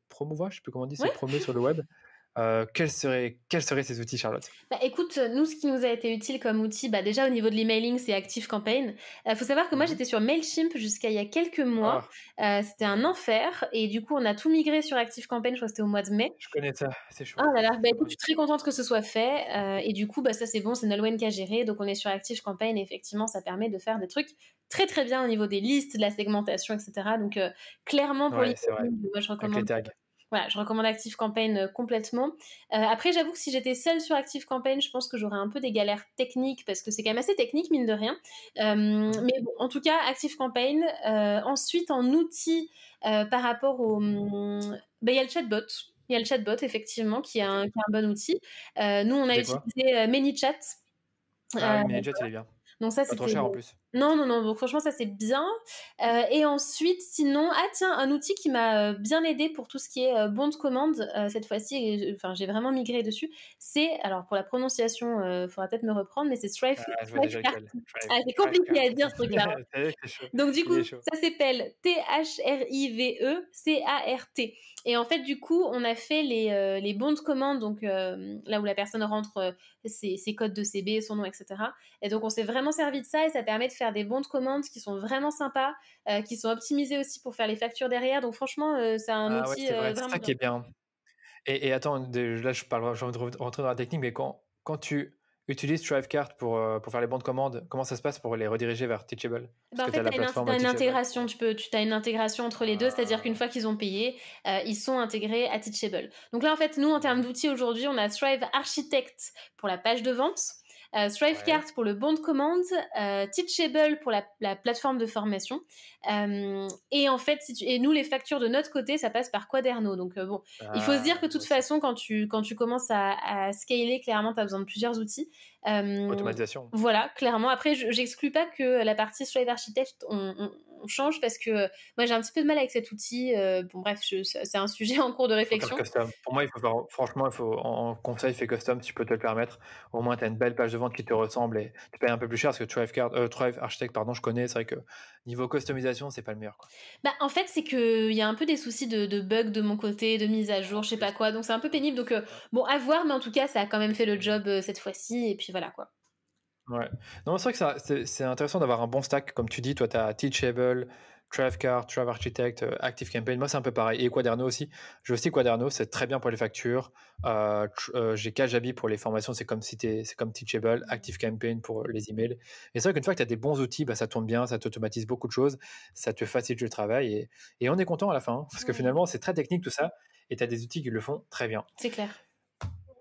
promouvoir, je sais plus comment on dit, se Ouais. promeut sur le web? Quels seraient ces outils, Charlotte? Bah, écoute, nous, ce qui nous a été utile comme outil, bah, déjà au niveau de l'emailing, c'est ActiveCampaign. Faut savoir que moi, Mmh. j'étais sur Mailchimp jusqu'à il y a quelques mois. Ah, C'était un enfer et du coup, on a tout migré sur ActiveCampaign, je crois que c'était au mois de mai. je connais ça, c'est chaud. Oh là là, bah, C'est pas écoute, je suis très évident. contente que ce soit fait, et du coup, bah, ça, c'est bon, c'est Nolwenn qui a géré, donc on est sur ActiveCampaign et effectivement, ça permet de faire des trucs très, très bien au niveau des listes, de la segmentation et cetera, donc clairement pour Ouais, c'est vrai, l'emailing, moi, avec les recommande tags. voilà, je recommande ActiveCampaign, complètement. Après, j'avoue que si j'étais seule sur ActiveCampaign, je pense que j'aurais un peu des galères techniques parce que c'est quand même assez technique, mine de rien. Mmh. Mais bon, en tout cas, ActiveCampaign. Ensuite, en outil, par rapport au, il y a le chatbot. Il y a le chatbot, effectivement, OK. qui est un bon outil. Nous, on a C'était quoi? utilisé, ManyChat. Ah Heu oui, ManyChat, il est bien. donc ça, Pas trop c'était cher en plus. non, non, non, donc franchement, ça, c'est bien. Et ensuite, sinon ah tiens, un outil qui m'a, bien aidé pour tout ce qui est, bon de commande, cette fois-ci et enfin, j'ai vraiment migré dessus. C'est alors pour la prononciation, faudra peut-être me reprendre, mais c'est Ah, je vois déjà Thrivecart. lequel. Ah, c'est compliqué Thrivecart. à dire ce truc-là, hein. C'est vrai que c'est chaud. Donc du Il coup, est chaud. ça s'appelle Thrivecart et en fait, du coup, on a fait les bons de commande, donc là où la personne rentre, ses codes de CB, son nom et cetera et donc on s'est vraiment servi de ça et ça permet de faire des bons de commande qui sont vraiment sympas, qui sont optimisés aussi pour faire les factures derrière donc franchement, c'est un Ah ouais, outil, c'est vrai, c'est vraiment ça qui bien. est bien. Et attends, là, j'ai envie de rentrer dans la technique, mais quand tu utilises Thrivecart pour faire les bons de commande, comment ça se passe pour les rediriger vers Teachable? Parce Bah, en que tu fait, as la tu plateforme une Teachable. intégration, tu as une intégration entre les 2, c'est-à-dire qu'une Ah. fois qu'ils ont payé, ils sont intégrés à Teachable. Donc là, en fait, nous, en termes Mmh. d'outils, aujourd'hui, on a Thrive Architect pour la page de vente, Thrivecart Ouais. pour le bon de commande, Teachable pour la plateforme de formation. Et en fait, et nous, les factures de notre côté, ça passe par Quaderno. Donc bon, il faut se dire Ah, que de moi toute aussi. façon, quand tu commences à scaler, clairement, tu as besoin de plusieurs outils. Euh, Automatisation. voilà, clairement. Après, j'exclus pas que la partie Strive Architect, on change parce que moi, j'ai un petit peu de mal avec cet outil. Bon, bref, c'est un sujet en cours de Il faut faire réflexion. custom. Pour moi, il faut faire franchement, il faut en conseil, fais custom, tu peux te le permettre. Au moins, tu as une belle page de vente qui te ressemble et tu payes un peu plus cher parce que Thrive Architect, pardon, je connais. C'est vrai que niveau customisation, c'est pas le meilleur, quoi. Bah, en fait, c'est qu'il y a un peu des soucis de bugs de mon côté, de mise à jour, En je sais pas plus, quoi. Donc, c'est un peu pénible. Donc, ouais. bon, à voir, mais en tout cas, ça a quand même fait le Mmh. job cette fois-ci. Et puis voilà, quoi. Ouais. Non, c'est vrai que c'est intéressant d'avoir un bon stack. Comme tu dis, toi, tu as Teachable, Thrivecart, Thrive Architect, ActiveCampaign. Moi, c'est un peu pareil. Et Quaderno aussi. J'ai aussi Quaderno, c'est très bien pour les factures. J'ai Kajabi pour les formations, c'est comme Teachable, ActiveCampaign pour les emails. Et c'est vrai qu'une fois que tu as des bons outils, bah, ça tourne bien, ça t'automatise beaucoup de choses, ça te facilite le travail. Et on est content à la fin, hein, parce que Ouais, finalement, c'est très technique tout ça. Et tu as des outils qui le font très bien. c'est clair.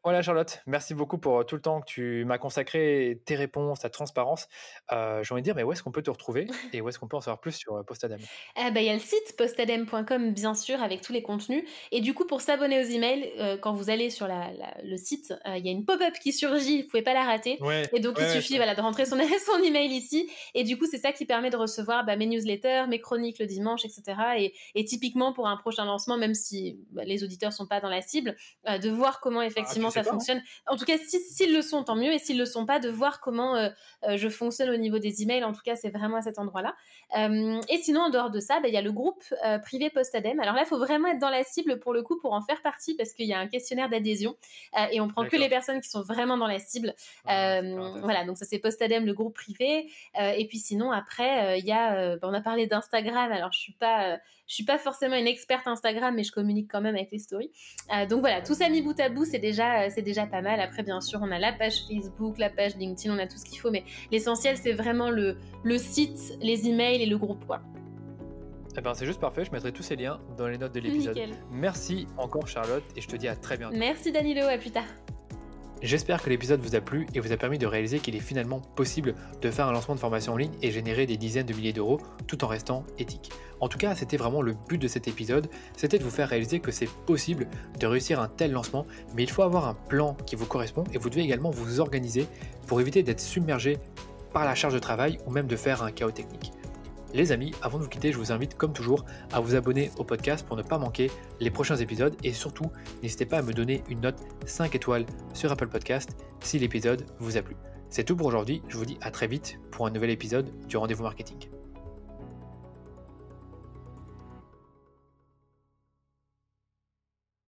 Voilà Charlotte, merci beaucoup pour tout le temps que tu m'as consacré, tes réponses, ta transparence. J'ai envie de dire, mais où est-ce qu'on peut te retrouver et où est-ce qu'on peut en savoir plus sur Postadem? Bah, il y a le site postadem.com bien sûr avec tous les contenus et du coup pour s'abonner aux emails, quand vous allez sur le site, il y a une pop-up qui surgit, vous pouvez pas la rater Ouais, et donc il ouais, ouais, suffit voilà de rentrer son son email ici et du coup c'est ça qui permet de recevoir, mes newsletters, mes chroniques le dimanche et cetera et typiquement pour un prochain lancement, même si, les auditeurs sont pas dans la cible, de voir comment ah, tu effectivement sais ça pas, hein? fonctionne. En tout cas s'ils le sont, tant mieux et s'ils le sont pas, de voir comment, je fonctionne au niveau des emails. En tout cas, c'est vraiment à cet endroit-là. Et sinon, en dehors de ça, il y a le groupe privé Postadem. Alors là, il faut vraiment être dans la cible pour le coup pour en faire partie parce qu'il y a un questionnaire d'adhésion et on prend que les D'accord. personnes qui sont vraiment dans la cible. Ah, super intéressant. Voilà, donc ça c'est Postadem, le groupe privé. Et puis sinon, après, il y a, on a parlé d'Instagram. Alors je suis pas forcément une experte Instagram, mais je communique quand même avec les stories. Donc voilà, tout ça mis bout à bout, c'est déjà pas mal. Après, bien sûr, on a la page Facebook, la page LinkedIn, on a tout ce qu'il faut, mais l'essentiel, c'est vraiment le site, les emails et le groupe, quoi. Eh ben, c'est juste parfait, je mettrai tous ces liens dans les notes de l'épisode. Nickel. Merci encore Charlotte et je te dis à très bientôt. Merci Danilo, à plus tard. J'espère que l'épisode vous a plu et vous a permis de réaliser qu'il est finalement possible de faire un lancement de formation en ligne et générer des dizaines de milliers d'euros tout en restant éthique. En tout cas, c'était vraiment le but de cet épisode, c'était de vous faire réaliser que c'est possible de réussir un tel lancement, mais il faut avoir un plan qui vous correspond et vous devez également vous organiser pour éviter d'être submergé par la charge de travail ou même de faire un chaos technique. Les amis, avant de vous quitter, je vous invite comme toujours à vous abonner au podcast pour ne pas manquer les prochains épisodes et surtout, n'hésitez pas à me donner une note 5 étoiles sur Apple Podcast si l'épisode vous a plu. C'est tout pour aujourd'hui, je vous dis à très vite pour un nouvel épisode du Rendez-vous Marketing.